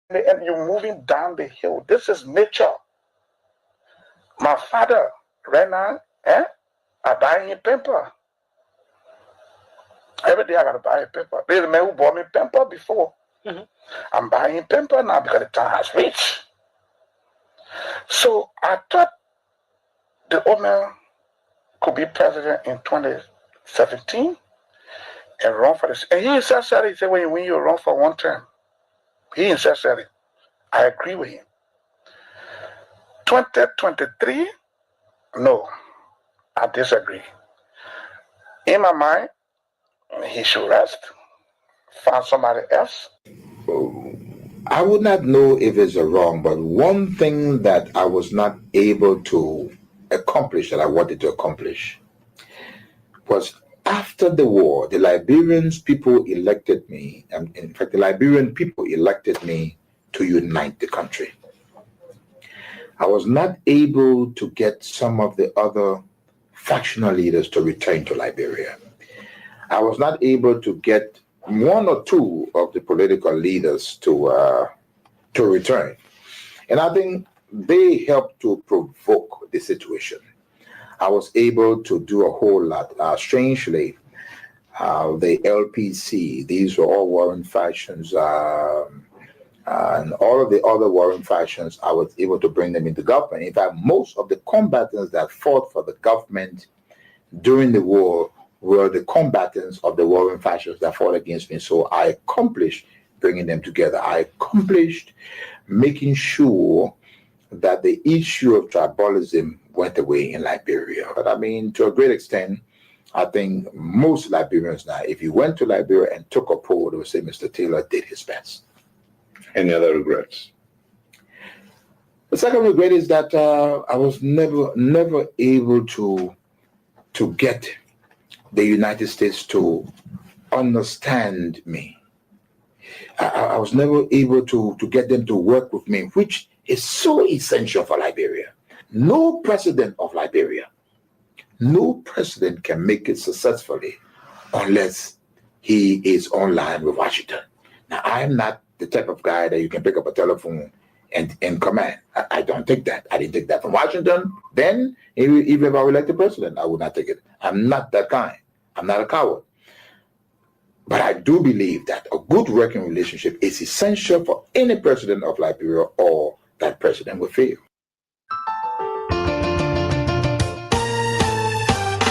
and you're moving down the hill. This is nature. My father, right now, I buy him paper. Every day I gotta buy a paper. There's a man who bought me paper before. I'm buying paper now because the time has reached. So I thought the old man could be president in 2017 and run for this. And he insisted, he said, when you run for one term, he insisted it. I agree with him. 2023, no, I disagree. In my mind, he should rest, find somebody else. I would not know if it's a wrong, but one thing that I was not able to accomplish that I wanted to accomplish was after the war, the Liberian people elected me, and in fact, the Liberian people elected me to unite the country. I was not able to get some of the other factional leaders to return to Liberia. I was not able to get one or two of the political leaders to return. And I think they helped to provoke the situation. I was able to do a whole lot. Strangely, the LPC, these were all warring factions, and all of the other warring factions, I was able to bring them into government. In fact, most of the combatants that fought for the government during the war were the combatants of the warring factions that fought against me. So I accomplished bringing them together. I accomplished making sure that the issue of tribalism went away in Liberia. But I mean, to a great extent, I think most Liberians now, if you went to Liberia and took a poll, they would say Mr. Taylor did his best. Any other regrets? The second regret is that I was never able to get the United States to understand me. I was never able to get them to work with me, which is so essential for Liberia. No president of Liberia, no president can make it successfully unless he is online with Washington. Now, I am not the type of guy that you can pick up a telephone and command. I don't take that. I didn't take that from Washington. Then, even if I were elected president, I would not take it. I'm not that kind. I'm not a coward. But I do believe that a good working relationship is essential for any president of Liberia, or that president will fail.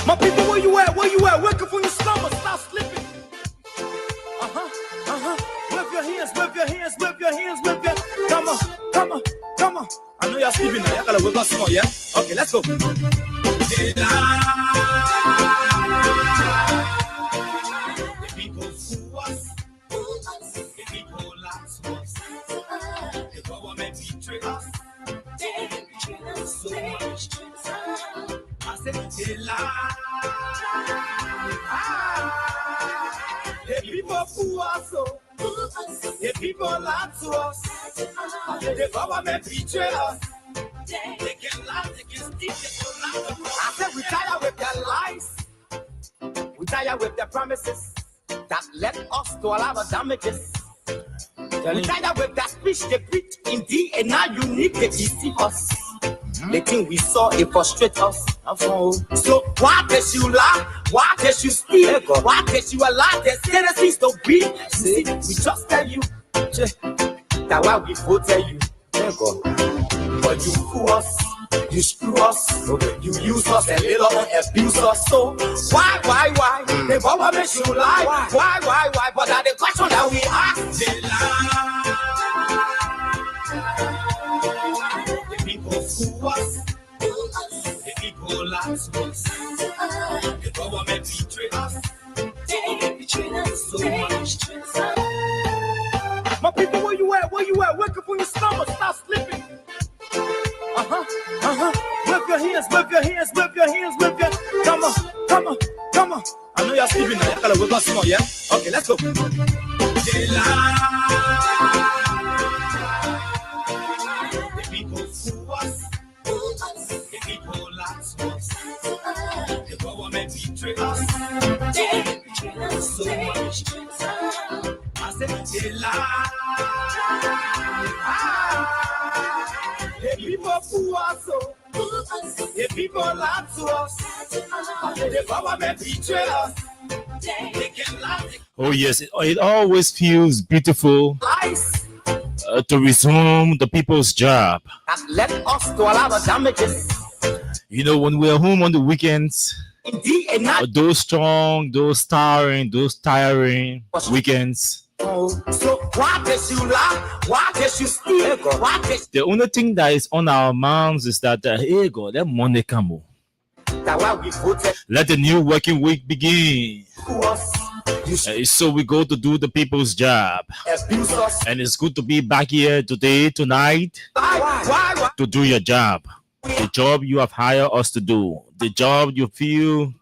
My people, where you at? Where you at? Wake up from your slumber. Stop sleeping. Whip your hands, whip your hands, whip your hands, whip your. Come on, come on, come on. I know y'all sleeping now. Y'all gotta whip us some more, yeah? Okay, let's go. The people fool us, the people lie to us, the government betray us. They can lie, they can steal, they can lie. I said we tired with their lies, we tired with their promises that led us to a lot of damages. We tired with that speech they preach indeed, and now you need to deceive us. The thing we saw, it frustrates us. So why does you lie? Why does you steal? Why does you allow the citizens to be? See, we just tell you that why we voted you. But you fool us, you screw us, you use us and later on abuse us. So why? The government should lie. Why? But that's the question that we ask. They lie. The people fool us. The people lie to us. The government betray us. They betray us so much. My people, where you at? Where you at? Wake up from your slumber. Stop sleeping. Whip your hands, whip your hands, whip your hands, whip your. Come on, come on, come on. I know y'all sleeping now. Y'all gotta whip us some more, yeah? Okay, let's go. The people fool us. The people lie to us. The government betray us. They betray us so much. I said they lie. people lie to us. The government betray us. They can lie. Oh yes, it always feels beautiful Lies to resume the people's job. that led us to allow the damages. You know, when we're home on the weekends, Indeed, and not those strong, those tiring weekends, so. Why did you lie? Why did you steal? Why did the only thing that is on our minds is that, hey God, that Monday come. Oh. that why we voted Let the new working week begin. to us? You So we go to do the people's job. abuse us. And it's good to be back here today, tonight, Why? to do your job. The job you have hired us to do. The job you feel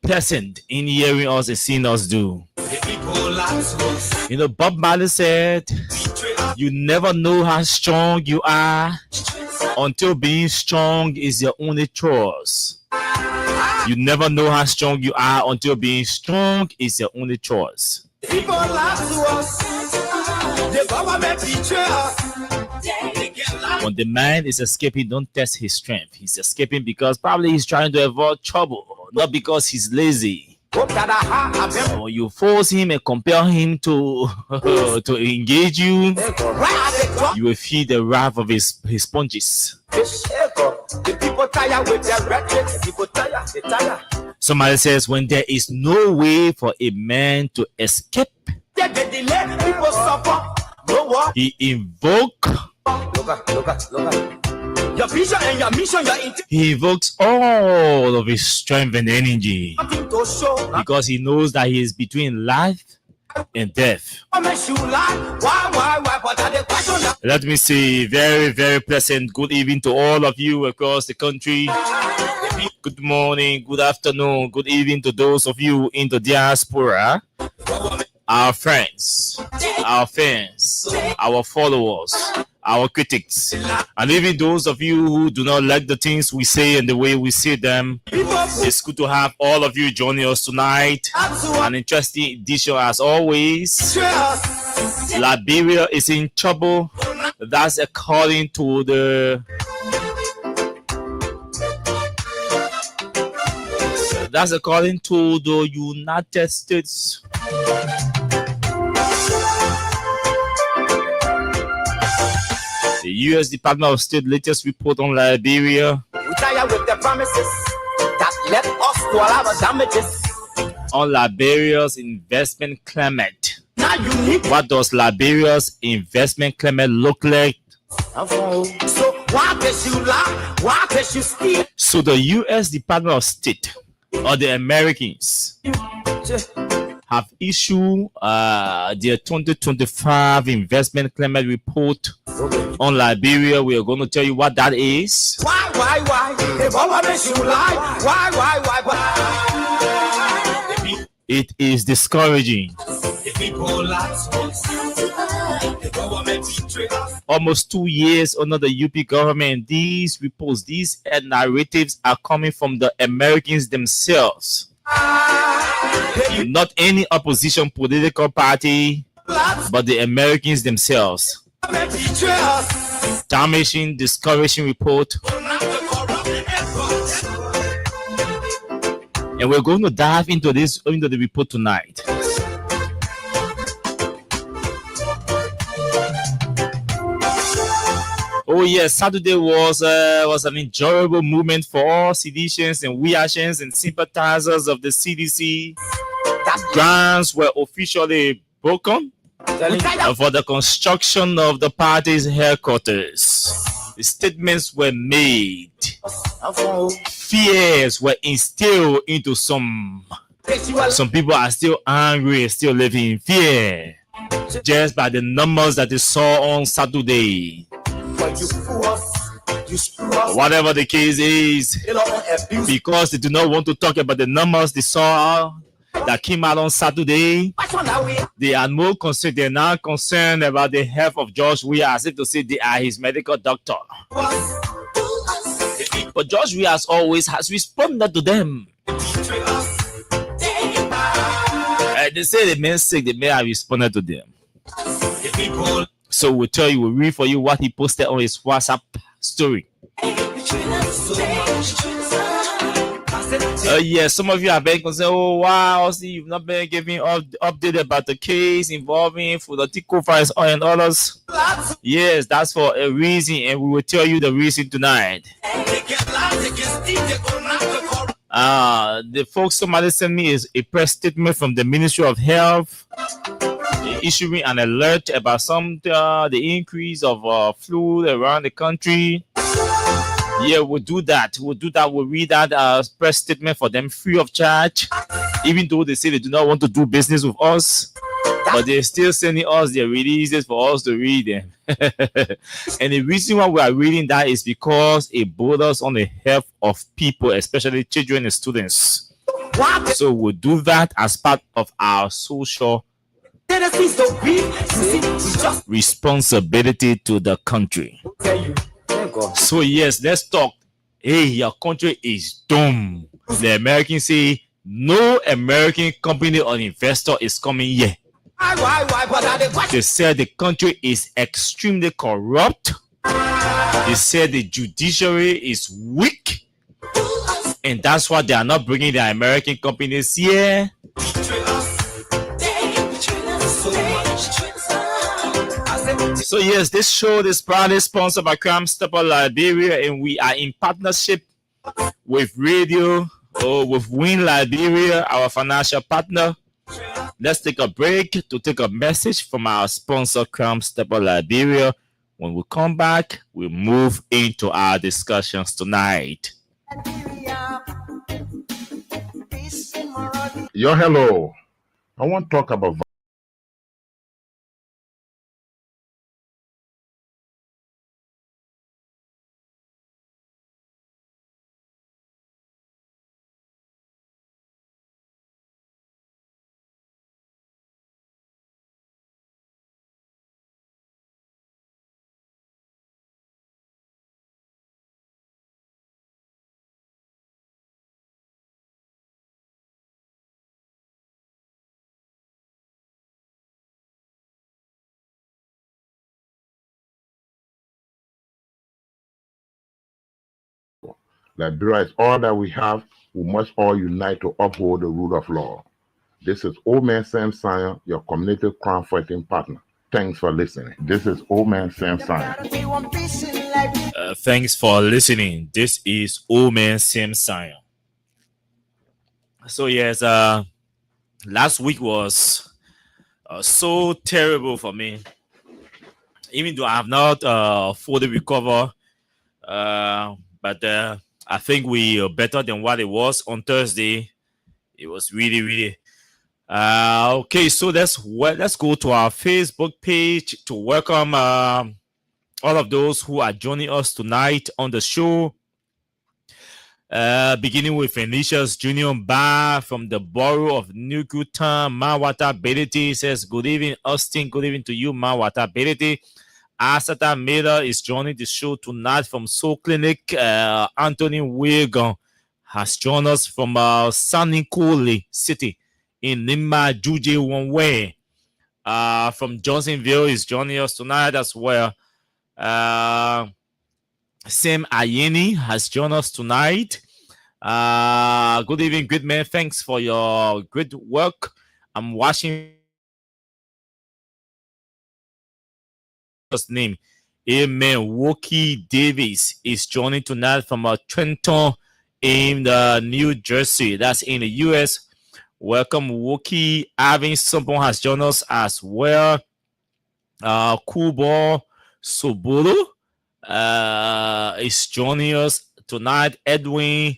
pleasant in hearing us and seeing us do. The people lie to us. You know, Bob Marley said, Betray us. you never know how strong you are until being strong is your only choice. You never know how strong you are until being strong is your only choice. People lie to us. The government betray us. They can lie. When the man is escaping, don't test his strength. He's escaping because probably he's trying to avoid trouble, not because he's lazy. Hope that I have Or you force him and compel him to to engage you, where are they from? you will feel the wrath of his punches. The people tired with their rhetoric. The people tired. They tired. Somebody says, when there is no way for a man to escape, They delay. People suffer. No what? he invoke, Look at. Your vision and your mission, your intent. he invokes all of his strength and energy Nothing to show. because he knows that he is between life and death. Promise you lie. Why? But are they question that? Let me say very, very pleasant good evening to all of you across the country. Good morning, good afternoon, good evening to those of you in the diaspora, our friends, our fans, our followers, our critics, and even those of you who do not like the things we say and the way we say them. People It's good to have all of you joining us tonight. lie to us. An interesting edition as always. Betray us. Liberia is in trouble. That's according to the United States. The U.S. Department of State latest report on Liberia. We tired with the promises that led us to allow the damages. On Liberia's investment climate. Now you need. What does Liberia's investment climate look like? So why did you lie? Why did you steal? So the U.S. Department of State, or the Americans, have issued their 2025 investment climate report on Liberia. We are going to tell you what that is. Why? The government you lie. Why? It is discouraging. The people lie to us. The government betray us. Almost 2 years under the UP government, these reports, these narratives are coming from the Americans themselves. Not any opposition political party, but the Americans themselves. Government betray us. Damaging, discouraging report. And we're going to dive into the report tonight. Oh yes, Saturday was an enjoyable moment for all citizens and reactions and sympathizers of the CDC. Grounds were officially broken for the construction of the party's headquarters. The statements were made. Fears were instilled into some. Some people are still angry, still living in fear, just by the numbers that they saw on Saturday. But you fool us. You screw us. Whatever the case is, They don't abuse. because they do not want to talk about the numbers they saw that came out on Saturday, What's on that way? they are more concerned. They're not concerned about the health of George Weah, as if to say they are his medical doctor. Us. But George Weah, as always, has responded to them. Betray us. They say the man sick, the man have responded to them. The people. So we'll read for you what he posted on his WhatsApp story. Betray us. Yes, some of you are very concerned. Oh, wow, see, you've not been giving update about the case involving Fulatico Fires and others. Yes, that's for a reason, and we will tell you the reason tonight. The folks somebody sent me is a press statement from the Ministry of Health issuing an alert about the increase of flu around the country. Yeah, we'll do that. We'll read that press statement for them free of charge, even though they say they do not want to do business with us. But they're still sending us their releases for us to read them. And the reason why we are reading that is because it borders on the health of people, especially children and students. So we'll do that as part of our social responsibility to the country. So yes, let's talk. Hey, your country is doomed. The Americans say no American company or investor is coming here. They said the country is extremely corrupt. They said the judiciary is weak, and that's why they are not bringing the American companies here. So yes, this show is proudly sponsored by Crime Stopper Liberia, and we are in partnership with with Win Liberia, our financial partner. Let's take a break to take a message from our sponsor, Crime Stopper Liberia. When we come back, we'll move into our discussions tonight. Yo, hello. I want to talk about Liberia is all that we have. We must all unite to uphold the rule of law. This is Old Man Sam Sion, your community crime fighting partner. Thanks for listening. This is Old Man Sam Sion. Thanks for listening. This is Old Man Sam Sion. So yes, last week was so terrible for me. Even though I have not fully recovered, but I think we are better than what it was on Thursday. It was really okay. So let's go to our Facebook page to welcome all of those who are joining us tonight on the show. Beginning with Felicia's Junior Bar from the borough of New Gutan, Mawata Belity says, "Good evening, Austin. Good evening to you, Mawata Belity." Asata Miller is joining the show tonight from Soul Clinic. Anthony Wigan has joined us from Sanikoli City in Nima Juje Wonwe. From Johnsonville is joining us tonight as well. Sam Ayeni has joined us tonight. Good evening, good man. Thanks for your great work. I'm watching his name. Amen. Wookie Davis is joining tonight from Trenton in New Jersey. That's in the US. Welcome, Wookie. Avin Sompon has joined us as well. Kubo Sobolo is joining us tonight. Edwin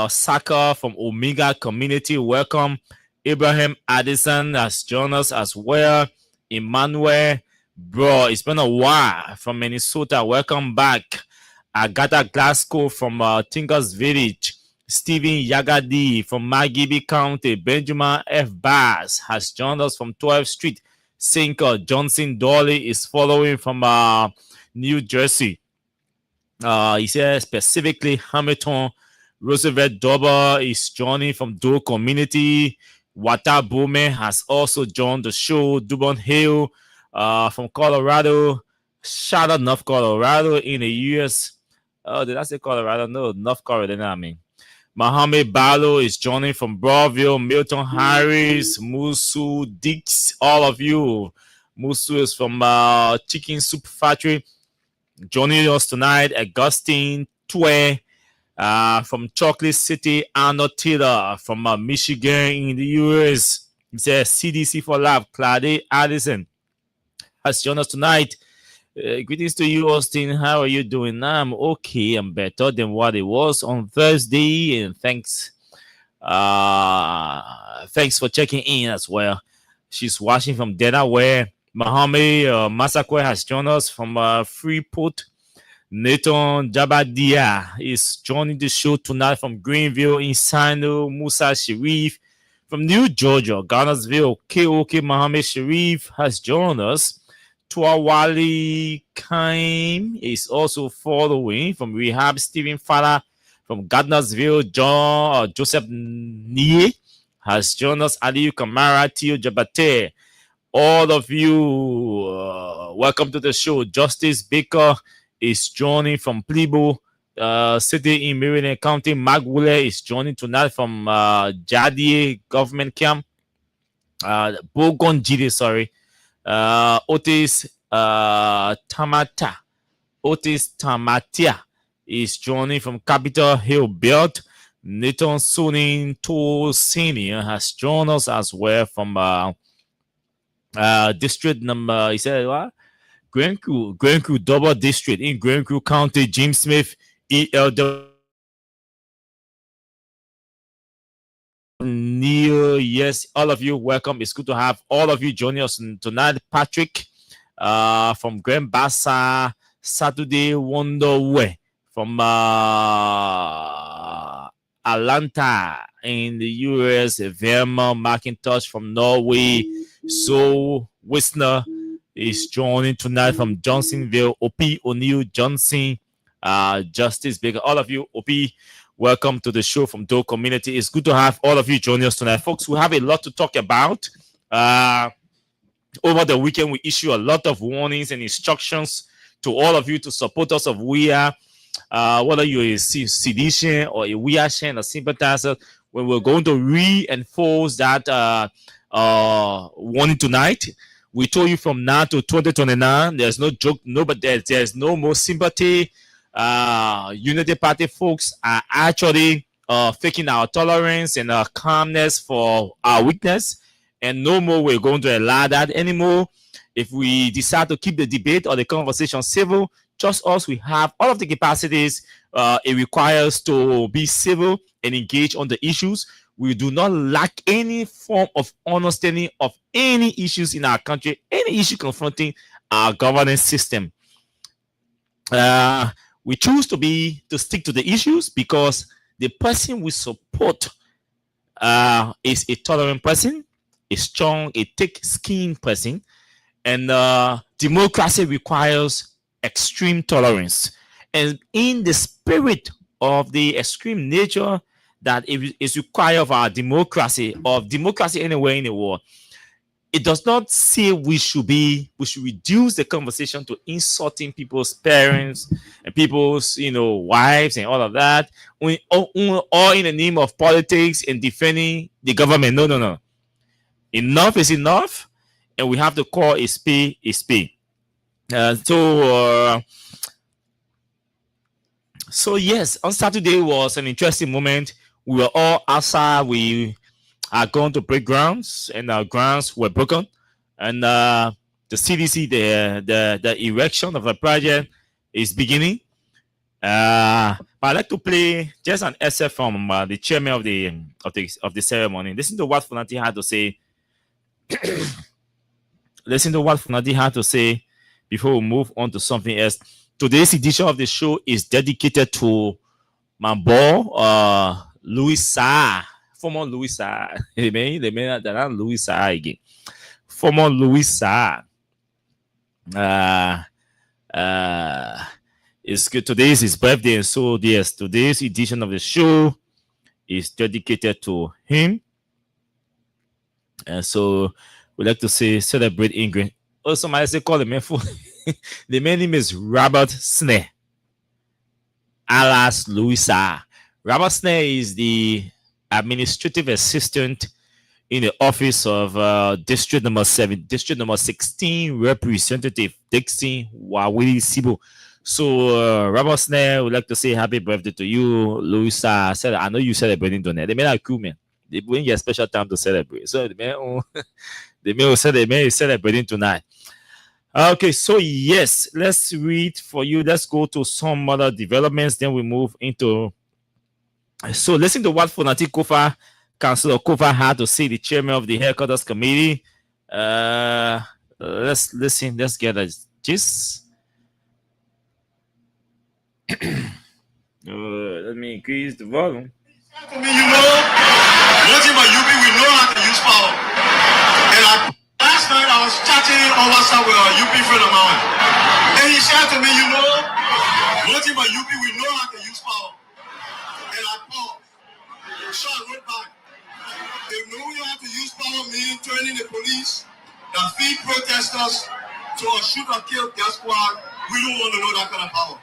Saka from Omega Community. Welcome. Abraham Addison has joined us as well. Emmanuel, bro, it's been a while from Minnesota. Welcome back. Agatha Glasgow from Tinkers Village. Stephen Yagadi from Magibi County. Benjamin F. Bass has joined us from 12th Street. Sinker Johnson Dolly is following from New Jersey. He says specifically Hamilton. Roosevelt Dober is joining from Doe Community. Wata Bowman has also joined the show. Dubon Hill from Colorado. Charlotte, North Colorado in the U.S. Oh, did I say Colorado? No, North Carolina, I mean. Mohammed Barlow is joining from Broadville. Milton Harris, Musu, Dix, all of you. Musu is from Chicken Soup Factory. Joining us tonight, Augustine Twe from Chocolate City, Arnold Taylor from Michigan in the US. It says CDC for Life, Claude Addison has joined us tonight. Greetings to you, Austin. How are you doing? I'm okay. I'm better than what it was on Thursday. And thanks for checking in as well. She's watching from Delaware. Mohammed Masakwe has joined us from Freeport. Nathan Jabadia is joining the show tonight from Greenville, Insano. Musa Sharif from New Georgia, Garnersville. KOK Mohammed Sharif has joined us. Tuawali Kaim is also following from Rehab. Stephen Fala from Gardnersville. Joseph Nie has joined us. Aliyu Kamara, Tio Jabate. All of you, welcome to the show. Justice Baker is joining from Plebo City in Maryland County. Mark Wooler is joining tonight from Jadie Government Camp. Bogon Jide, sorry. Otis Tamatia is joining from Capitol Hill Belt. Nathan Sunin To Senior has joined us as well from district number, he said what? Grand Crew Double District in Grand Crew County. Jim Smith, ELW. Neil, yes, all of you, welcome. It's good to have all of you joining us tonight. Patrick from Grand Bassa, Saturday Wonderway from Atlanta in the US, Verma McIntosh from Norway, So Wisner is joining tonight from Johnsonville, O.P. O'Neill Johnson, Justice Baker, all of you, O.P., welcome to the show from Doe Community. It's good to have all of you join us tonight. Folks, we have a lot to talk about. Over the weekend, we issue a lot of warnings and instructions to all of you to support us of WIA, whether you're a sedition or a WIA or sympathizer. When we're going to reinforce that warning tonight, we told you from now to 2029, there's no joke, but there's no more sympathy. Unity Party folks are actually faking our tolerance and our calmness for our weakness, and no more we're going to allow that anymore. If we decide to keep the debate or the conversation civil, just us, we have all of the capacities it requires to be civil and engage on the issues. We do not lack any form of understanding of any issues in our country, any issue confronting our governance system. We choose to stick to the issues because the person we support is a tolerant person, a strong, a thick-skinned person, and democracy requires extreme tolerance. And in the spirit of the extreme nature that is required of our democracy, anywhere in the world, it does not say we should reduce the conversation to insulting people's parents and people's wives and all of that, all in the name of politics and defending the government. No. Enough is enough, and we have to call a spade a spade. So yes, on Saturday was an interesting moment. We were all outside. We are going to break grounds, and our grounds were broken. And the CDC, the erection of the project is beginning. But I'd like to play just an excerpt from the chairman of the ceremony. Listen to what Funati had to say. Listen to what Funati had to say before we move on to something else. Today's edition of the show is dedicated to my boy, Louis Sarr. Former Louis Sarr. They're not Louis Sarr again. Former Louis Sarr. It's good. Today is his birthday, and so yes, today's edition of the show is dedicated to him. And so we like to say celebrate Ingrid. Also, somebody say call the man for the man name is Robert Snare. alias Louisa. Robert Snare is the administrative assistant in the office of District Number 16, Representative Dixon Wawili Sibo. So, Robert Snare would like to say happy birthday to you, Louisa. I know you celebrating tonight. They may not cool, man. They bring you a special time to celebrate. So, the man is celebrating tonight. Okay, so yes, let's read for you. Let's go to some other developments. Then we move into. So, listen to what Fonati Kofa, Councillor Kofa, had to say, the chairman of the headquarters committee. Let's listen. Let's get a gist. Let me increase the volume. For me, you know, nothing but UP, we know how to use power. And last night I was chatting on WhatsApp with a UP friend of mine. And he said to me, you know, nothing but UP, we know how to use power. And I paused. So I wrote back. If knowing how to use power means turning the police that feed protesters to a shoot and kill gas squad, we don't want to know that kind of power.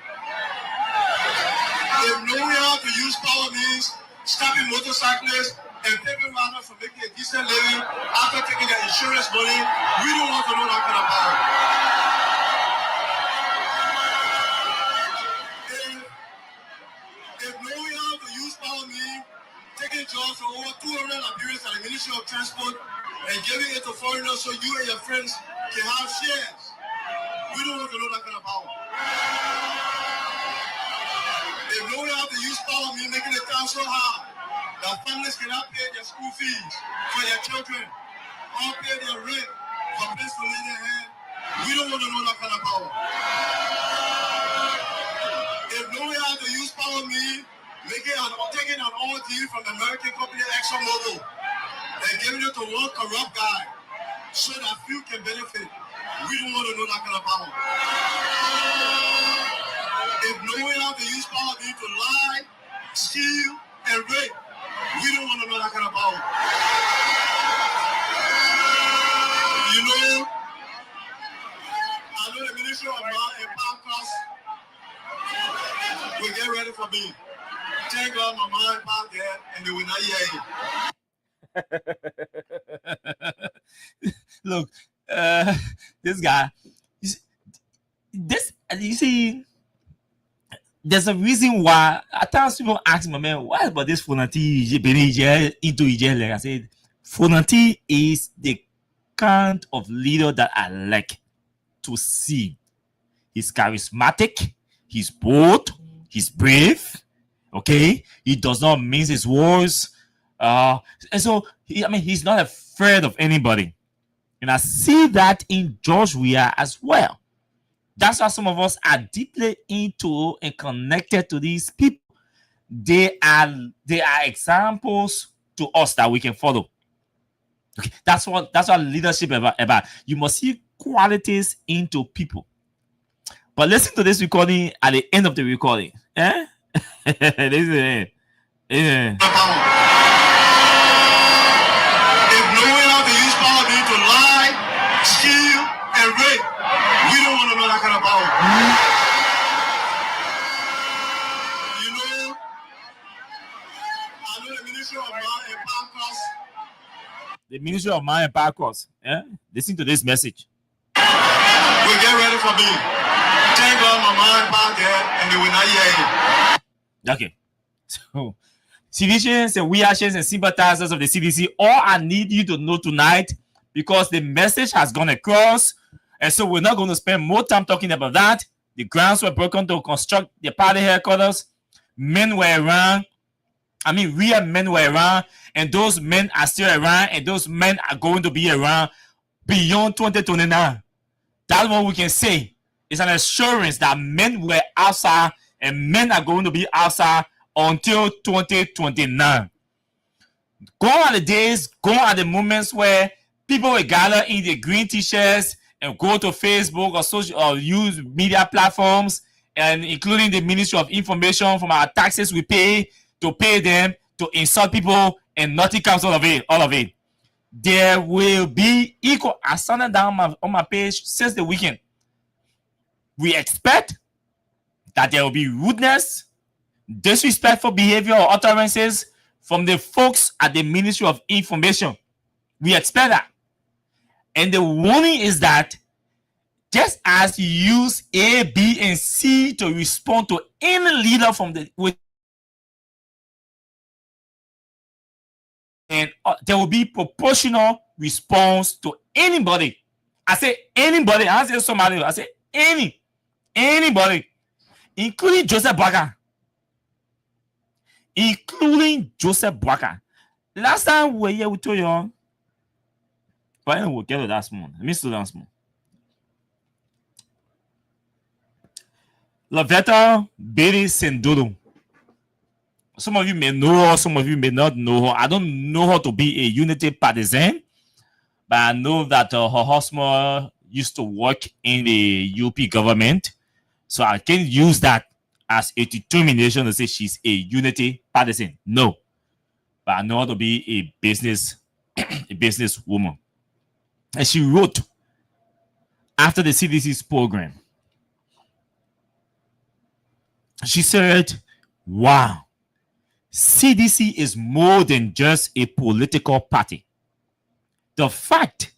If knowing how to use power means stopping motorcyclists and paving runners for making a decent living after taking their insurance money, we don't want to know that kind of power. If knowing how to use power means taking jobs for over 200 Liberians at the Ministry of Transport and giving it to foreigners so you and your friends can have shares, we don't want to know that kind of power. If knowing how to use power means making the town so hard that families cannot pay their school fees for their children or pay their rent for place to lay their hand, we don't want to know that kind of power. If knowing how to use power means taking an OT from the American company ExxonMobil and giving it to one corrupt guy so that few can benefit, we don't want to know that kind of power. If knowing how to use power means to lie, steal, and rape, we don't want to know that kind of power. You know, I know the Ministry of Law and Power Costs will get ready for me. Thank God my mind back there and they will not hear you. Look, this guy, you see, there's a reason why at times people ask me, man, why about this Fonati into Ijele? I said, Fonati is the kind of leader that I like to see. He's charismatic, he's bold, he's brave, okay? He does not mince his words. And so, he's not afraid of anybody. And I see that in George Weah as well. That's why some of us are deeply into and connected to these people. They are examples to us that we can follow. Okay, that's what leadership is about. You must see qualities into people. But listen to this recording at the end of the recording. This is it. If knowing how to use power means to lie, steal, and rape, we don't want to know that kind of power. You know, I know the Ministry of Law and Power Costs. The Ministry of Mind and Power Costs. Listen to this message. Will get ready for me. Thank God my mind back there and they will not hear you. Okay. So, citizens and Weahians and sympathizers of the CDC, all I need you to know tonight, because the message has gone across, and so we're not going to spend more time talking about that. The grounds were broken to construct the party headquarters. Men were around. Real men were around, and those men are still around, and those men are going to be around beyond 2029. That's what we can say. It's an assurance that men were outside, and men are going to be outside until 2029. Gone are the days, gone are the moments where people will gather in the green t-shirts and go to Facebook or social or use media platforms, and including the Ministry of Information, from our taxes we pay to pay them to insult people, and nothing comes out of it. All of it. There will be equal. I sent it down on my page since the weekend. We expect that there will be rudeness, disrespectful behavior or utterances from the folks at the Ministry of Information. We expect that. And the warning is that just as you use A, B, and C to respond to any leader from the and there will be proportional response to anybody. I say anybody. I say somebody. I say anybody, including Joseph Boakai. Including Joseph Boakai. Last time we were here, we told you. But anyway, we'll get to that small. Let me slow down small. Lavetta Bailey Sendolo. Some of you may know her, some of you may not know her. I don't know her to be a unity partisan, but I know that her husband used to work in the UP government. So I can use that as a determination to say she's a unity partisan. No. But I know her to be a business woman. And she wrote after the CDC's program. She said, wow, CDC is more than just a political party. The fact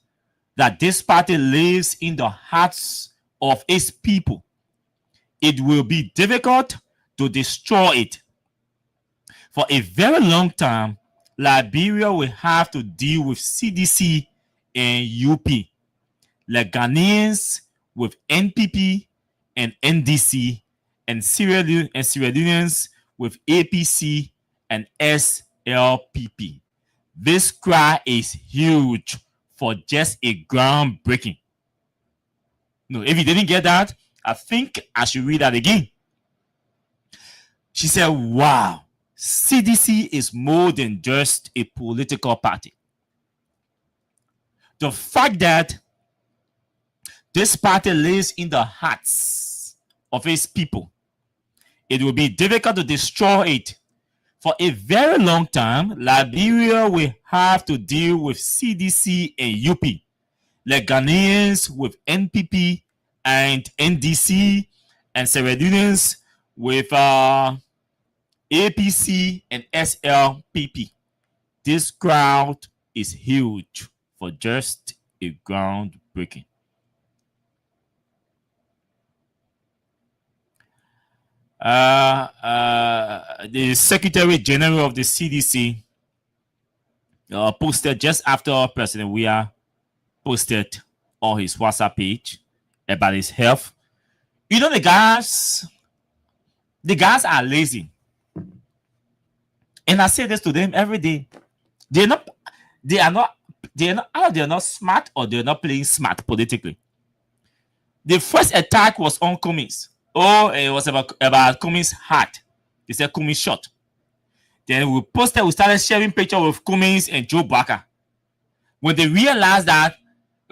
that this party lives in the hearts of its people, it will be difficult to destroy it. For a very long time, Liberia will have to deal with CDC and UP, like Ghanaians with NPP and NDC, and Sierra Leoneans with APC and SLPP. This cry is huge for just a groundbreaking. No, if you didn't get that, I think I should read that again. She said, wow, CDC is more than just a political party. The fact that this party lives in the hearts of its people, it will be difficult to destroy it. For a very long time, Liberia will have to deal with CDC and UP, like Ghanaians with NPP and NDC, and Sierra Leoneans with APC and SLPP. This crowd is huge for just a groundbreaking. The Secretary General of the CDC posted just after President Weah posted on his WhatsApp page about his health. You know, the guys are lazy. And I say this to them every day. They're not smart, or they're not playing smart politically. The first attack was on Cummings. Oh, it was about Cummings' heart. They said Cummings shot. Then we started sharing pictures with Cummings and Joe Boakai. When they realized that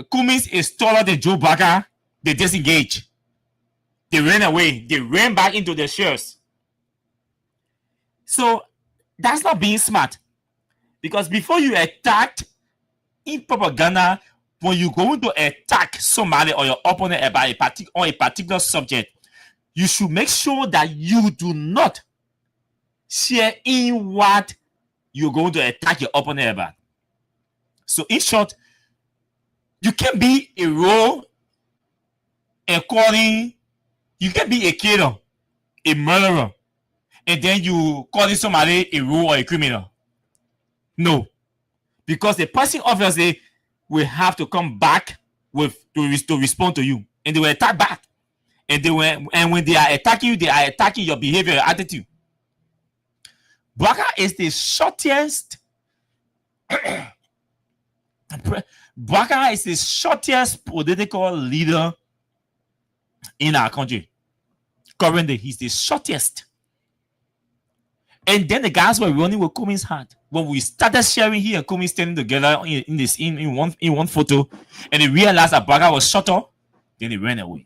Cummings is taller than Joe Boakai, they disengaged. They ran away. They ran back into their shares. So that's not being smart. Because before you attacked in propaganda, when you're going to attack somebody or your opponent about a particular subject, you should make sure that you do not share in what you're going to attack your opponent about. So in short, you can be a role according, you can be a killer, a murderer, and then you calling somebody a role or a criminal. No. Because the person obviously will have to come back to respond to you. And they will attack back. And when they are attacking you, they are attacking your behavior, your attitude. Boakai is the shortest. Boakai is the shortest political leader in our country. Currently, he's the shortest. And then the guys were running with Cummings' heart. When we started sharing here, Cummings standing together in one photo, and they realized that Boakai was shorter, then they ran away.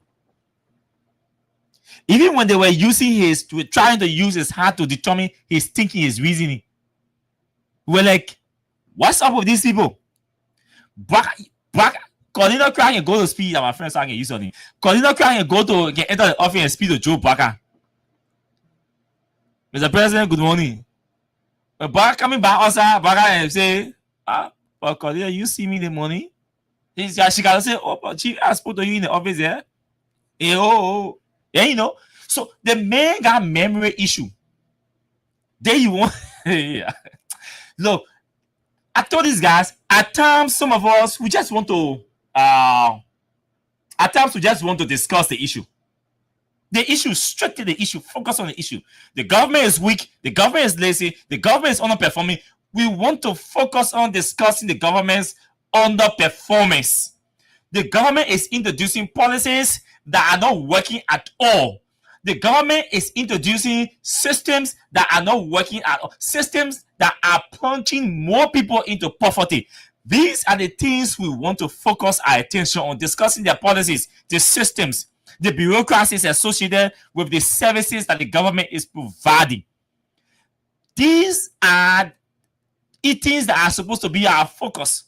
Even when they were trying to use his heart to determine his thinking, his reasoning, we were like, what's up with these people? Cornelius Crank and go to speed, and my friend saying use something. Cornelius Crank and enter the office and speak to Joe Boakai. Mr. President, good morning. But coming back also, Baga say, but Cordelia, you see me in the morning? She can say, oh, but Chief, I spoke to you in the office there. Yeah, you know. So the man got memory issue. There you want. Yeah. Look, I told these guys, at times, some of us, we just want to, discuss the issue. The issue, straight to the issue, focus on the issue. The government is weak, the government is lazy, the government is underperforming. We want to focus on discussing the government's underperformance. The government is introducing policies that are not working at all. The government is introducing systems that are not working at all. Systems that are plunging more people into poverty. These are the things we want to focus our attention on, discussing their policies, the systems, the bureaucracies associated with the services that the government is providing. These are things that are supposed to be our focus.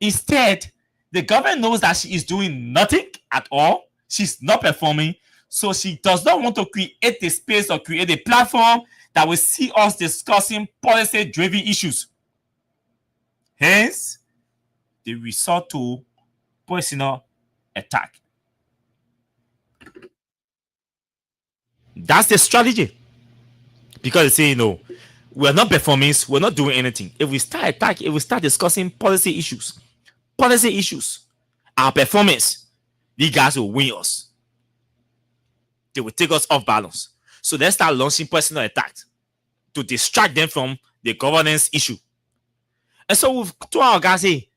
Instead, the government knows that she is doing nothing at all. She's not performing. So she does not want to create a space or create a platform that will see us discussing policy-driven issues. Hence, they resort to personal attack. That's the strategy. Because they say, you know, we're not performing, we're not doing anything. If we start attacking, if we start discussing policy issues, our performance, these guys will win us. They will take us off balance. So let's start launching personal attacks to distract them from the governance issue. And so we've told our guys, hey,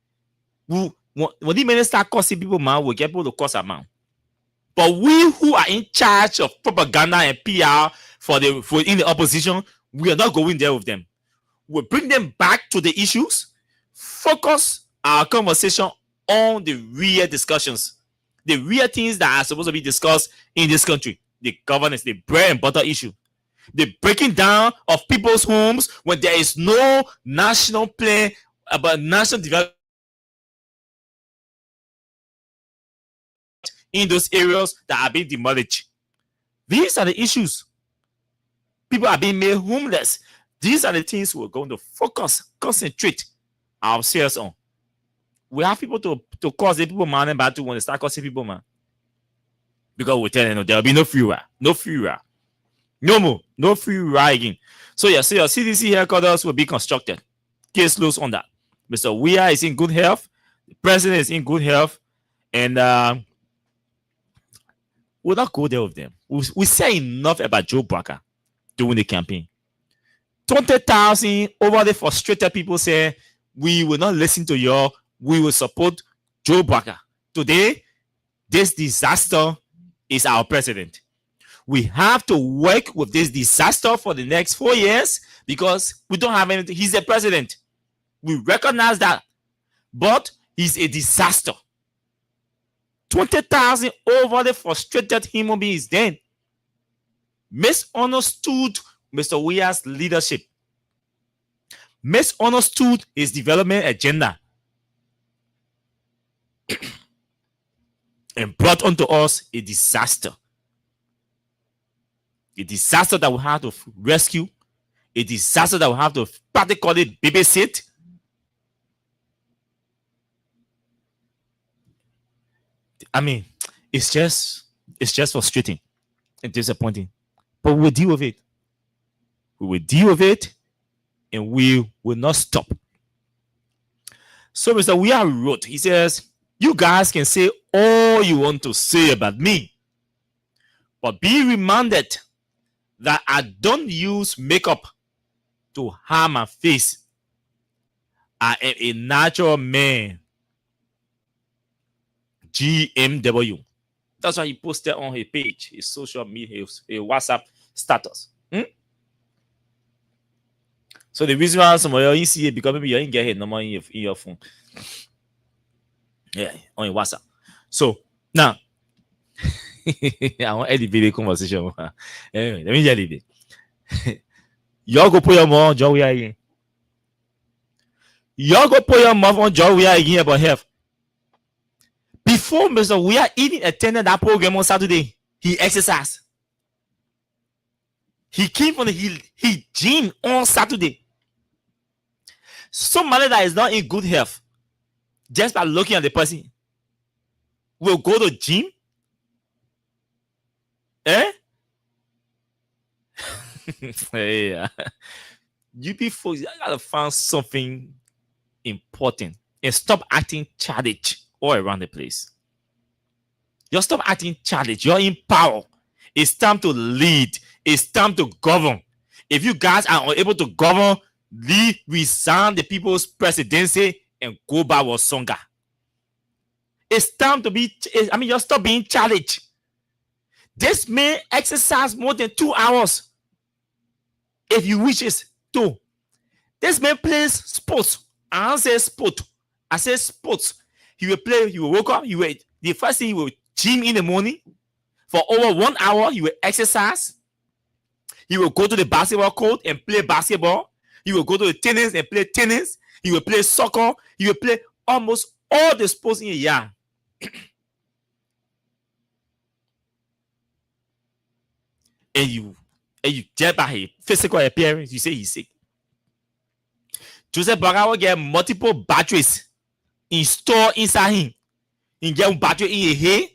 when the minister causing people, man, we'll get people to cause a man. But we who are in charge of propaganda and PR for in the opposition, we are not going there with them. We'll bring them back to the issues, focus our conversation on the real discussions, the real things that are supposed to be discussed in this country. The governance, the bread and butter issue, the breaking down of people's homes when there is no national plan about national development in those areas that are being demolished. These are the issues. People are being made homeless. These are the things we're going to concentrate ourselves on. We have people to cause the people man and battle when they start causing people man. Because we're telling them there'll be no free ride. No free ride. No more. No free ride again. So yeah, so your CDC headquarters will be constructed. Case closed on that. Mr. Weah is in good health. The president is in good health. And we'll not go there with them. We say enough about Joe Barker during the campaign. 20,000 over the frustrated people say, we will not listen to you. We will support Joe Barker. Today, this disaster is our president. We have to work with this disaster for the next 4 years because we don't have anything. He's the president. We recognize that. But he's a disaster. 20,000 over the frustrated human beings then misunderstood Mr. Weah's leadership, misunderstood his development agenda, and brought onto us a disaster. A disaster that we have to rescue, a disaster that we have to practically babysit. I mean, it's just frustrating and disappointing. But we will deal with it. We will deal with it and we will not stop. So Mr. Weah wrote, he says, you guys can say all you want to say about me, but be reminded that I don't use makeup to harm my face. I am a natural man. GMW. That's why he posted on his page, his social media, his WhatsApp status. So the reason why some of you see it because maybe you didn't get it normal in your phone. Yeah, on your WhatsApp. So now I want to edit the conversation. Anyway, let me just leave it. Y'all go put your mouth on Joe Weah again. Y'all go put your mouth on Joe Weah again about health. Before Mr. Weah even attended that program on Saturday, he exercised. He came from he gym on Saturday. Somebody that is not in good health, just by looking at the person, will go to gym. Eh? Yeah. You people, you gotta find something important and stop acting childish all around the place. Just stop acting childish. You're in power. It's time to lead. It's time to govern. If you guys are unable to govern, leave, resign the people's presidency and go back with Songa. It's time to be, just stop being childish. This man exercise more than 2 hours. If you wish it to. This man plays sports. I don't say sport. I say sports. He will play, he will wake up, the first thing he will gym in the morning. For over 1 hour, he will exercise. He will go to the basketball court and play basketball. He will go to the tennis and play tennis. He will play soccer. He will play almost all the sports in a year. and you judge by his physical appearance, you say he's sick. Joseph Boakai will get multiple batteries installed inside him. He get one battery in his head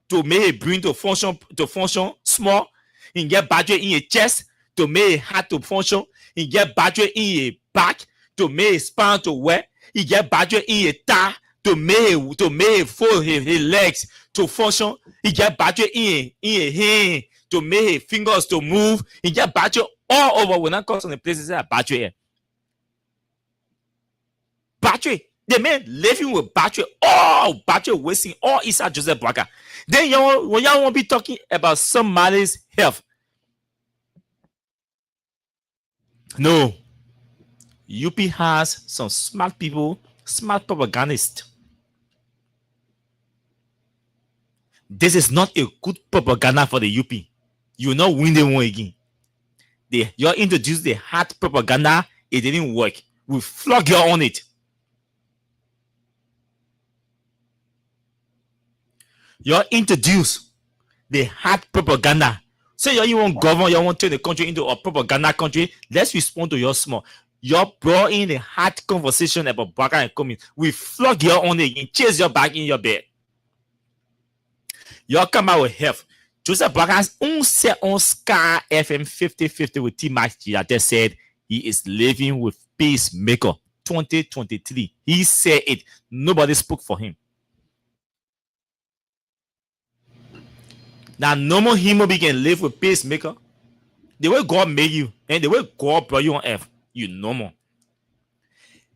to make his brain to function small. He get battery in his chest to make his heart to function. He get battery in his back to make his spine to work. He get battery in his thigh to make his legs to function. He get battery in his hand to make his fingers to move. He get battery all over. When I come to the places that battery here. Battery. The man living with battery, all battery wasting all inside Joseph Boakai. Then when y'all want to be talking about somebody's health. No. UP has some smart people, smart propagandists. This is not a good propaganda for the UP. You will not win the one again. You introduced the hard propaganda, it didn't work. We flog you on it. You introduce the hard propaganda. Say you want government, you want to turn the country into a propaganda country. Let's respond to your small. You brought in the hard conversation about Boakai and coming. We flog you on it and chase your back in your bed. You come out with health. Joseph Boakai's own set on Sky FM 50/50 with T-Max that said he is living with pacemaker 2023. He said it. Nobody spoke for him. Now, normal human being can live with pacemaker. The way God made you and the way God brought you on earth, you normal.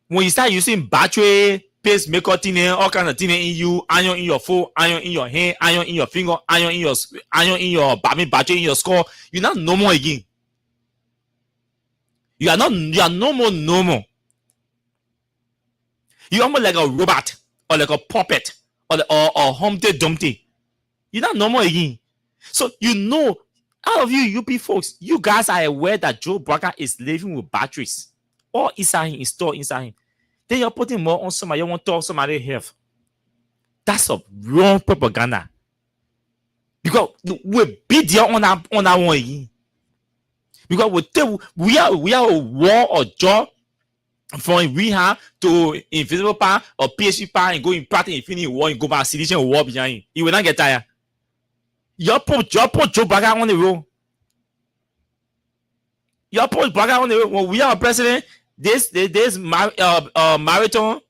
When you start using battery, pacemaker thing, all kinds of thing in you, iron in your foot, iron in your hand, iron in your finger, iron in your battery in your skull, you're not normal again. You are no more normal. You're almost like a robot or like a puppet or Humpty Dumpty. You're not normal again. So all of you UP folks, you guys are aware that Joe Boakai is living with batteries. All inside him, installed inside him. Then you're putting more on somebody. You want to talk somebody health. That's a wrong propaganda. Because we beat you on that one again. Because we are a war or job from rehab to invisible power or PhD power and go in practice infinity war and go back sedation war behind you. You will not get tired. You put Joe Boakai on the road. You put Boakai on the road. When we are president, this marathon,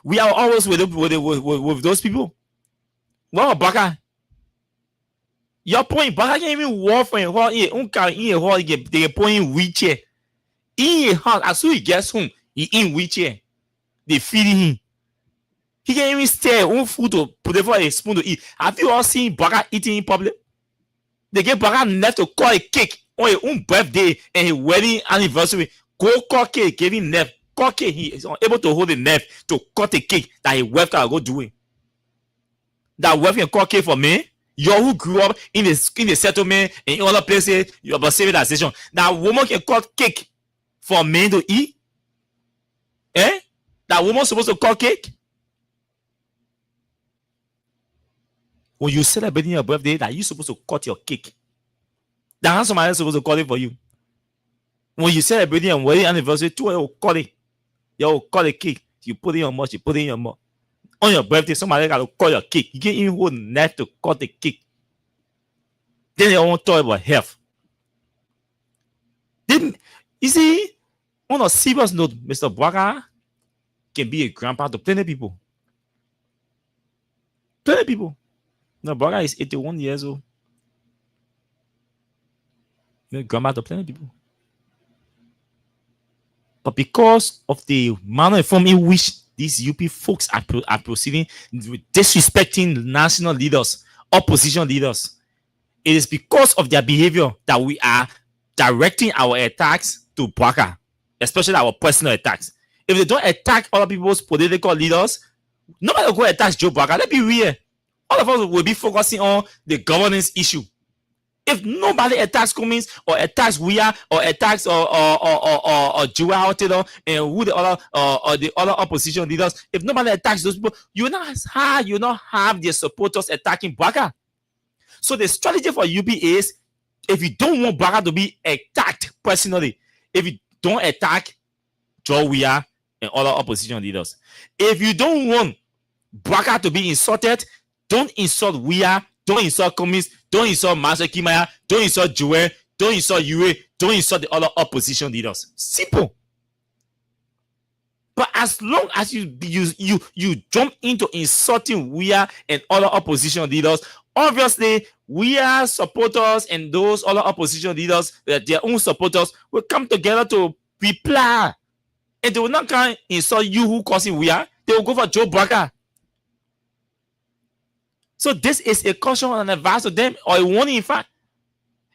we are always with those people. What Boakai? Your point, Boakai can't even walk for they put in wheelchair. In his house, as soon as he gets home, he in wheelchair. They feeding him. He can't even stay on food to put it for a spoon to eat. Have you all seen Boakai eating in public? They get Boakai left to cut a cake on his own birthday and his wedding anniversary. Go cut cake, give him knife. Cut cake, he is unable to hold the knife to cut a cake that his wife can go do it. That wife can cut cake for me. You who grew up in the settlement and in other places, you have a civilization. That woman can cut cake for men to eat. Eh? That woman supposed to cut cake? When you celebrating your birthday, that you supposed to cut your cake. That's somebody else supposed to call it for you. When you celebrating a wedding anniversary, two will call it. You call the cake. You put it in your mouth. You put it in your mouth. On your birthday, somebody got to call your cake. You can't even hold the knife to cut the cake. Then they won't talk about health. Then, you see, on a serious note, Mr. Bwaka can be a grandpa to plenty people. Plenty people. No, Bwaka is 81 years old. Grandma to plenty people. But because of the manner and form in which these UP folks are proceeding, disrespecting national leaders, opposition leaders, it is because of their behavior that we are directing our attacks to Bwaka, especially our personal attacks. If they don't attack other people's political leaders, nobody will go attack Joe Bwaka. Let's be real. All of us will be focusing on the governance issue. If nobody attacks Cummings or attacks Weah or attacks or Joel Taylor and who the other opposition leaders, if nobody attacks those people, you not have their supporters attacking Bwaka. So the strategy for UP is, if you don't want Bwaka to be attacked personally, if you don't attack Joe Weah and other opposition leaders, if you don't want Bwaka to be insulted, don't insult Weah. Don't insult Cummings. Don't insult Master Kimaya. Don't insult Joel. Don't insult Yue. Don't insult the other opposition leaders. Simple. But as long as you jump into insulting Weah and other opposition leaders, obviously Weah supporters and those other opposition leaders, their own supporters, will come together to reply. And they will not come insult you who causing Weah. They will go for Joe Bwaka. So this is a caution and advice to them, or a warning, in fact.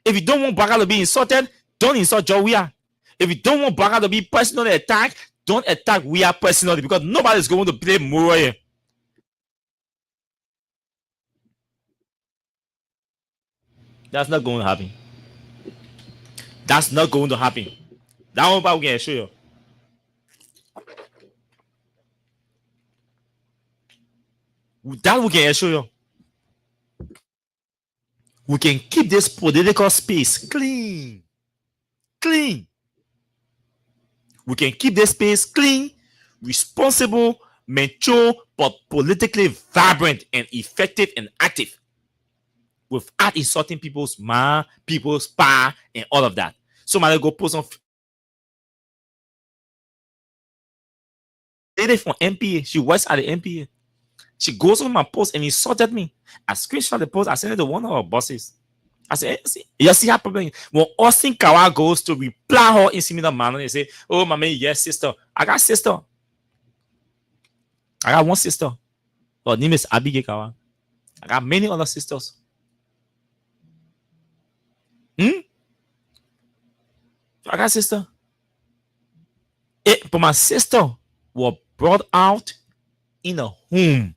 If you don't want Bwaka to be insulted, don't insult Joe Weah. If you don't want Bwaka to be personally attacked, don't attack Weah personally, because nobody is going to play moral here. That's not going to happen. That's not going to happen. That one we can show you. That we can show you. We can keep this political space clean. Clean. We can keep this space clean, responsible, mature, but politically vibrant and effective and active, without insulting people's mind, people's power, and all of that. Somebody go post on lady from MPA. She works at the MPA. She goes on my post and insulted me. I screenshot the post. I sent it to one of our bosses. I said, you see her problem. When Austin Kawa goes to reply her in similar manner, they say, oh, my man, yes, sister. I got sister. I got one sister. Her name is Abigail Kawa. I got many other sisters. I got sister. But my sister was brought out in a home.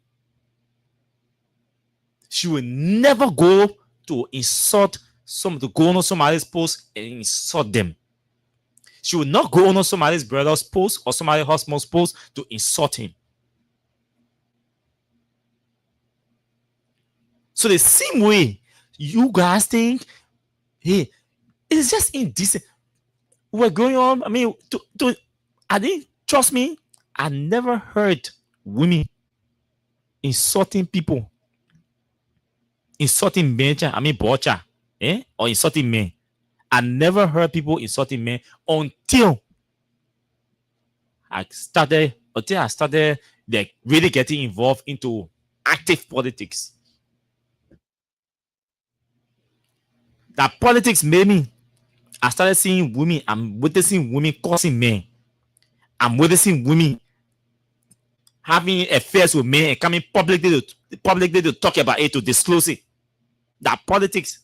She will never go to insult to go on somebody's post and insult them. She will not go on somebody's brother's post or somebody's husband's post to insult him. So the same way you guys think, hey, it's just indecent. We're going on. I mean, I didn't trust me. I never heard women insulting people. Insulting men, I mean bocha, or insulting men. I never heard people insulting men until I started like really getting involved into active politics. That politics made me. I started seeing women. I'm witnessing women cursing men. I'm witnessing women having affairs with men and coming publicly to talk about it, to disclose it. That politics,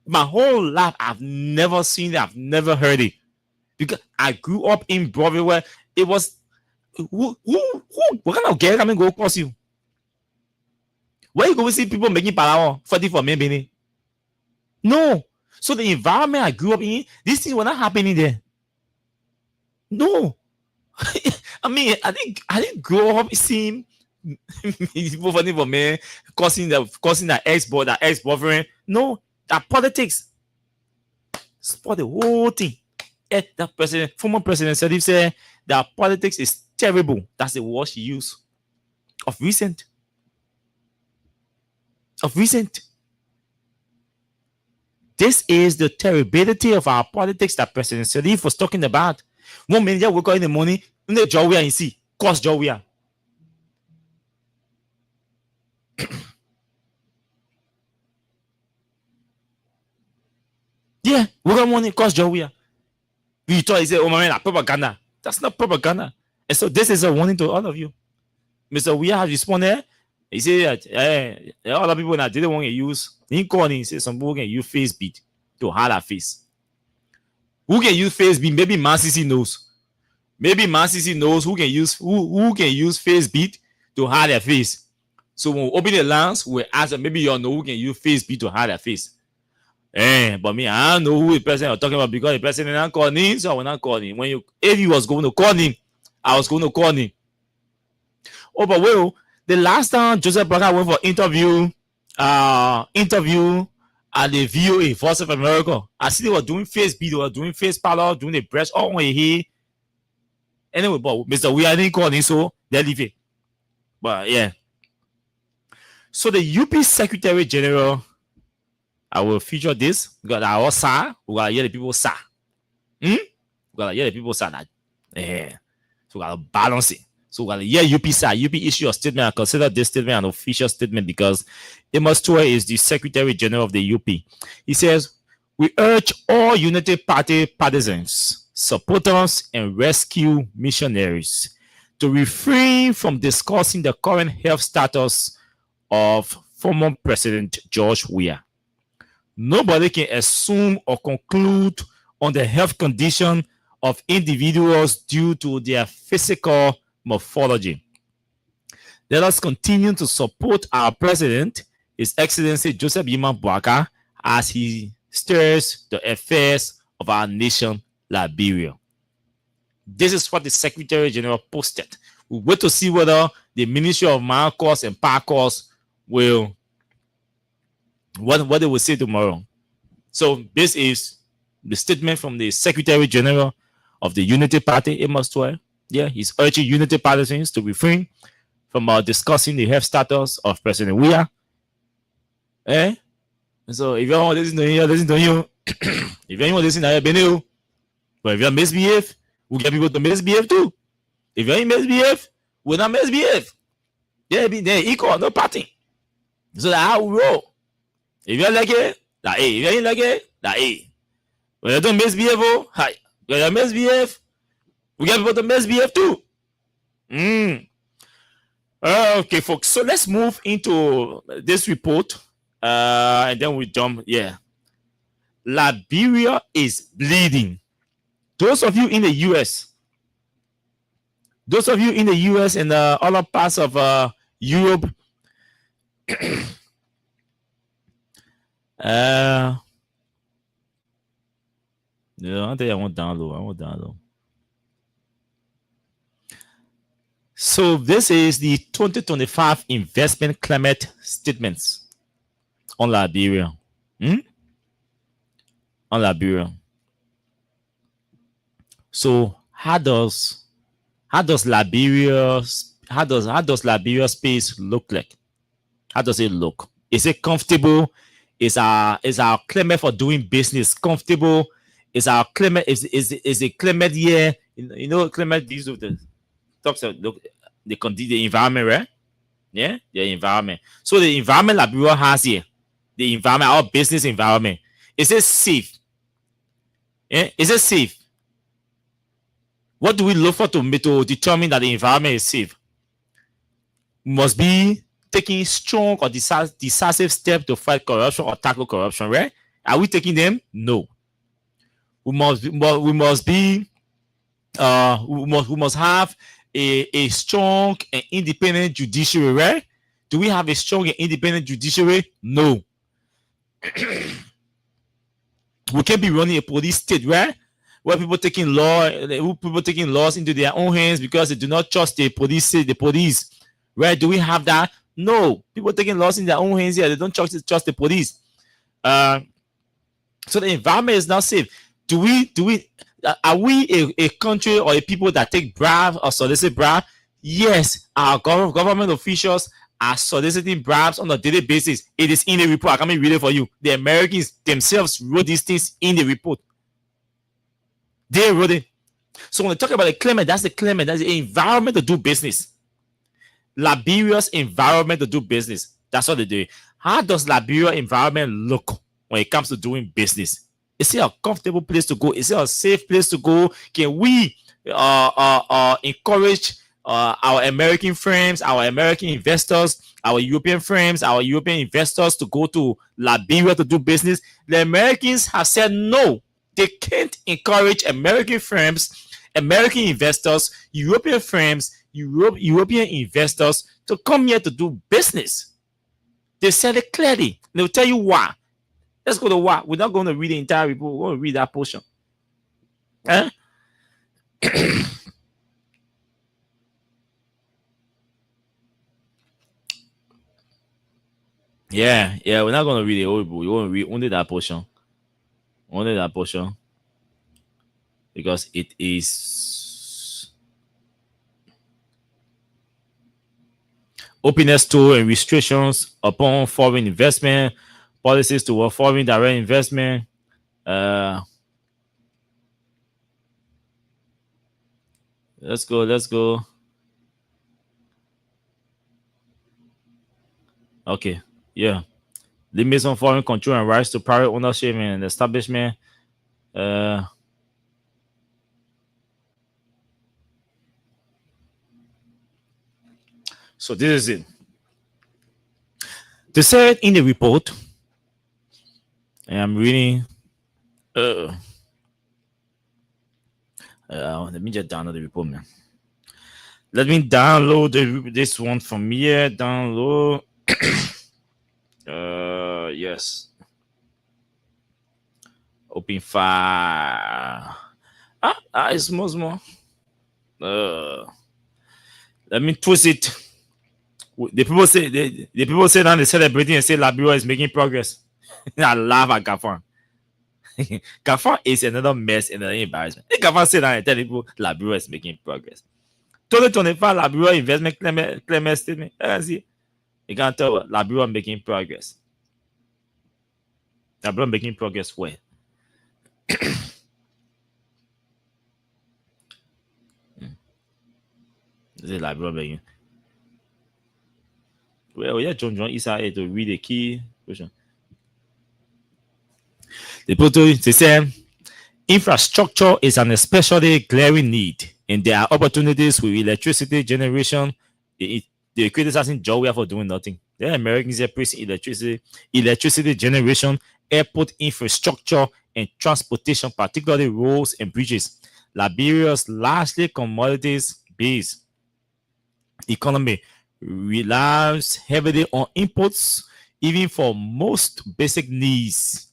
my whole life, I've never seen it. I've never heard it. Because I grew up in Broadway where it was, what kind of girl coming go across you? Where you go to see people making palawa fighting for men, Benny? No. So the environment I grew up in, these things were not happening there. No. I mean, I didn't grow up seeing people fighting for men, causing the ex-boyfriend. No, that politics. Spoil the whole thing. That president, former president Sirleaf said that politics is terrible. That's the word she used. Of recent. This is the terribility of our politics that President Sirleaf was talking about. 1 minute you wake up in the morning, the job we are in see, cost job we are. Yeah, wake up morning, cost job we are. We thought he said, oh my man, propaganda. That's not propaganda. And so this is a warning to all of you. Mr. Weah has responded. He said that all the people that didn't want to use, he called he said some people can use face beat to hide their face. Who can use face beat? Maybe ManCC knows. Maybe ManCC knows who can use face beat to hide their face. So when we open the lines, we ask them, maybe you all know who can use face beat to hide their face. But me, I don't know who the president are talking about because the president not call him, so I will not call him. If he was going to call him, I was going to call him. Oh, but well, the last time Joseph Blatter went for interview at the VOA, Voice of America, I see they were doing face beat, they were doing face parlor, doing the breast all on here. Anyway, but Mr. Weah didn't call him, so they leave it. But yeah. So the UP Secretary General, I will feature this because I all say we gotta hear the people say. We gotta hear the people say that. Yeah. So we gotta balance it. So we gotta hear UP say. UP issue a statement. I consider this statement an official statement because Amos Tuah is the Secretary General of the UP. He says, we urge all United Party partisans, supporters, and rescue missionaries to refrain from discussing the current health status of former President George Weah. Nobody can assume or conclude on the health condition of individuals due to their physical morphology. Let us continue to support our president, His Excellency Joseph Yima Boakai, as he stirs the affairs of our nation, Liberia. This is what the Secretary General posted. We wait to see whether the Ministry of Marcos and Parcos will what they will say tomorrow. So this is the statement from the Secretary General of the Unity Party, Amos Tuah. Yeah, he's urging Unity partisans to refrain from discussing the health status of President Weah. And so if you don't want to listen to him, listen to him. If you don't want to listen to him, Benio. But if you misbehave, we'll get people to misbehave too. If you ain't misbehave, we'll not misbehave. They're equal, no party. So that's how we roll. If you like it, that A. If you ain't like it, that A. When you don't misbehave, hi. When you misbehave, we get people to misbehave too. Okay, folks. So let's move into this report. And then we jump. Yeah. Liberia is bleeding. Those of you in the US, and other parts of Europe, yeah, I think I want download. So this is the 2025 investment climate statements on Liberia. On Liberia. So how does Liberia space look like? How does it look? Is it comfortable? Is our climate for doing business comfortable? Is our climate is a climate year? You know climate these of the talks of the environment, right? Yeah, the environment. So the environment Liberia has here, the environment, our business environment, is it safe? Yeah, is it safe? What do we look for to determine that the environment is safe? We must be taking strong or decisive steps to fight corruption or tackle corruption, right? Are we taking them? No. We must have a strong and independent judiciary, right? Do we have a strong and independent judiciary? No. We can't be running a police state, right? Where people taking laws into their own hands because they do not trust the police, right? Do we have that? No. People taking laws in their own hands here, they don't trust the police. So the environment is not safe. Are we a country or a people that take bribes or solicit bribes? Yes, our government officials are soliciting bribes on a daily basis. It is in the report. I can read it for you. The Americans themselves wrote these things in the report. They wrote it. So when we talk about the climate, that's the climate. That's the environment to do business. Liberia's environment to do business. That's what they do. How does Liberia environment look when it comes to doing business? Is it a comfortable place to go? Is it a safe place to go? Can we encourage our American friends, our American investors, our European friends, our European investors to go to Liberia to do business? The Americans have said no. They can't encourage American firms, American investors, European firms, European investors to come here to do business. They said it clearly. They'll tell you why. Let's go to why. We're not going to read the entire report. We're going to read that portion. Huh? Yeah, we're not going to read the whole book. We want to read only that portion. Only that portion. Because it is openness to and restrictions upon foreign investment, policies toward foreign direct investment. Let's go. Okay, yeah. Limits on foreign control and rights to private ownership and establishment. So this is it. They said in the report, and I'm reading. Let me just download the report, man. Let me download this one from here. Download. Yes. Open file. It's more. Let me twist it. The people say now they're celebrating and say Liberia is making progress. I laugh at Gafan. Gafan is another mess and another embarrassment. Gafan said that and tell people Liberia is making progress. 2025 Liberia investment climate statement. See, you can't tell Liberia making progress. Liberia making progress where? Is it Liberia making? Well, yeah, John Issa to read the key question. They say infrastructure is an especially glaring need, and there are opportunities with electricity generation. They're criticizing Georgia for doing nothing. The Americans are praising electricity generation, airport infrastructure, and transportation, particularly roads and bridges. Liberia's largely commodities-based economy relies heavily on imports, even for most basic needs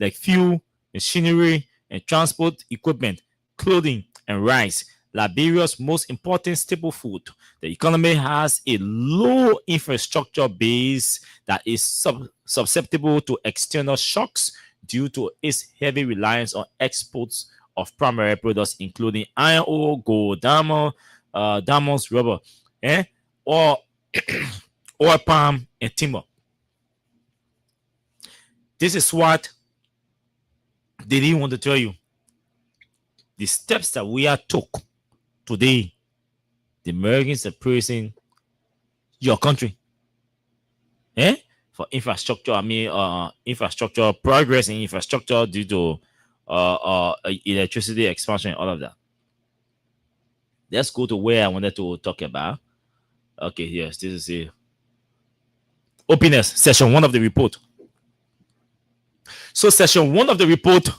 like fuel, machinery, and transport equipment, clothing, and rice. Liberia's most important staple food. The economy has a low infrastructure base that is susceptible to external shocks due to its heavy reliance on exports of primary products, including iron ore, gold, diamonds, rubber, or oil palm, and timber. This is what they didn't want to tell you. The steps that we are took today, the Americans are praising your country. For infrastructure, infrastructure progress in infrastructure due to electricity expansion and all of that. Let's go to where I wanted to talk about. Okay, yes, this is a openness, section 1 of the report. So section 1 of the report,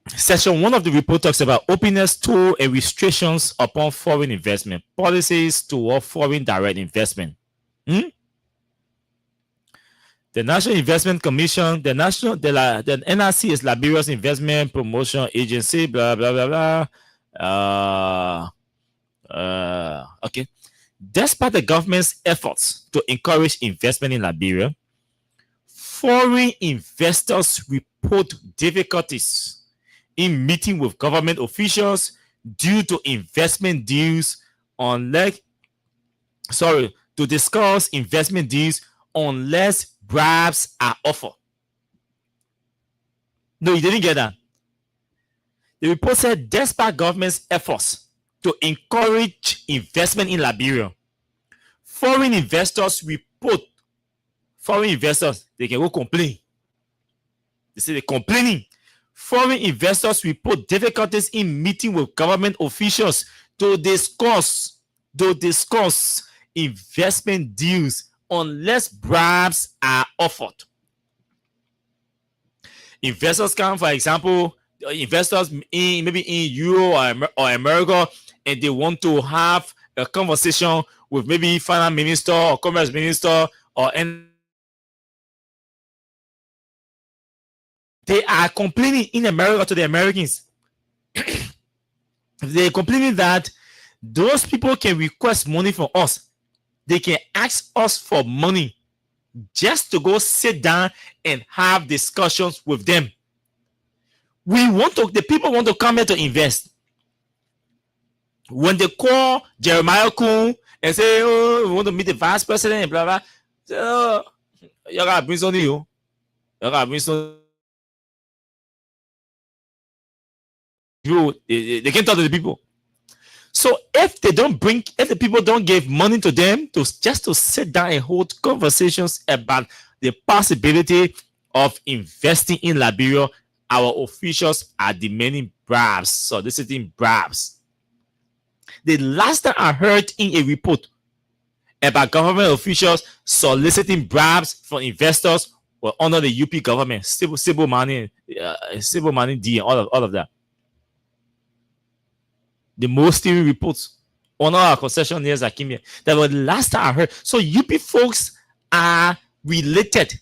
section 1 of the report talks about openness to and restrictions upon foreign investment, policies toward foreign direct investment. The National Investment Commission, the NRC is Liberia's investment promotion agency, blah blah blah blah. Okay. Despite the government's efforts to encourage investment in Liberia, foreign investors report difficulties in meeting with government officials due to investment deals to discuss investment deals unless bribes are offered. No, you didn't get that. The report said despite government's efforts to encourage investment in Liberia, foreign investors, they can go complain. They say they're complaining. Foreign investors report difficulties in meeting with government officials to discuss investment deals unless bribes are offered. Investors come, for example, investors maybe in Europe or America, and they want to have a conversation with maybe finance minister or commerce minister or any. They are complaining in America to the Americans. They're complaining that those people can request money from us. They can ask us for money just to go sit down and have discussions with them. The people want to come here to invest. When they call Jeremiah Kuhn and say, oh, we want to meet the vice president and blah, blah, say, oh, you gotta bring something, you gotta bring something. They can't talk to the people. So if the people don't give money to them just to sit down and hold conversations about the possibility of investing in Liberia, our officials are demanding bribes, soliciting bribes. The last time I heard in a report about government officials soliciting bribes from investors were under the UP government, civil money D, and all of that. The most TV reports on our concessionaires that came here. That was the last time I heard. So UP folks are related.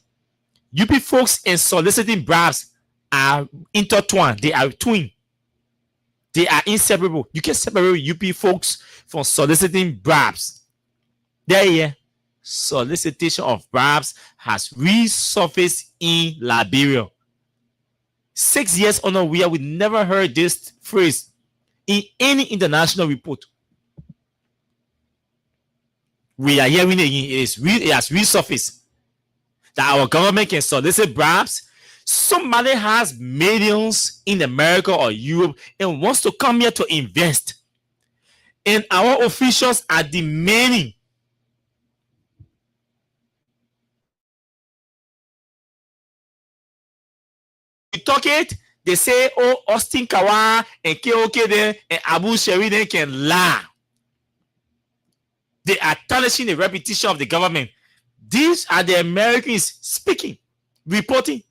UP folks and soliciting bribes are intertwined. They are twin. They are inseparable. You can separate UP folks from soliciting bribes. There, solicitation of bribes has resurfaced in Liberia. 6 years on, we never heard this phrase in any international report. We are hearing it has resurfaced that our government can solicit bribes. Somebody has millions in America or Europe and wants to come here to invest, and our officials are demanding we talk it. They say, oh, Austin Kawa and KOK then and Abu Sheri then can lie. They are tarnishing the reputation of the government. These are the Americans speaking, reporting.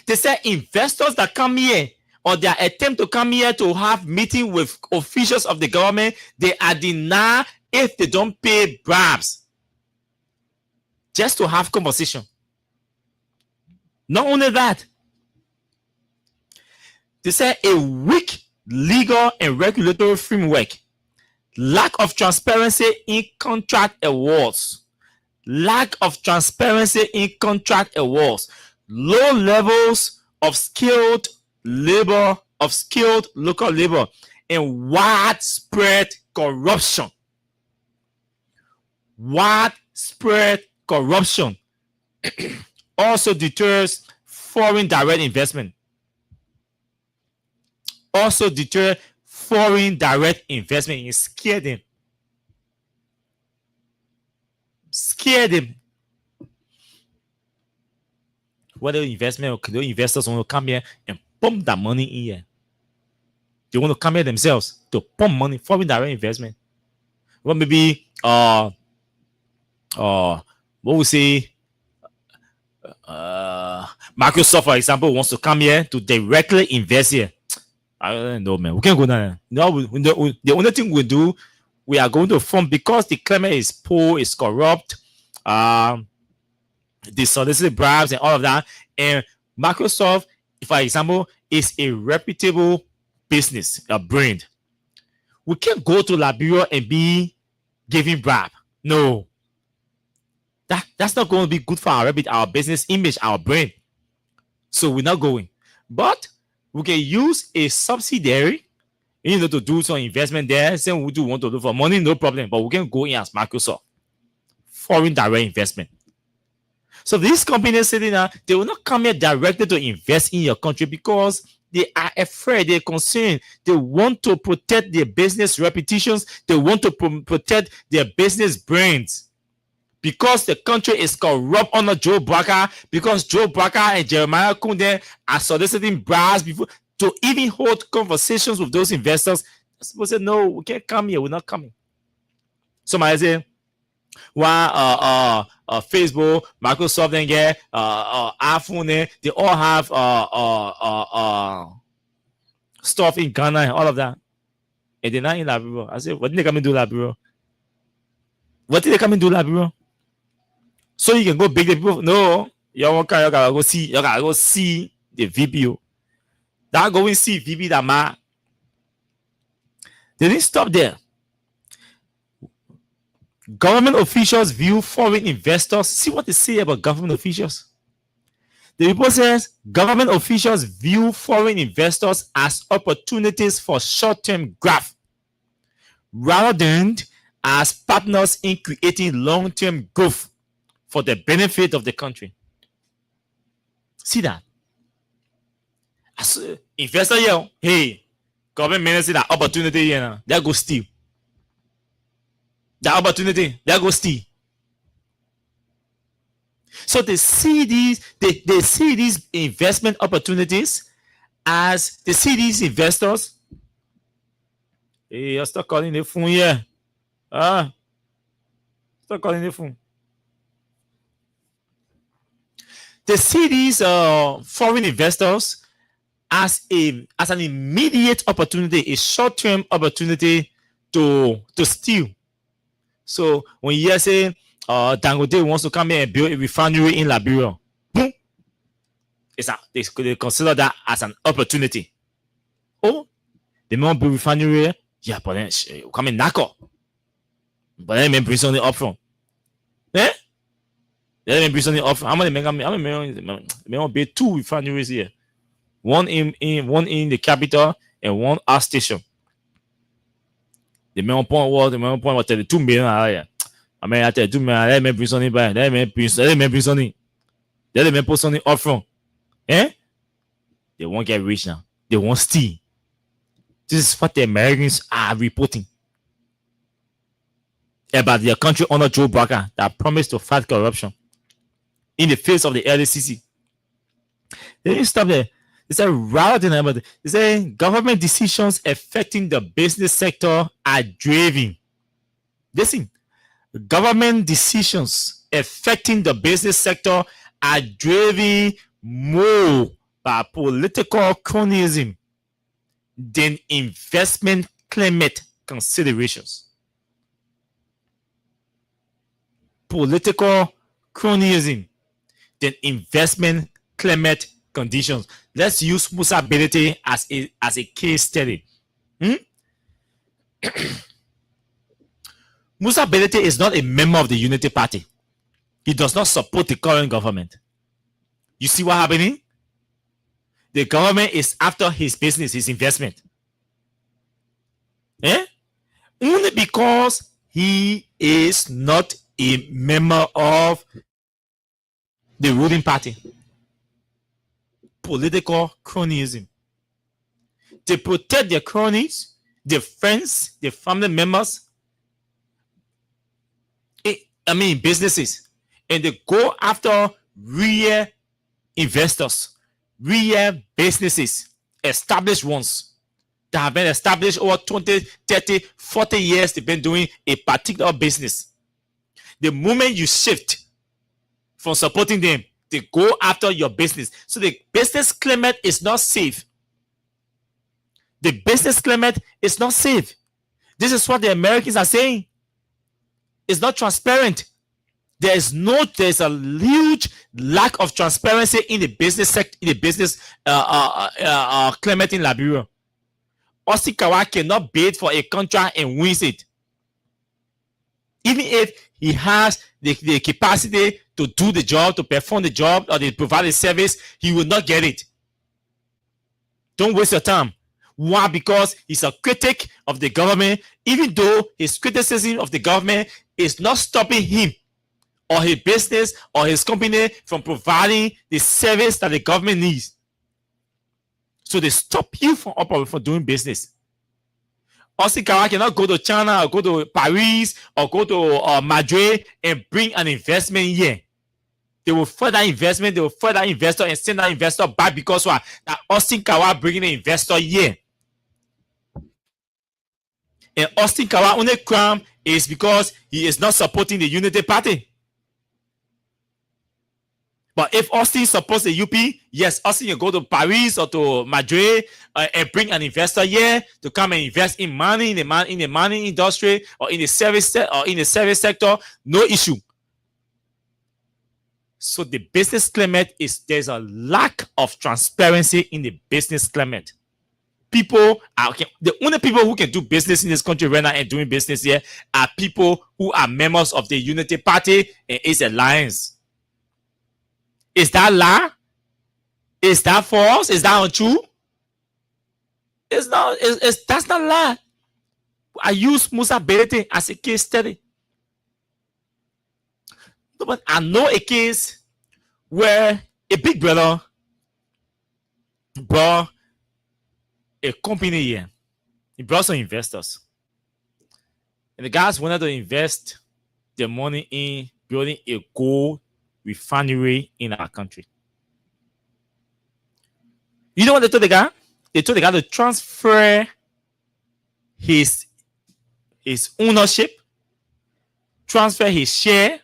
They say investors that come here or their attempt to come here to have meeting with officials of the government, they are denied if they don't pay bribes just to have conversation. Not only that, they say a weak legal and regulatory framework, lack of transparency in contract awards, low levels of skilled local labor, and widespread corruption. Also deters foreign direct investment. And scare them. Whether investors want to come here and pump that money in here. They want to come here themselves to pump money, foreign direct investment. Well, maybe what we say, Microsoft, for example, wants to come here to directly invest here. I don't know, man. We can't go down there. No, the only thing we do, we are going to form, because the climate is poor, is corrupt, the solicited bribes and all of that. And Microsoft, for example, is a reputable business, a brand. We can't go to Liberia and be giving bribe. No. That's not going to be good for our business image, our brand. So we're not going. But we can use a subsidiary, to do some investment there. Say we do want to look for money, no problem. But we can go in as Microsoft, foreign direct investment. So these companies sitting there, they will not come here directly to invest in your country because they are afraid, they're concerned. They want to protect their business reputations. They want to protect their business brands. Because the country is corrupt under Joe Barker, because Joe Barker and Jeremiah Kunde are soliciting bribes before to even hold conversations with those investors. People say, no, we can't come here, we're not coming. Somebody say, Facebook, Microsoft, and iPhone, they all have stuff in Ghana and all of that. And they're not in Liberia. I said, what did they come and do Liberia? What did they come and do Liberia? So you can go big the people. No, you gotta go see the VPO. That go and see VP that man. They didn't stop there. Government officials view foreign investors. See what they say about government officials. The report says government officials view foreign investors as opportunities for short-term growth rather than as partners in creating long-term growth for the benefit of the country. See that? As investor here, hey, government minister that opportunity here, they go steal. The opportunity, they go steal. So they see these investment opportunities as they see these investors. Hey, you start calling the phone here. Start calling the phone. They see these foreign investors as an immediate opportunity, a short-term opportunity to steal. So when you say Dangote wants to come here and build a refinery in Liberia, boom, they consider that as an opportunity. Oh, they want to build a refinery, yeah, but then come in Nako. But then bring something up front. Eh? They bring something up front. How many may want to build 2 refineries here? One in the capital and one out station. The main point was 32 million. I mean, I tell 2 million. Let me bring something back. Let me bring something. Let me put something up front. Eh? They won't get rich now. They won't steal. This is what the Americans are reporting about their country under Joe Barker that promised to fight corruption in the face of the LACC. They didn't stop there. They said rather than about they say government decisions affecting the business sector are driving. Listen, government decisions affecting the business sector are driven more by political cronyism than investment climate considerations. Political cronyism than investment climate conditions. Let's use Musa Belete as a case study. Musa Belete is not a member of the Unity Party. He does not support the current government. You see what happening? The government is after his business, his investment. Only because he is not a member of the ruling party. Political cronyism. They protect their cronies, their friends, their family members, businesses, and they go after real investors, real businesses, established ones that have been established over 20, 30, 40 years. They've been doing a particular business. The moment you shift from supporting them, they go after your business. So the business climate is not safe. The business climate is not safe. This is what the Americans are saying. It's not transparent. There's a huge lack of transparency in the business sector, in the business climate in Liberia. Osikawa cannot bid for a contract and wins it. Even if he has the capacity to do the job, to perform the job, or to provide the service, he will not get it. Don't waste your time. Why? Because he's a critic of the government, even though his criticism of the government is not stopping him or his business or his company from providing the service that the government needs. So they stop you from doing business. Austin Kawah cannot go to China or go to Paris or go to Madrid and bring an investment here. They will further investment, they will further investor and send that investor back because what? That Austin Kawah bringing an investor here. And Austin Kawah only crime is because he is not supporting the Unity Party. But if Austin supports the UP, yes, Austin can go to Paris or to Madrid and bring an investor here to come and invest in money in the money industry or in the service sector. No issue. So the business climate there's a lack of transparency in the business climate. The only people who can do business in this country right now and doing business here are people who are members of the Unity Party and its alliance. Is that lie? Is that false? Is that untrue? It's not. That's not lie. I use Musa Berete as a case study. But I know a case where a big brother brought a company here. He brought some investors. And the guys wanted to invest their money in building a gold refinery in our country. You know what they told the guy? They told the guy to transfer his ownership, transfer his share,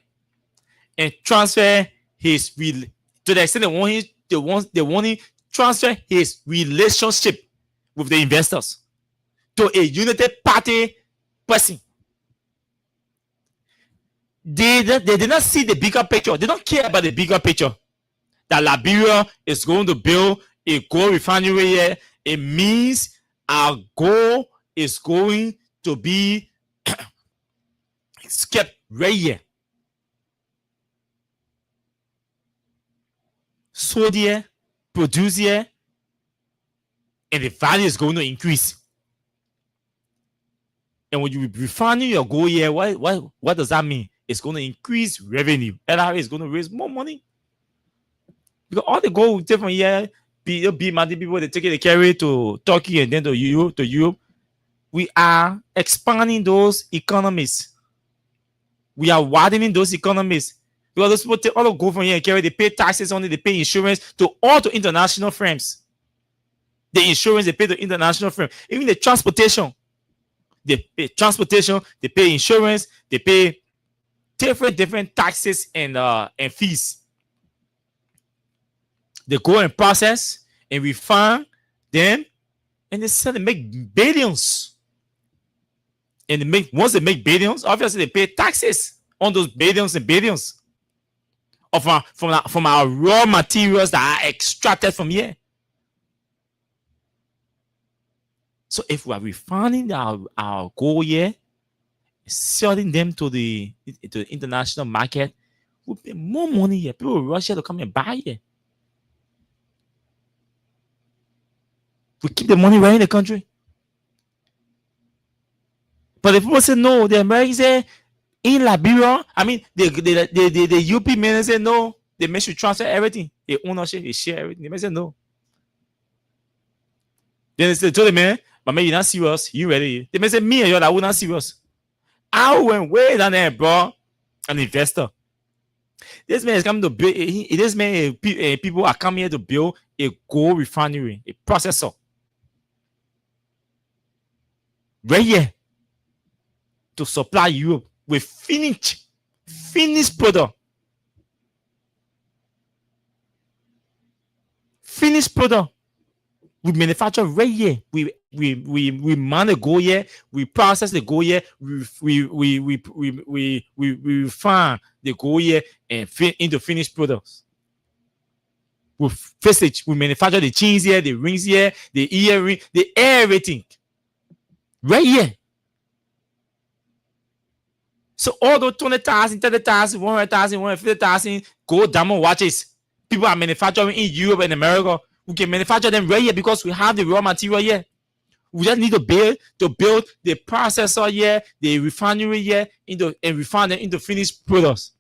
and transfer his to the extent they want to transfer his relationship with the investors to a United Party person. They did not see the bigger picture. They don't care about the bigger picture. That Liberia is going to build a gold refinery here. It means our gold is going to be kept right here. Sold here, produced here, and the value is going to increase. And when you refine your gold here, what does that mean? It's going to increase revenue. LRA is going to raise more money. Because all the gold different here, be Madi people, they take it, they carry it to Turkey and then to Europe. We are expanding those economies. We are widening those economies. Because those people take all the gold from here and carry, they pay taxes on it, they pay insurance to international firms. The insurance they pay to international firms. Even the transportation. They pay transportation, they pay insurance, they pay different taxes and fees. They go and process and refine them, and they sell and make billions. And once they make billions, obviously they pay taxes on those billions and billions from our raw materials that are extracted from here. So if we are refining our gold here, selling them to the international market, we pay more money here. People will rush here to come and buy here. We keep the money right in the country. But if people say no, the Americans say in Liberia, I mean the UP men say no, they may should transfer everything, the ownership, they share everything. They may say no. Then they told the man, but man, you're not serious, you ready? They may say me and you are not serious. I went way down there, bro. An investor. This man is coming to build. This man, people are coming here to build a gold refinery, a processor. Right here to supply Europe with finished product. Finished product. We manufacture right here. We mine the gold here. We process the gold here. We refine the gold here and into finished products. We manufacture the chains here, the rings here, the earring, the everything. Right here. So all those 20,000, 30,000, 100,000, 150,000 gold diamond watches, people are manufacturing in Europe and America. We can manufacture them right here because we have the raw material here. We just need to build the processor here, the refinery here, and refine them into finished products.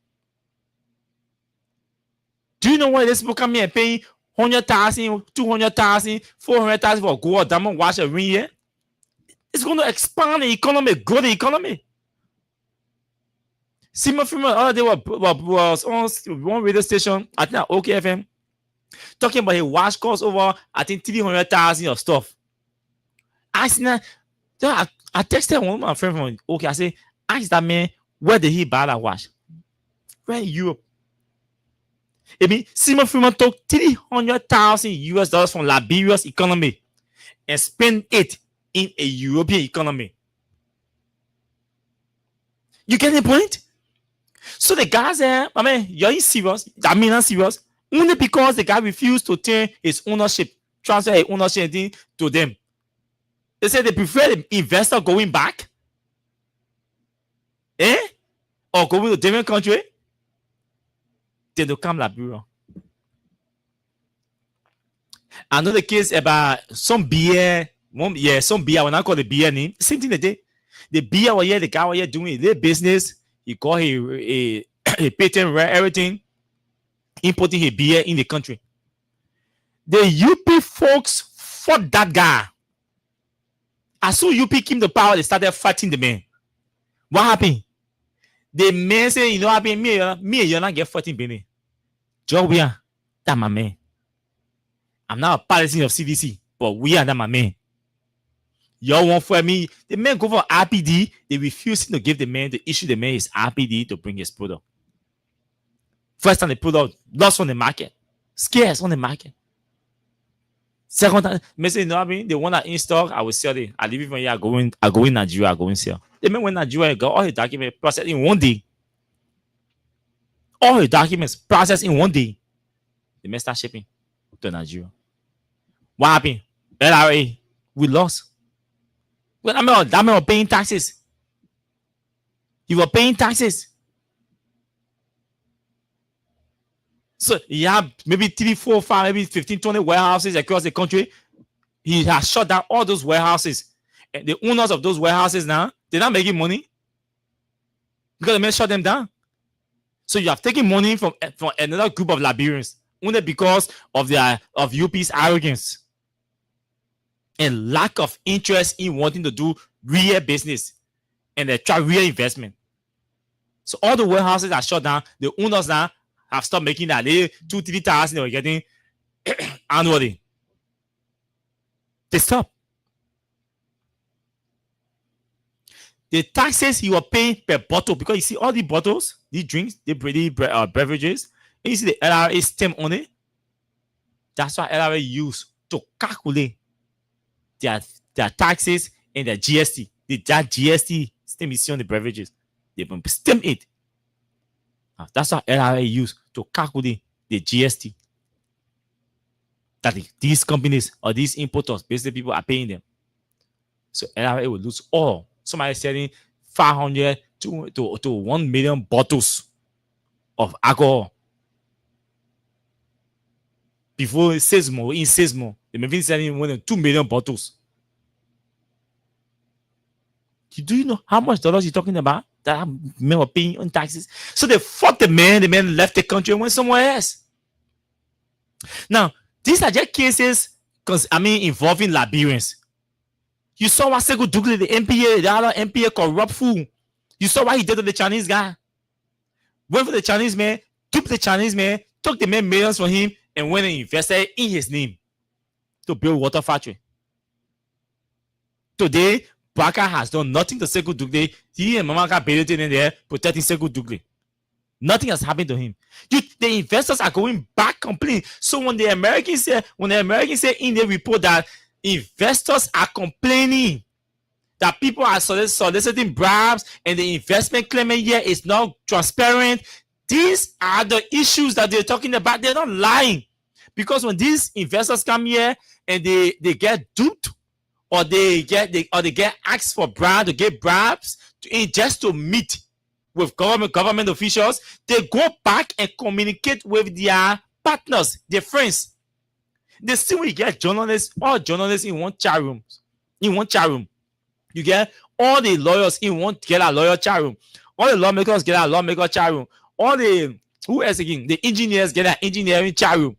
Do you know why these people come here and pay 100,000, 200,000, 400,000 for gold diamond watch a ring here? It's going to expand the economy, grow the economy. Simon Freeman the other day was on one radio station, I think at OKFM, talking about his watch cost over, I think, 300,000 of stuff. I texted one of my friends from OK. I said, ask that man, where did he buy that watch? Where in Europe? I mean, Simon Freeman took $300,000 from Liberia's economy and spent it in a European economy. You get the point? So the guys there, I mean, you're serious. I mean, not serious. Only because the guy refused to turn his ownership, transfer his ownership to them. They said they prefer the investor going back. Or going to a different country. They don't come Liberia. I know the case about some beer. Some beer. When I call the beer name, same thing they did. The beer was here, the guy was here doing their business. He got a patent, everything, importing his beer in the country. The UP folks fought that guy. As soon as UP came to power, they started fighting the man. What happened? The man said, you know what happened? Me and you're not get fighting, Benny. Joe, we are. That's my man. I'm not a partisan of CDC, but we are that my man. Y'all want for me? The man go for RPD. They refuse to give the man, to issue the man his RPD to bring his product. First time the product lost on the market. Scarce on the market. Second time, me say, you know what I mean? The one that in stock, I will sell it. I leave it from here, I go in Nigeria, I go in sell. The man went Nigeria, got all his documents processed in one day. All his documents processed in one day. The man start shipping to Nigeria. What happened? LRA, we lost. Well, that man was paying taxes. You were paying taxes. So you have maybe 3, 4, 5, maybe 15, 20 warehouses across the country. He has shut down all those warehouses. And the owners of those warehouses now, they're not making money because the man shut them down. So you have taken money from another group of Liberians only because of UP's arrogance and lack of interest in wanting to do real business and they try real investment. So all the warehouses are shut down. The owners now have stopped making that. They 2,000-3,000 they were getting annually. They stopped. The taxes you were paying per bottle, because you see all the bottles, these drinks, the beverages, and you see the LRA stamp on it. That's what LRA use to calculate their taxes and their GST. That GST stamp is on the beverages. They stamp it. That's what LRA use to calculate the GST that these companies or these importers, basically people are paying them. So LRA will lose all. Somebody selling 500 to 1 million bottles of alcohol. Before Sesmo, in Sesmo, they may be selling more than 2 million bottles. Do you know how much dollars you're talking about that men were paying on taxes? So they fought the man left the country and went somewhere else. Now, these are just cases involving Liberians. You saw what Sekou Dougle, the other MPA corrupt fool. You saw what he did to the Chinese guy. Went for the Chinese man, took the Chinese man, took the man millions from him, and went and invested in his name to build water factory. Today, Baka has done nothing to Sekou Dougle. He and Mamaka Beretin in there protecting Sekou Dougle. Nothing has happened to him. The investors are going back complaining. So when the Americans say in the report that investors are complaining that people are soliciting bribes and the investment claimant here is not transparent, these are the issues that they're talking about. They're not lying. Because when these investors come here and they get duped or they get asked for bribes to get bribes just to meet with government officials, they go back and communicate with their partners, their friends. They see when you get journalists, all journalists in one chat room. In one chat room. You get all the lawyers in one get a lawyer chat room. All the lawmakers get a lawmaker chat room. All the who else again? The engineers get an engineering chat room.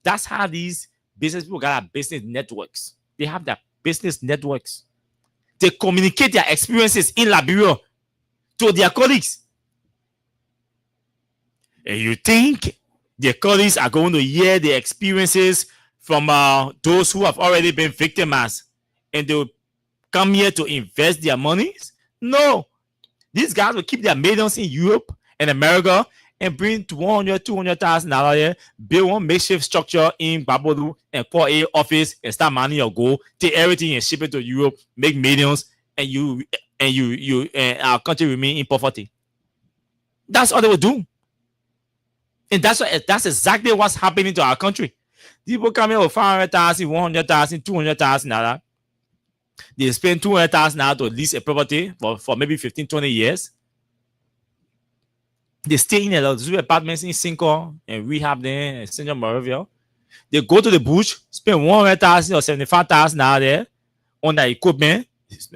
That's how these business people got a business networks. They have their business networks. They communicate their experiences in Liberia to their colleagues. And you think their colleagues are going to hear the experiences from those who have already been victimized and they will come here to invest their monies? No. These guys will keep their millions in Europe and America and bring $100,000, $200,000 here, build one makeshift structure in Babolu and call a office and start manning your goal, take everything and ship it to Europe, make millions, and our country remain in poverty. That's all they will do. And that's exactly what's happening to our country. People come here with $500,000, $100,000, $200,000. They spend $200,000 to lease a property for maybe 15, 20 years. They stay in a lot of apartments in Cinco and rehab there in Central Moravia. They go to the bush, spend $100,000 or $75,000 there on the equipment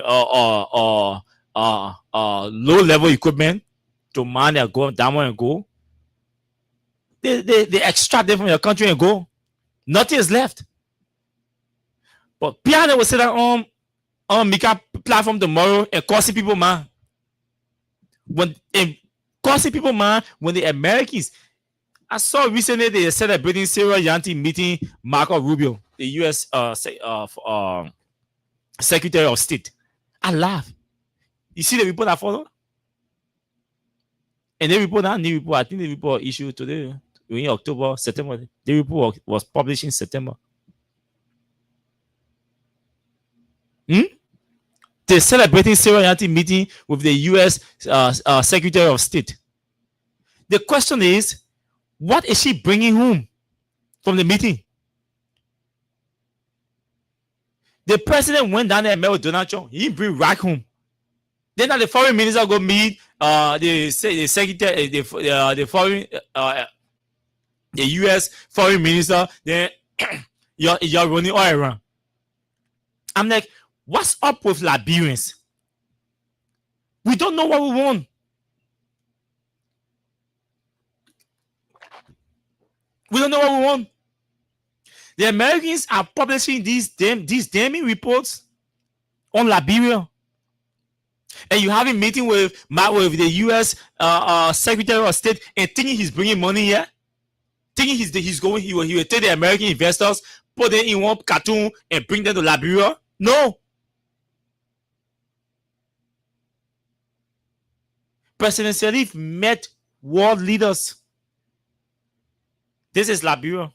or low-level equipment to man their go down and go. They extract them from your country and go. Nothing is left. But Piano will sit down on Mika platform tomorrow and causing people, man. When the Americans, I saw recently they are celebrating Sarah Yanti meeting Marco Rubio, the U.S. Secretary of State. I laugh. You see the report I follow? And the report, I think the report issued today in October, September. The report was published in September. They're celebrating Sarah Yanti meeting with the U.S. Secretary of State. The question is, what is she bringing home from the meeting? The president went down there and met with Donald Trump. He didn't bring Iraq home. Then the foreign minister go meet the secretary, the U.S. foreign minister. Then you're running all around. I'm like, what's up with Liberians? We don't know what we want. We don't know what we want. The Americans are publishing these damning reports on Liberia. And you have a meeting with the U.S. Secretary of State and thinking he's bringing money here. Thinking he will take the American investors, put them in one cartoon and bring them to Liberia. No. President Sirleaf met world leaders. This is Liberia.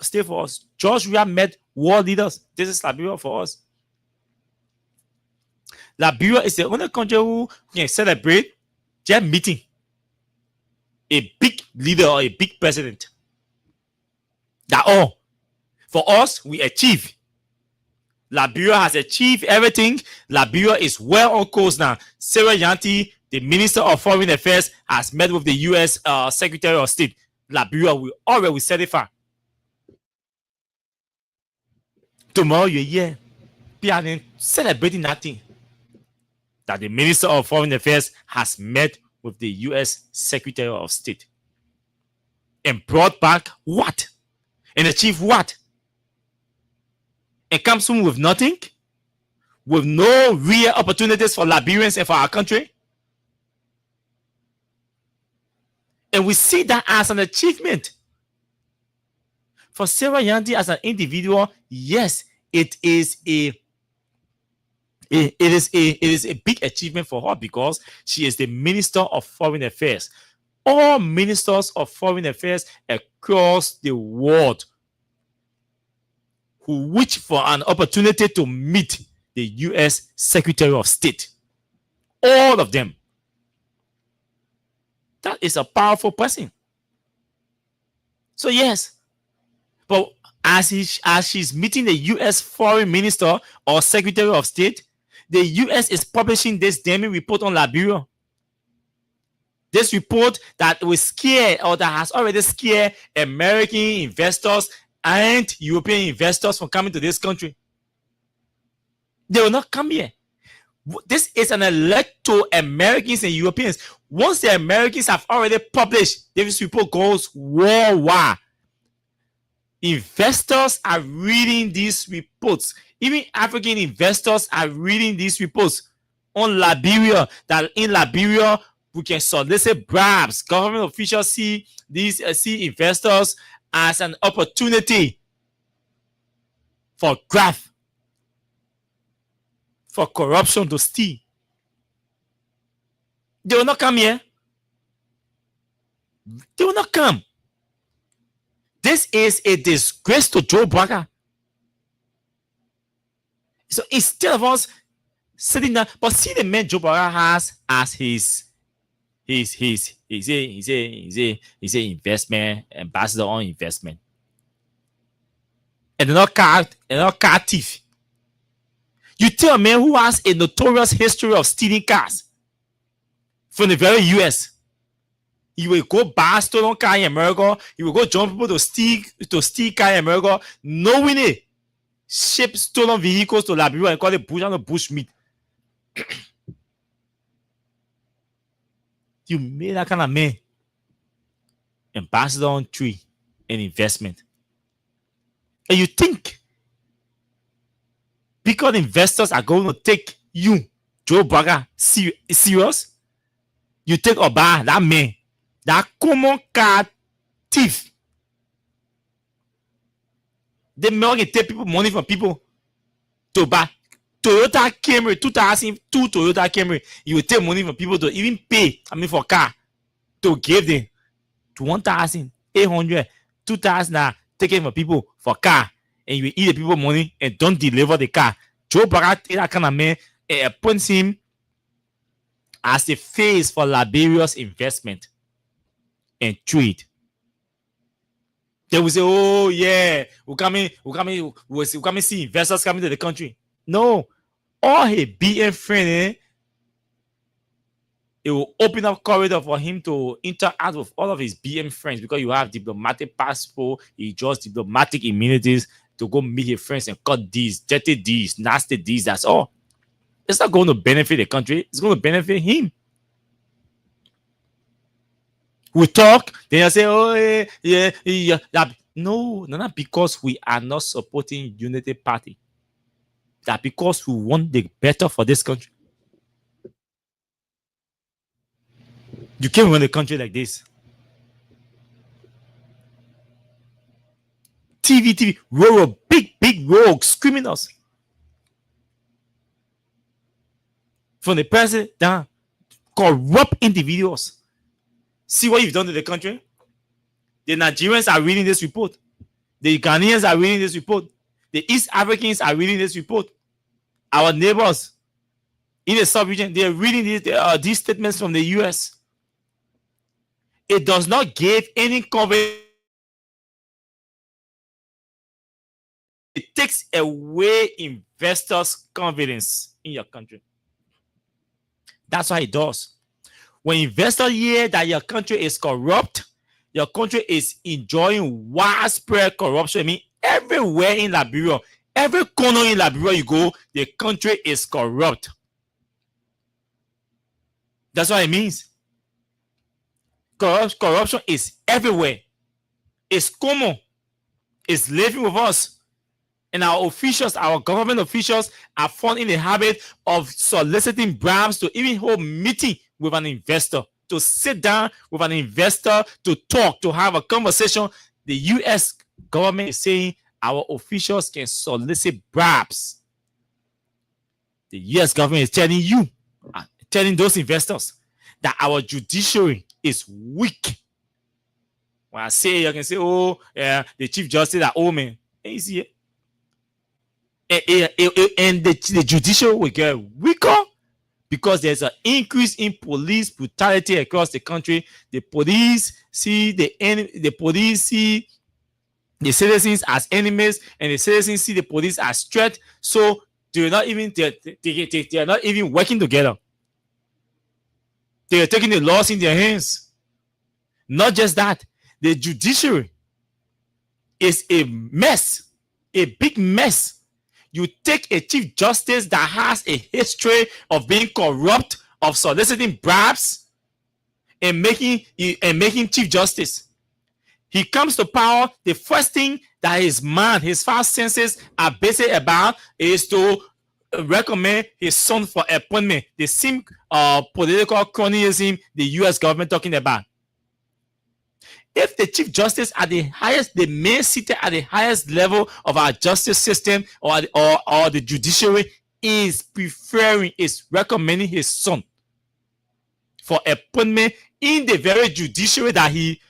Stay for us. George Weah met world leaders. This is Liberia for us. Liberia is the only country who can celebrate just meeting a big leader or a big president. That's all. For us, we achieve. Liberia has achieved everything. Liberia is well on course now. Sarah Yanti, the Minister of Foreign Affairs, has met with the U.S. Secretary of State. Liberia will already certify. Tomorrow you're here, PRN celebrating that thing. That the Minister of Foreign Affairs has met with the U.S. Secretary of State. And brought back what? And achieved what? And comes home with nothing? With no real opportunities for Liberians and for our country? And we see that as an achievement. For Sarah Yanti as an individual, yes, it is a big achievement for her because she is the Minister of Foreign Affairs. All ministers of foreign affairs across the world who wish for an opportunity to meet the U.S. Secretary of State. All of them. That is a powerful person. So yes, but as she's meeting the U.S. Foreign Minister or Secretary of State, the U.S. is publishing this damning report on Liberia. This report that will scare or that has already scared American investors and European investors from coming to this country. They will not come here. This is an alert to Americans and Europeans. Once the Americans have already published, this report goes worldwide. Investors are reading these reports. Even African investors are reading these reports on Liberia. That in Liberia, we can solicit bribes. Government officials see these see investors as an opportunity for graft, for corruption to steal. They will not come here. They will not come. This is a disgrace to Joe Biden. So instead of us sitting down, but see the man Joe Biden has as his investment ambassador on investment. And not car thief. You tell a man who has a notorious history of stealing cars from the very US. You will go buy a stolen car in America. You will go join people to steal car in America, knowing it. Ship stolen vehicles to Liberia and call it bush and bush meat. You made that kind of man ambassador on tree and investment. And you think because investors are going to take you, Joe Biden, serious? You take Obama, that man, that common car thief. They can take people money from people to buy Toyota Camry, 2002 Toyota Camry. You will take money from people to even pay, for car, to give them to 1,800, 2,000 taken from people for car, and you will eat the people money and don't deliver the car. Joe Biden, that kind of man, appoints him as the face for Liberia's investment and trade. They will say, "Oh yeah, we come see investors coming to the country." No, all his BM friend, it will open up corridor for him to interact with all of his BM friends because you have diplomatic passport, he just diplomatic immunities to go meet his friends and cut these, dirty these, nasty these. That's all. It's not going to benefit the country. It's going to benefit him. We talk, then I say, "Oh, yeah. No, not because we are not supporting Unity Party. That because we want the better for this country. You can't run a country like this. TV, big rogues, criminals. From the president down, corrupt individuals. See what you've done to the country? The Nigerians are reading this report. The Ghanaians are reading this report. The East Africans are reading this report. Our neighbors in the sub-region, they are reading these statements from the US. It does not give any confidence. It takes away investors' confidence in your country. That's what it does. When investors hear that your country is corrupt, your country is enjoying widespread corruption. I mean, everywhere in Liberia, every corner in Liberia you go, the country is corrupt. That's what it means. Corruption is everywhere. It's common. It's living with us. And our officials, our government officials, are found in the habit of soliciting bribes to even hold meeting with an investor, to sit down with an investor, to talk, to have a conversation. The U.S. government is saying our officials can solicit bribes. The U.S. government is telling you, telling those investors that our judiciary is weak. When I say, you can say, "Oh, yeah, the Chief Justice are old man." And you see it. And the judiciary will get weaker because there's an increase in police brutality across the country. The police see the police see the citizens as enemies, and the citizens see the police as threat. So they're not even working together. They are taking the laws in their hands. Not just that, the judiciary is a mess, a big mess. You take a chief justice that has a history of being corrupt, of soliciting bribes, and making chief justice. He comes to power. The first thing that his mind, his five senses are busy about is to recommend his son for appointment. The same political cronyism the U.S. government talking about. If the chief justice at the highest, the main seated at the highest level of our justice system or the judiciary is recommending his son for appointment in the very judiciary that he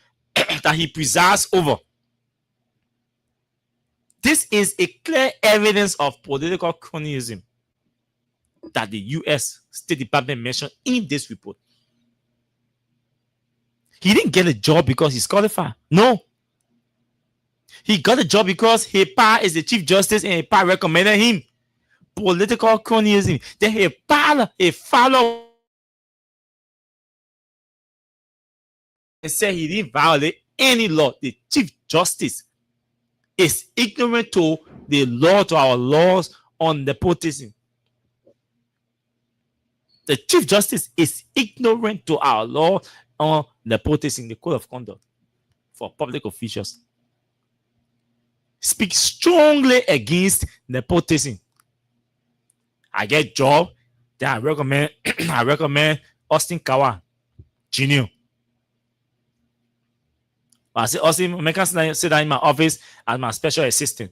presides over, this is a clear evidence of political cronyism that the U.S. State Department mentioned in this report. He didn't get a job because he's qualified. No. He got a job because his pa is the chief justice and his pa recommended him. Political cronyism. Then his follow and said he didn't violate any law. The chief justice is ignorant to the law, to our laws on nepotism. The chief justice is ignorant to our law on nepotism, the code of conduct for public officials. Speak strongly against nepotism. I get job, then I recommend Austin Kawa Jr. I say, Austin, make us sit down in my office as my special assistant.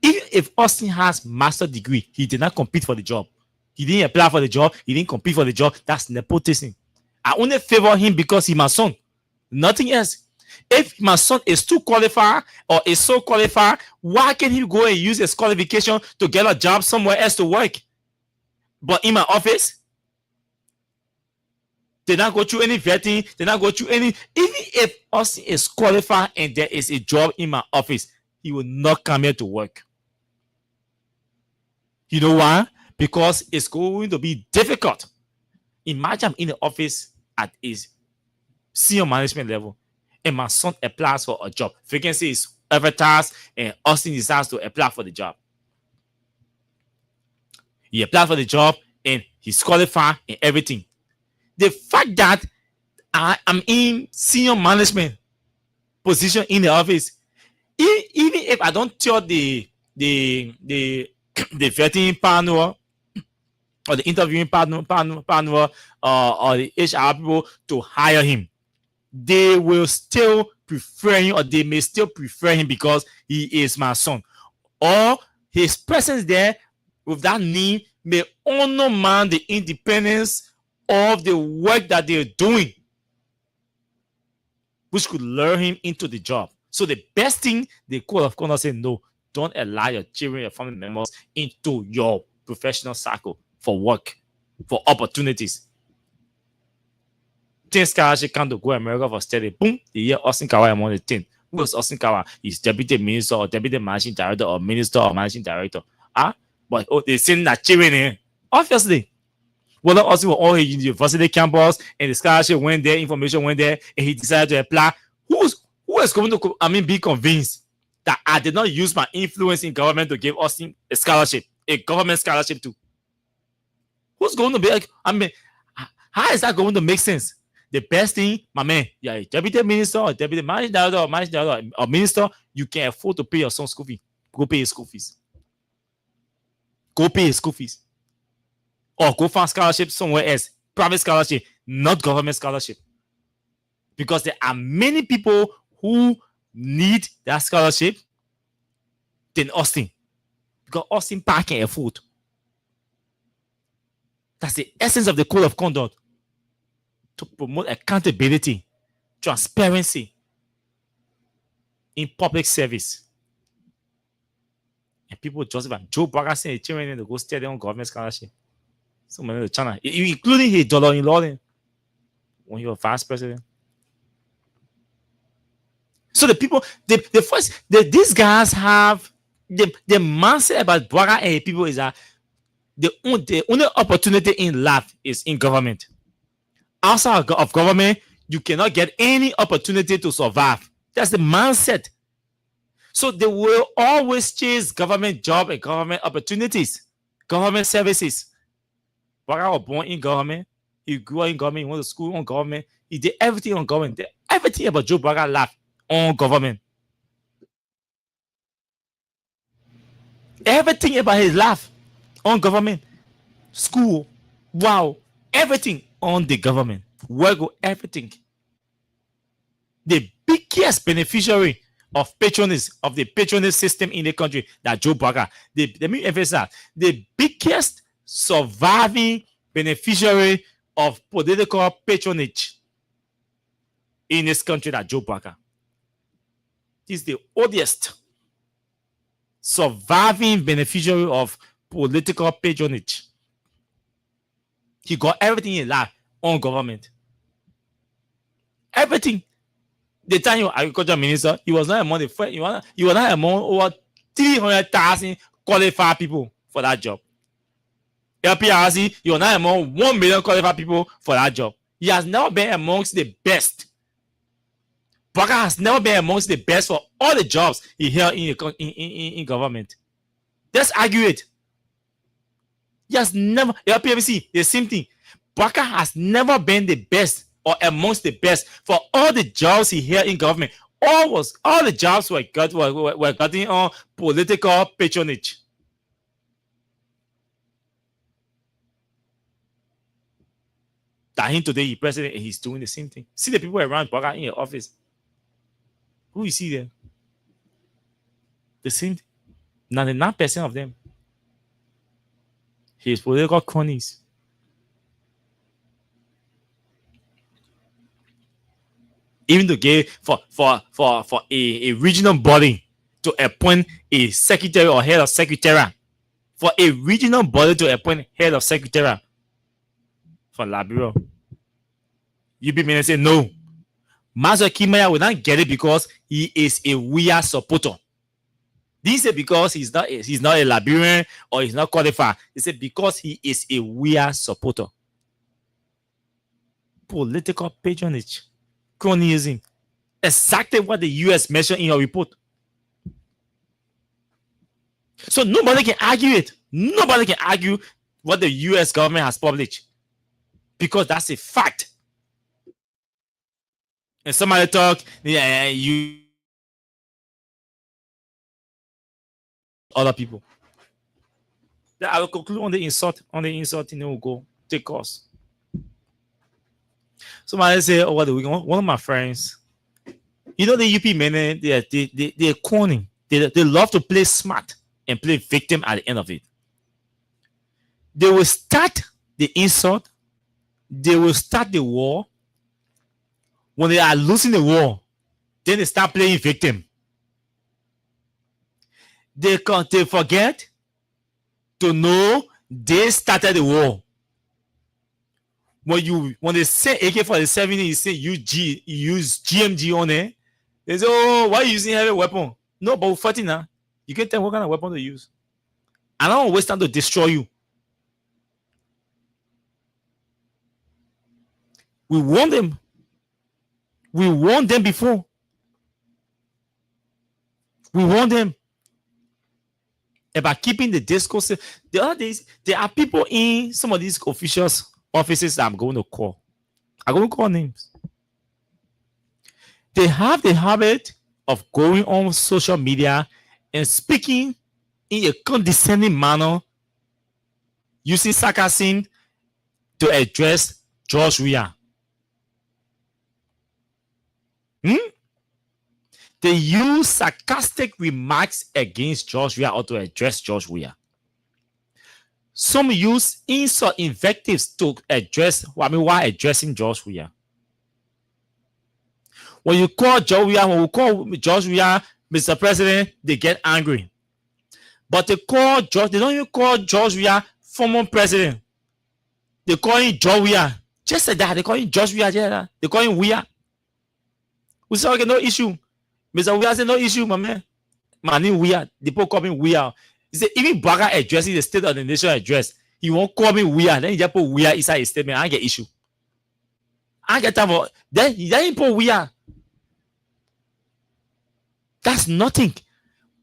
Even if Austin has master's degree, he did not compete for the job. He didn't apply for the job. He didn't compete for the job. That's nepotism. I only favor him because he's my son. Nothing else. If my son is too qualified or is so qualified, why can't he go and use his qualification to get a job somewhere else to work? But in my office, they not go through any vetting. They not go through any. Even if Austin is qualified and there is a job in my office, he will not come here to work. You know why? Because it's going to be difficult. Imagine I'm in the office at his senior management level and my son applies for a job. Vacancy is advertised and Austin decides to apply for the job. He applied for the job and he's qualified and everything. The fact that I'm in senior management position in the office, even if I don't tell the vetting panel or the interviewing panel or the HR people to hire him, they will still prefer him, or they may still prefer him because he is my son. Or his presence there with that name may undermine the independence of the work that they're doing, which could lure him into the job. So the best thing, the code of conduct said, no, don't allow your children, your family members into your professional circle for work, for opportunities. Ten scholarship come to go to America for study. Boom, the year Austin Kawa among the 10. Who is Austin Kawa? He's deputy minister or deputy managing director or minister or managing director. But they send Nigerian in. Obviously. Whether Austin was on his university campus and the scholarship went there, information went there, and he decided to apply. Who is going to be convinced that I did not use my influence in government to give Austin a scholarship, a government scholarship too? Who's going to be like, how is that going to make sense? The best thing, my man, yeah, deputy minister or deputy managing director or minister, you can afford to pay your son's school fee. Go pay his school fees. Go pay his school fees. Or go find scholarship somewhere else. Private scholarship, not government scholarship. Because there are many people who need that scholarship than Austin. Because Austin Park can afford. That's the essence of the code of conduct. To promote accountability, transparency in public service. And people just about Joe Braga saying children to go study on government scholarship. So many China, including his daughter-in-law when he was vice president. So the people, these guys have the mindset about Braga and people is that the only opportunity in life is in government. Outside of government, you cannot get any opportunity to survive. That's the mindset. So they will always chase government job and government opportunities, government services. Baka was born in government. He grew up in government. He went to school on government. He did everything on government. Everything about Joe Baka life on government. Everything about his life on government. School, wow, everything on the government. Work, everything. The biggest beneficiary of patronage, of the patronage system in the country, that Joe Baka. Let me emphasize, the biggest surviving beneficiary of political patronage in this country, that Joe Baka. This is the oldest surviving beneficiary of political patronage. He got everything in life on government. Everything. The time he was agriculture minister, he was not among the first, he was not among over 300,000 qualified people for that job. LPRC, he was not among 1 million qualified people for that job. He has never been amongst the best. Baka has never been amongst the best for all the jobs he held in government. Let's argue it. He has never, LPMC, the same thing. Baka has never been the best or amongst the best for all the jobs he held in government. All the jobs were getting on political patronage. That him today, he president, and he's doing the same thing. See the people around Baka in your office. Who you see there? The same thing. 99% of them. His political cronies. Even to give for a regional body to appoint a secretary or head of secretariat. For a regional body to appoint head of secretariat for Liberia. You be mean and say no. Master Kimaya will not get it because he is a WIA supporter. This is because he's not a Liberian or he's not qualified. He said because he is a WIA supporter. Political patronage, cronyism, exactly what the US mentioned in your report. So nobody can argue it. Nobody can argue what the US government has published because that's a fact. And somebody talk, you other people. Then I will conclude on the insult, and then we'll go take course. Somebody say over the weekend, one of my friends, you know the UP men, they're corny. They love to play smart and play victim at the end of it. They will start the insult, they will start the war. When they are losing the war, then they start playing victim. They forget to know they started the war. When they say AK-47, you say use GMG on it. They say, oh, why are you using heavy weapon? No, but we're fighting now. You can tell what kind of weapon to use. I don't waste time to destroy you. We warned them. We warned them before. We warned them about keeping the discourse. The other days, there are people in some of these officials' offices that I'm going to call. I'm going to call names. They have the habit of going on social media and speaking in a condescending manner, using sarcasm to address George Weah. They use sarcastic remarks against George Weah or to address George Weah. Some use insult invectives to address, while addressing George Weah. When you call George Weah, when we call George Weah Mr. President, they get angry. But they don't even call George Weah former president. They call him George Weah. Just like that, they call him George Weah. They call him Weah. We say, okay, no issue. Mr. Weah said, no issue, my man. My name Weah. The people call me Weah. He said, even Baka addressing the State of the Nation address, he won't call me weird. Then he just put weird inside his statement. I get issue. I get time for then he put weird. That's nothing.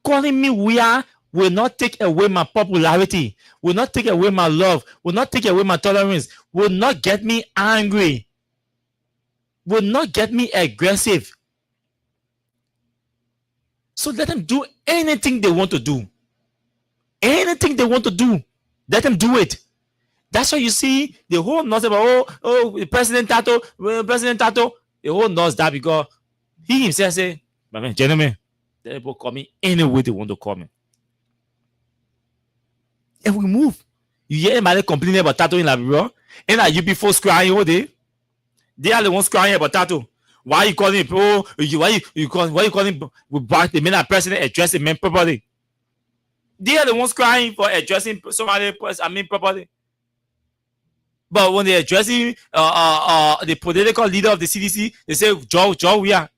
Calling me weird will not take away my popularity, will not take away my love, will not take away my tolerance, will not get me angry, will not get me aggressive. So let them do anything they want to do. Anything they want to do, let them do it. That's why you see the whole nonsense about President Tato, the whole knows that because he himself say, my man, gentlemen, let people call me any way they want to call me. And we move. You hear anybody complaining about Tato in Liberia? And are you before crying all day? They are the ones crying about Tato. Why you calling him? Why you calling him? The men are president address the men properly. They are the ones crying for addressing somebody. Properly. But when they addressing the political leader of the CDC, they say Joe, we are.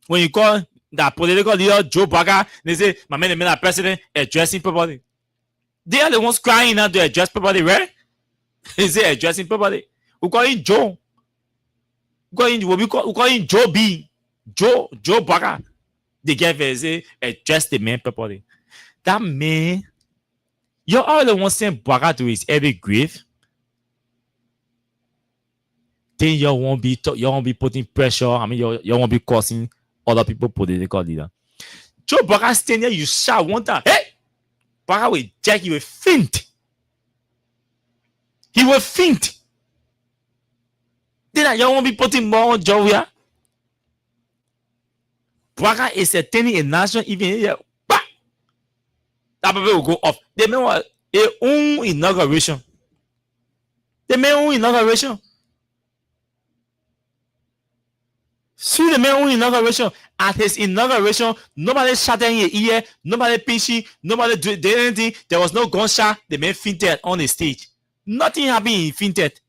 When you call that political leader Joe Baga, they say my man, the men are president addressing properly. They are the ones crying now to address properly, right? They say addressing properly. We call him Joe. We call him Joe B. Joe Baga. They get say address the man properly. That man, you're all the ones saying Baga to his every grave. Then you won't be putting pressure. I mean, you won't be causing other people political leader. Joe Baga stand there, you shout one time, hey! Baga will jack, he will faint. He will faint. Then you won't be putting more on Joe here. Baga is attending a national event here. Bah! That people will go off. They may want a own inauguration. See the man inauguration. At his inauguration, nobody shot in your ear, nobody pinchy, nobody did anything. There was no gunshot. The man fainted on the stage. Nothing happened. He fainted.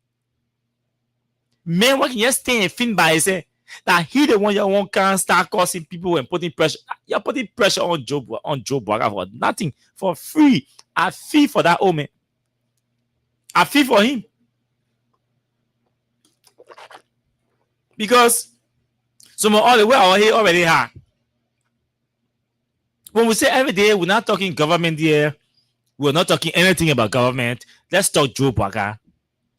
Man, what can you stay and faint by himself? That he the one you want can start causing people and putting pressure. You're putting pressure on Joe Baga for nothing, for free. I feel for that old man. I feel for him. Because some all the way out here already had. When we say every day, we're not talking government here. We're not talking anything about government. Let's talk Joe Baga.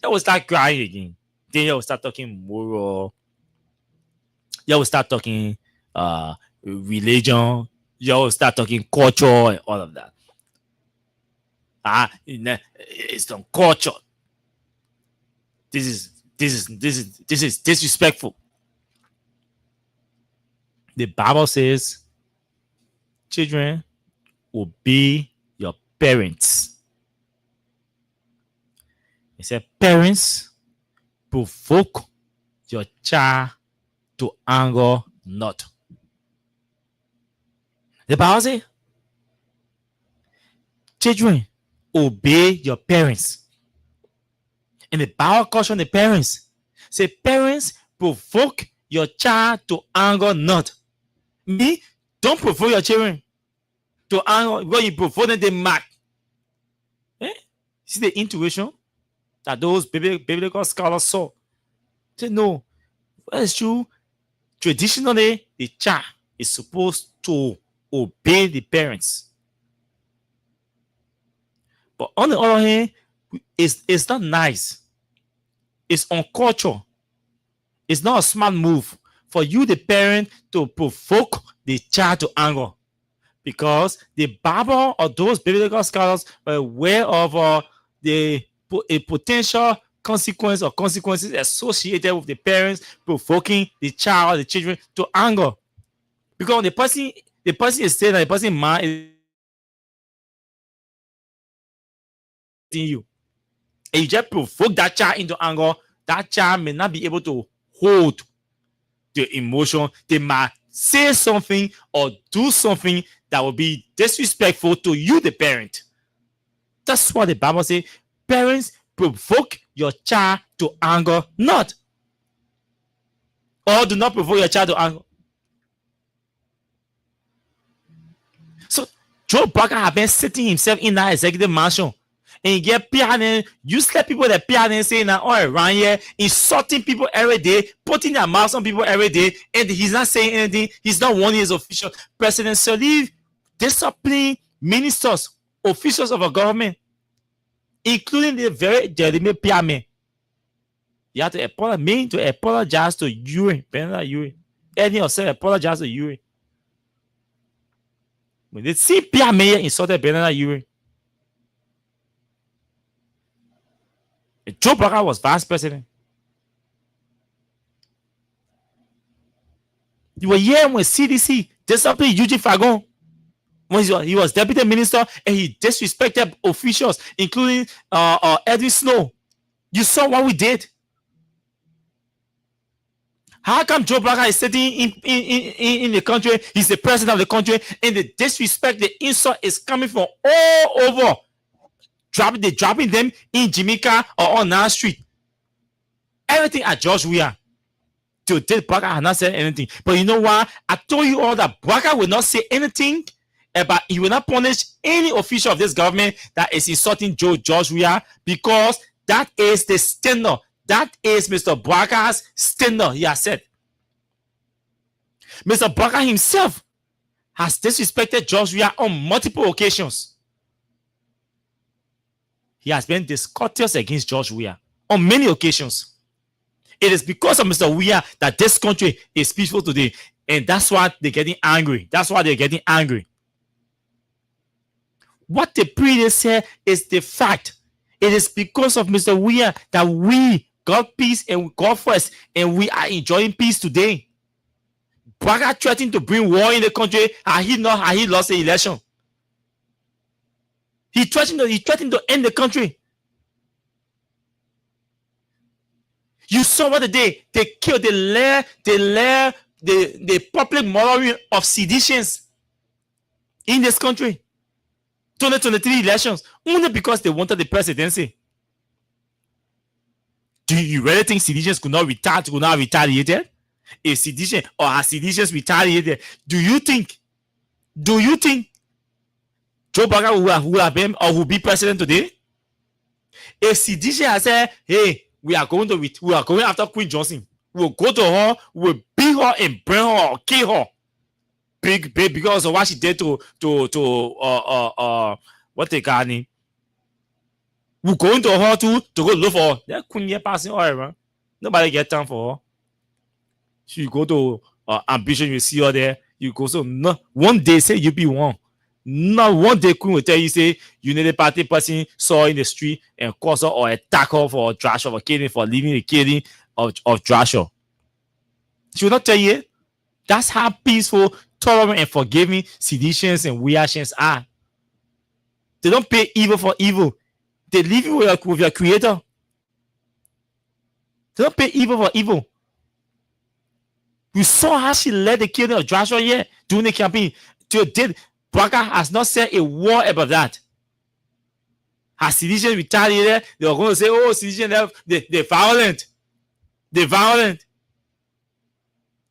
Then we'll start crying again. Then you'll start talking moral. You will start talking religion. You will start talking culture and all of that. It's some culture. This is disrespectful. The Bible says, children, obey your parents. It said, parents, provoke your child to anger not. The Bible says, children, obey your parents. And the Bible caution the parents. Say, parents, provoke your child to anger not. Me, don't provoke your children to anger. When you provoke them, they mad. See the intuition that those biblical scholars saw. Say, no, that's true. Traditionally, the child is supposed to obey the parents. But on the other hand, it's not nice. It's uncultured. It's not a smart move for you, the parent, to provoke the child to anger. Because the Bible or those biblical scholars were aware of a potential consequence or consequences associated with the parents provoking the child, the children to anger. Because the person is saying that the person mind is in you. And you just provoke that child into anger, that child may not be able to hold the emotion. They might say something or do something that will be disrespectful to you, the parent. That's what the Bible says. Parents, provoke your child to anger not. Or do not provoke your child to anger. So Joe Baga had been sitting himself in that executive mansion and you get PRN, useless people that PRN saying that all around here, insulting people every day, putting their mouths on people every day, and he's not saying anything. He's not one his official. President Sirleaf discipline ministers, officials of a government, including the very legitimate PRN. You have to apologize to Ewing, Bernard Ewing. Any of them apologize to Ewing. When they see Pierre Mayer insulted Bernard Ewing, and Joe Barker was vice president. You were here when CDC disciplined Eugene Fagon when he was deputy minister and he disrespected officials, including Edwin Snow. You saw what we did. How come Joe Barker is sitting in the country? He's the president of the country, and the disrespect, the insult is coming from all over. They're dropping them in Jamaica or on Nile Street. Everything at George Weah. Today, Barker has not said anything. But you know what? I told you all that Barker will not say anything about, he will not punish any official of this government that is insulting George Weah, because that is the standard. That is Mr. Barker's standard, he has said. Mr. Barker himself has disrespected George Weah on multiple occasions. He has been discourteous against George Weah on many occasions. It is because of Mr. Weah that this country is peaceful today. And that's why they're getting angry. That's why they're getting angry. What the previous said is the fact. It is because of Mr. Weah that we got peace and God first, and we are enjoying peace today. Barker threatened to bring war in the country, and he lost the election. He threatened to end the country. You saw what they killed, the public murdering of seditions in this country. 2023 elections, only because they wanted the presidency. Do you really think seditions could not retaliate? If sedition or are seditions retaliated, do you think Joe Barker would have been or will be president today? If sedition has said, hey, we are going after Queen Johnson, we'll go to her, we'll beat her and burn her or kill her. Big because of what she did to what they got name. We're going to her to go look for her. That Queen yet passing all around. Nobody get time for her. So you go to Ambition, you see her there. You go, so no, one day say you be one. Not one day Queen will tell you, say you need a party person saw her in the street and cause her or attack her for trash or killing, for leaving the killing of Trasher. She will not tell you. That's how peaceful, tolerant, and forgiving seditions and reactions are. They don't pay evil for evil. They live with your creator. They don't pay evil for evil. We saw how she led the killing of Joshua here during the campaign. Barker has not said a word about that. Has sedition retaliated? They were going to say, oh, sedition, they're violent. They're violent.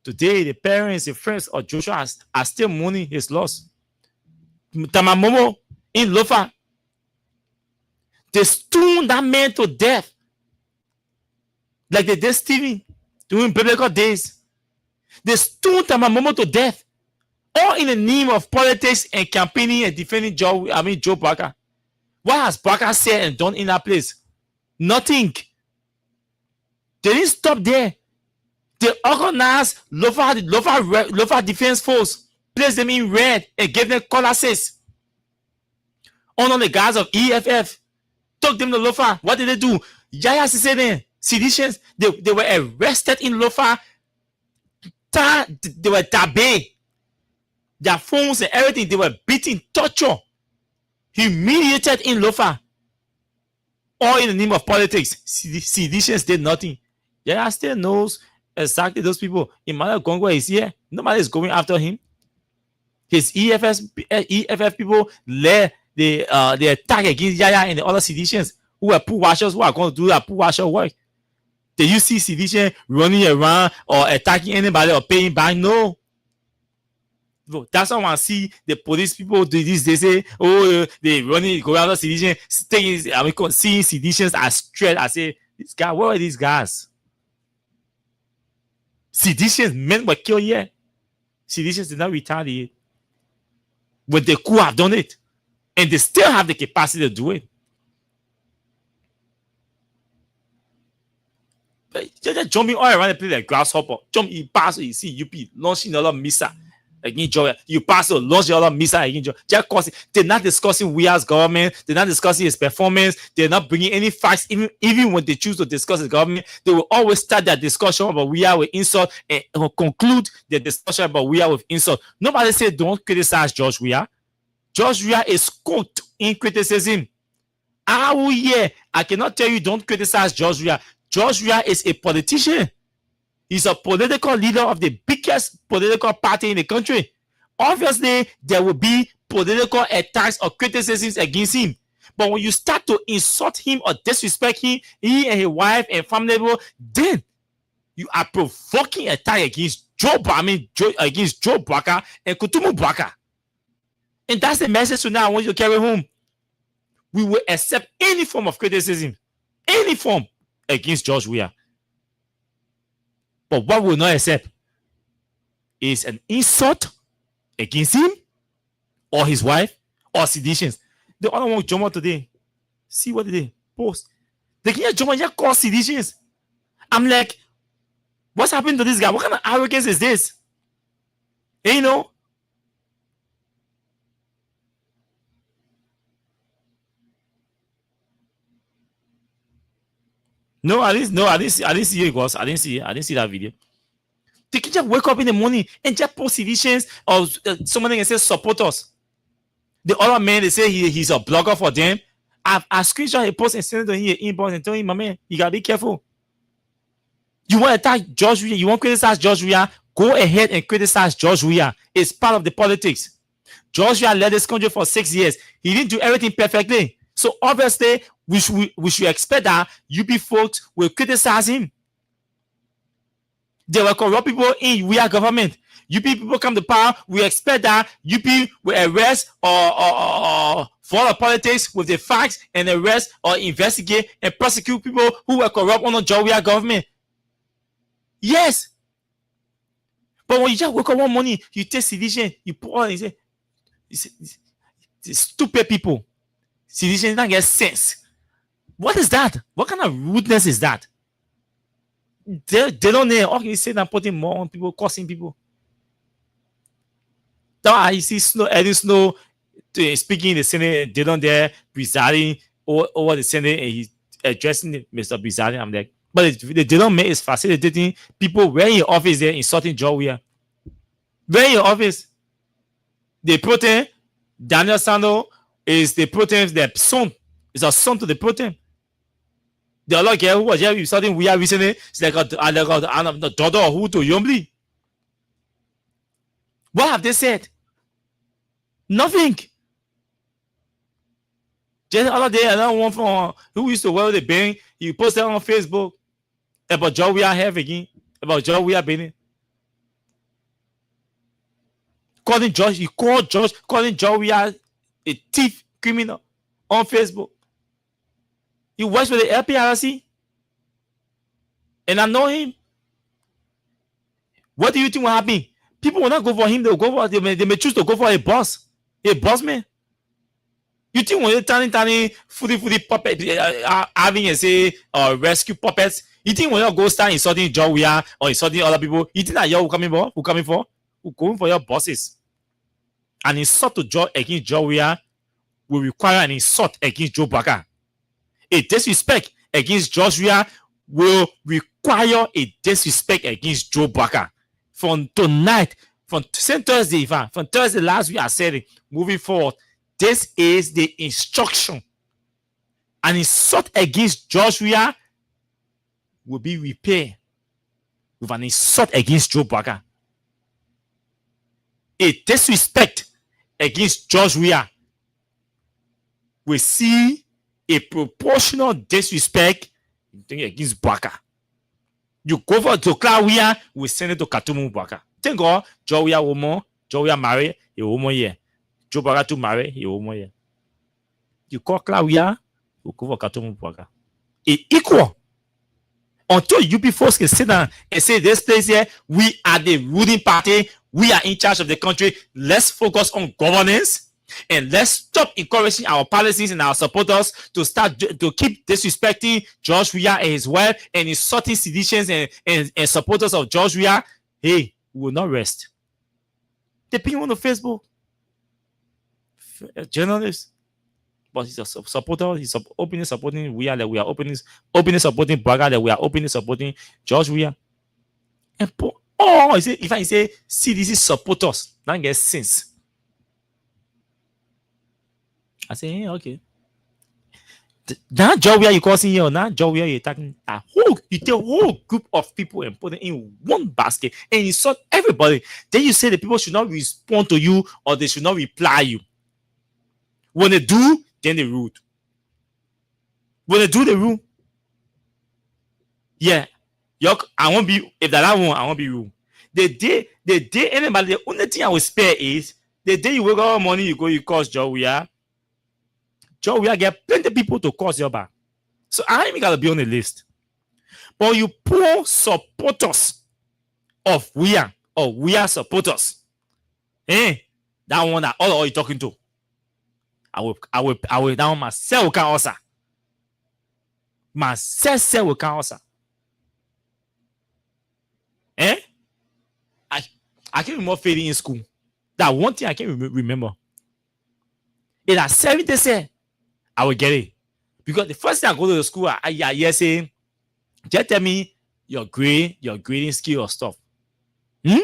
Today, the parents, the friends of Joshua are still mourning his loss. Tamamomo in Lofa, they stoned that man to death like they did Stephen during biblical days. They stoned Tamamomo to death, all in the name of politics and campaigning and defending Joe Barker. What has Barker said and done in that place? Nothing. They didn't stop there. They organized Lofa Defense Force, placed them in red and gave them classes. Under the guise of EFF, took them to Lofa. What did they do? Yaya Siseden, seditions, they were arrested in Lofa. They were tabbed. Their phones and everything, they were beaten, torture, humiliated in Lofa. All in the name of politics. Seditions did nothing. Yaya still knows exactly those people. Emmanuel Gongwa is here. Nobody is going after him. His EFF people led the attack against Yaya and the other seditions who are poor washers who are going to do that poor washer work. Did you see sedition running around or attacking anybody or paying back? No. Bro, that's why I see the police people do this. They say, oh, they running, go out of sedition, seeing seditions as threat. I say, this guy, where are these guys? Seditions, men were killed here. Seditions did not retaliate. But they could have done it. And they still have the capacity to do it. But just jumping all around the place like grasshopper. Jump, you pass, you see, you be launching a lot of missile against Georgia. You pass, launch a lot of missile against Georgia. Just cause they're not discussing we as government. They're not discussing his performance. They're not bringing any facts. Even when they choose to discuss the government, they will always start their discussion about we are with insult and conclude their discussion about we are with insult. Nobody said don't criticize George Weah. George Weah is cooked in criticism. I cannot tell you don't criticize George Weah. George Weah is a politician. He's a political leader of the biggest political party in the country. Obviously, there will be political attacks or criticisms against him. But when you start to insult him or disrespect him, he and his wife and family, then you are provoking attack against against Joe Baka and Kutumu Baka. And that's the message tonight I want you to carry home. We will accept any form of criticism, any form against George Weah. But what we will not accept is an insult against him or his wife or seditions. The other one jump out today. See what they post. They can't jump out and call seditions. I'm like, what's happened to this guy? What kind of arrogance is this? And you know, No, I didn't see it, guys. I didn't see that video. They can just wake up in the morning and just post editions or somebody can say support us. The other man, they say he's a blogger for them. I screenshot a post and send it to him in inbox and tell him, my man, you gotta be careful. You want to attack George Weah, you want to criticize George Weah, go ahead and criticize George Weah. It's part of the politics. George Weah led this country for 6 years. He didn't do everything perfectly. So obviously, we should expect that UP folks will criticize him. There were corrupt people in Weah government. UP people come to power. We expect that UP will arrest or follow politics with the facts and arrest or investigate and prosecute people who were corrupt under George Weah government. Yes. But when you just wake up one morning, you take sedition, you put on and you say, stupid people. Sedition don't get sense. What is that? What kind of rudeness is that? They don't know. Okay, you say that putting more on people, causing people. Now I see Eddie Snow speaking in the Senate. They don't there presiding over the Senate and he's addressing Mr. Presiding. I'm like, but they don't make is facilitating people where in your office there insulting George Weah. Where in your office? They protest. Daniel Sando is the protest, their son. It's a son to the protest. The other girl who was here insulting Weah recently, it's like a daughter of who to Yombli. What have they said? Nothing. Just the other day, another one from who used to wear the bang, he posted on Facebook about George Weah have again, about George Weah Benin. Calling George Weah a thief, criminal on Facebook. He works with the LPRC. And I know him. What do you think will happen? People will not go for him, they may choose to go for a boss man. You think when you're tiny footy puppet having a say rescue puppets, you think when you go start insulting George Weah or insulting other people, you think that you're coming for? Who going for your bosses? An insult to George against George Weah will require an insult against Joe Baka. A disrespect against George Weah will require a disrespect against Joe Baka. From tonight, from Thursday last week, I said it, moving forward, this is the instruction. An insult against George Weah will be repaired with an insult against Joe Baka. A disrespect against George Weah will see a proportional disrespect against Baka. You go for to Weah, we send it to Katumu Baka. Thank God, George Weah will more Joe married, he will 1 year. Joe Baga to marry, he will 1 year. You call Claudia, you cover Katomu Baga. It equal. Until you people can sit down and say, this place here, we are the ruling party, we are in charge of the country. Let's focus on governance and let's stop encouraging our policies and our supporters to start to keep disrespecting George Weah and his wife and insulting seditions and supporters of George Weah. Hey, we will not rest. They ping on the Facebook. Journalists. But he's a supporter. He's openly supporting Weah, that we are openly supporting Baga, that we are openly supporting George Weah. And if I say CDC supporters, that gets sense. I say, hey, okay. That George Weah you causing here, now George Weah you attacking you take a whole group of people and put them in one basket and insult everybody. Then you say the people should not respond to you or they should not reply you. When they do, then they rude. When they do, they rude. Yeah. I won't be, if that one, I won't be rude. The day anybody, the only thing I will spare is the day you wake up money, you cause George Weah. George Weah get plenty of people to cause your back. So I ain't even gotta be on the list. But you poor supporters of Weah or Weah supporters. That one that all you talking to. I will down myself can answer. Myself will can answer. I can remember failing in school. That one thing I can remember. In a 70 say, I will get it. Because the first time I go to the school, I say, just tell me your grading skill or stuff. When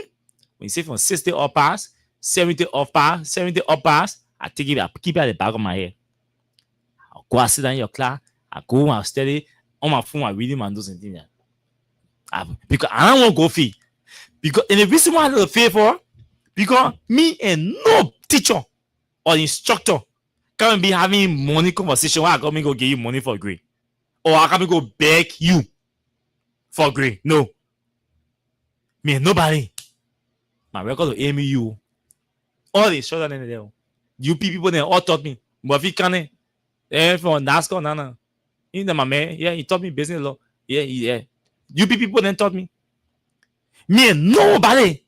you say from 60 up pass, 70 up pass, I take it, I keep it at the back of my head. I'll go and sit down in your class. I go and study on my phone, I read and do something. Because I don't want to go fee. Because and the reason why I don't pay for, because me and no teacher or instructor can't be having money conversation where I come and go give you money for grade. Or I can't go beg you for grade. No. Me and nobody. My record of AMU. All the short and there. UP people they all taught me. But if you can't, from NASCAR, Nana. In the man, yeah, he taught me business law. Yeah. UP people then taught me. Me and nobody.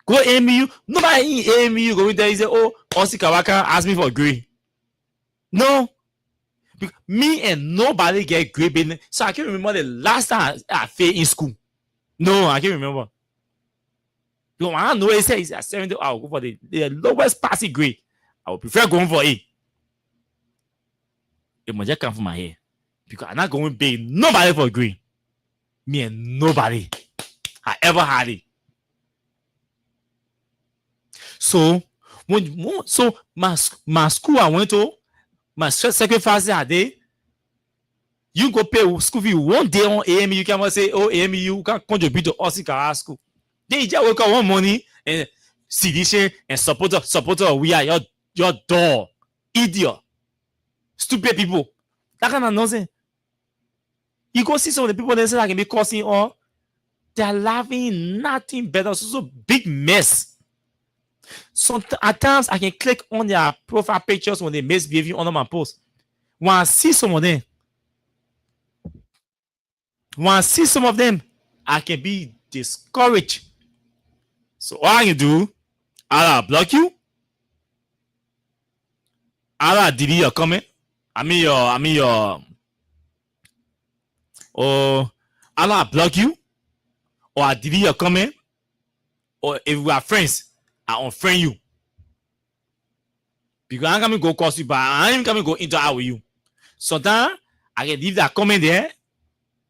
Go AMU. Nobody in AMU go in there and say, oh, Osi Kawaka asked me for grade. No. Me and nobody get grade business. So I can't remember the last time I failed in school. No, I can't remember. Because I know it says at 70, I'll go for the lowest passing grade. I would prefer going for A. It must just come from my head. Because I'm not going to pay nobody for grade. Me and nobody. I ever had it. So my school I went to, my sacrifice a day. You go pay school fee one day on AMU. You can say, oh, AMU can contribute to Osika school. Then you just work out one money and sedition and supporter of we are your door. Idiot. Stupid people. That kind of nonsense. You go see some of the people that say I can be causing all. They're laughing nothing better. So big mess. So at times I can click on their profile pictures when they misbehaving under my post. When I see some of them, I can be discouraged. So what I can do, I'll block you. I'll delete your comment. Or I'll block you. Or I delete your comment. Or if we are friends, I unfriend you. Because I'm gonna go cause you, but I'm gonna go interact with you. Sometimes I can leave that comment there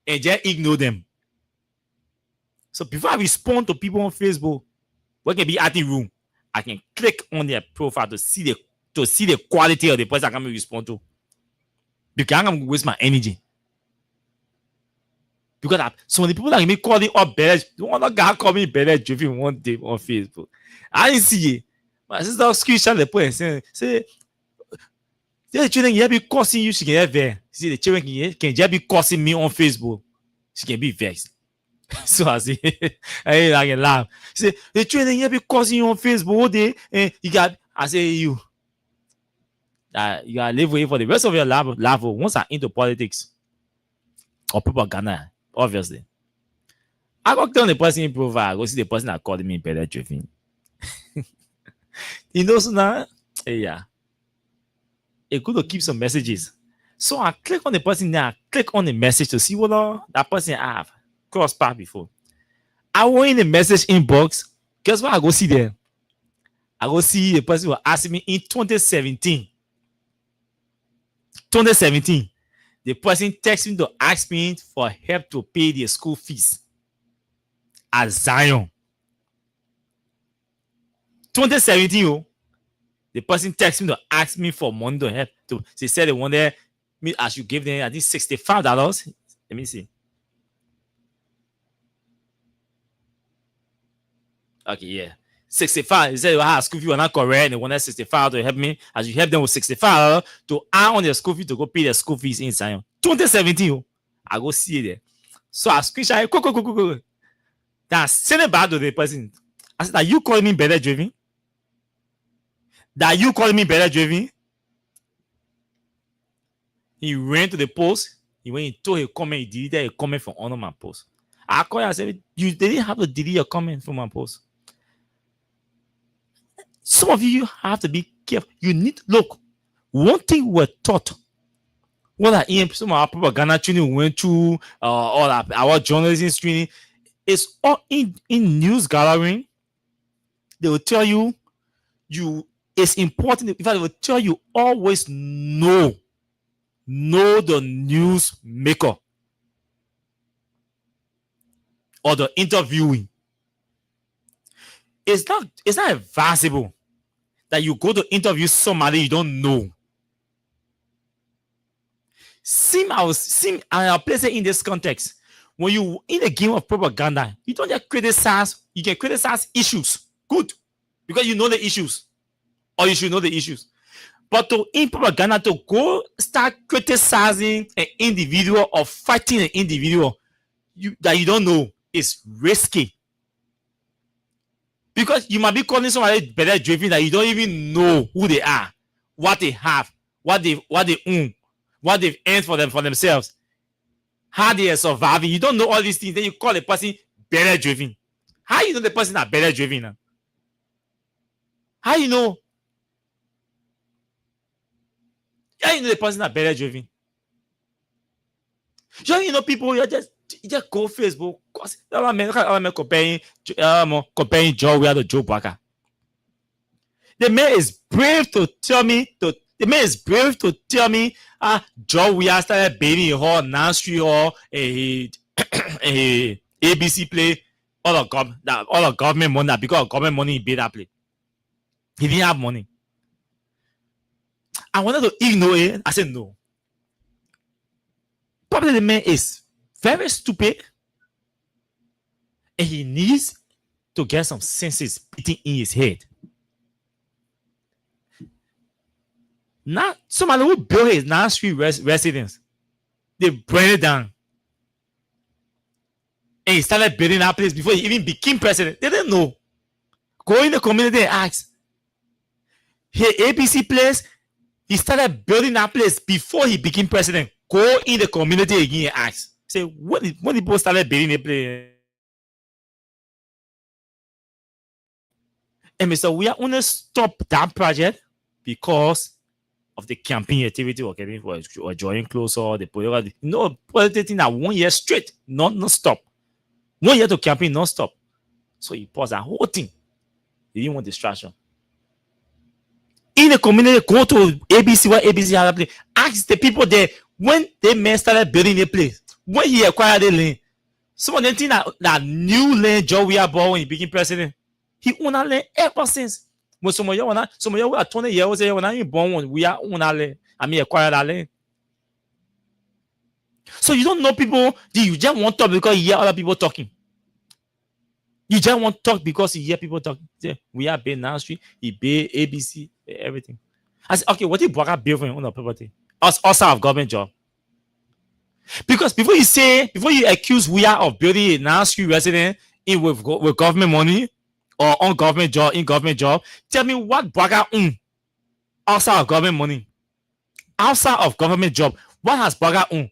and just ignore them. So before I respond to people on Facebook, what can be at the room, I can click on their profile to see the quality of the person I can respond to. Because I'm gonna waste my energy. Because some of the people that me calling up better, one guy call me better driven one day on Facebook. I didn't see it. My sister screenshot the point and say the children can be cursing you, she can have there. See the children can just be cursing me on Facebook. She can be vexed. So I say, I can laugh. He say, the training here because you on Facebook all day, and you got. I say you gotta live with it for the rest of your life. Once I'm into politics or propaganda, obviously. I go tell the person in profile, I go see the person that called me better driven. You know, so now, yeah, it good to keep some messages. So I click on the person there, I click on the message to see what that person have crossed path before. I went in the message inbox. Guess what I go see there? I go see the person who asked me in 2017. 2017, the person texted me to ask me for help to pay their school fees at Zion. 2017, the person texted me to ask me for money to help. They said they wanted me, I should give them, I think, $65. Let me see. Okay, yeah. 65. He said, "Ah, school fee were not correct. They wanted 65 to help me. I should help them with 65 to add on their school fee to go pay their school fees in Zion." 2017. I go see it there. So I screenshot it. Go. Then I send it back to the person. I said, "Are you calling me better driven? That you calling me better driven?" He ran to the post. He went and told a comment. He deleted a comment from under my post. I called him. I said, "You didn't have to delete your comment from my post." Some of you have to be careful. You need to look. One thing we're taught, what some of our propaganda training we went through, all our journalism training, is all in news gathering. They will tell you it's important. In fact, they will tell you always know the news maker or the interviewing. It's not advisable that you go to interview somebody you don't know. I'll place it in this context. When you in a game of propaganda, you don't just criticize. You can criticize issues. Good, because you know the issues, or you should know the issues. But in propaganda, to go start criticizing an individual or fighting an individual that you don't know is risky. Because you might be calling somebody better driven that you don't even know who they are, what they have, what they own, what they've earned for themselves, how they are surviving. You don't know all these things. Then you call a person better driven. How you know the person are better driven now? How you know? How you know the person are better driven? You know people, you just go Facebook. I'm comparing Joe Weah to Joe Baka. The man is brave to tell me Joe Weah started bathing in hall, Nan Street Hall, a ABC play, all of government money. That because of government money, he paid that play. He didn't have money. I wanted to ignore it. I said no. Probably the man is very stupid and he needs to get some senses beating in his head. Now, somebody who built his Nan Street residence, they burned it down. And he started building that place before he even became president. They didn't know. Go in the community and ask. Hey, ABC place, he started building that place before he became president. Go in the community again and ask. Say, when people started building a place? And Mr. We are going to stop that project because of the campaign activity or getting or drawing closer. The political, politics that 1 year straight, not stop. 1 year to campaign, non stop. So he paused that whole thing. He didn't want distraction. In the community, go to ABC, what ABC had a place. Ask the people there when they may started building a place. When he acquired the land, some of them think that new land Joe Weah bought when he became president. He owned that land ever since. When some of you are 20 years old, when I born when we are own that land, I mean acquire that land. So you don't know people, you just want to talk because you hear other people talking. You just want to talk because you hear people talking. We are paying Nan Street, he pay ABC, everything. I said, okay, what if Baka bill for your own property? Also have government job. Because before you accuse we are of building a non-school resident in with government money or on government job, tell me what Braga own outside of government money, outside of government job. What has Braga own?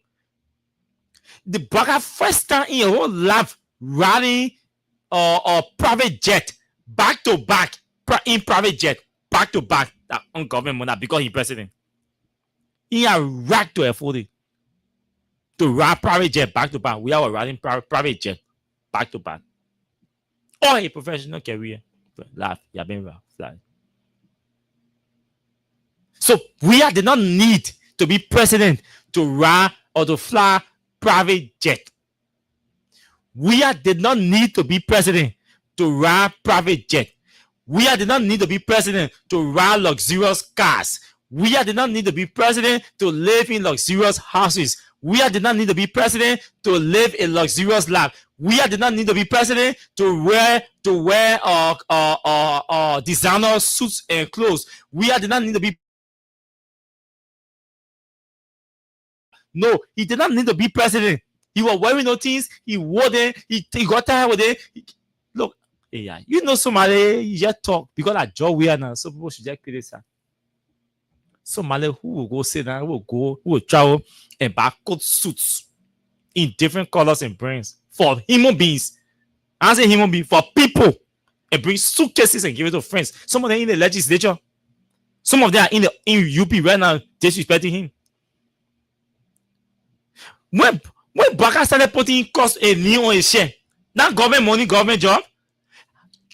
The Braga first time in your whole life riding or private jet back to back in private jet back to back that on government money because he president. He a right to afford it. To ride private jet back to back. We are riding private jet back to back. Or a professional career. Laugh, you have been fly. So we did not need to be president to ride or to fly private jet. We did not need to be president to ride private jet. We did not need to be president to ride luxurious cars. We did not need to be president to live in luxurious houses. We did not need to be president to live a luxurious life. We did not need to be president to wear designer suits and clothes. We did not need to be. No, he did not need to be president. He was wearing no things. He wore them. He got tired with it. Look, yeah, you know somebody, you just talk because I job we are now. So people should just criticize. Somebody who will go sit down, who will travel and buy coat suits in different colors and brands for human beings. I say human beings, for people, and bring suitcases and give it to friends. Some of them in the legislature, some of them are in UP right now disrespecting him. When Braga started putting cost a knee on his share, not government money, government job.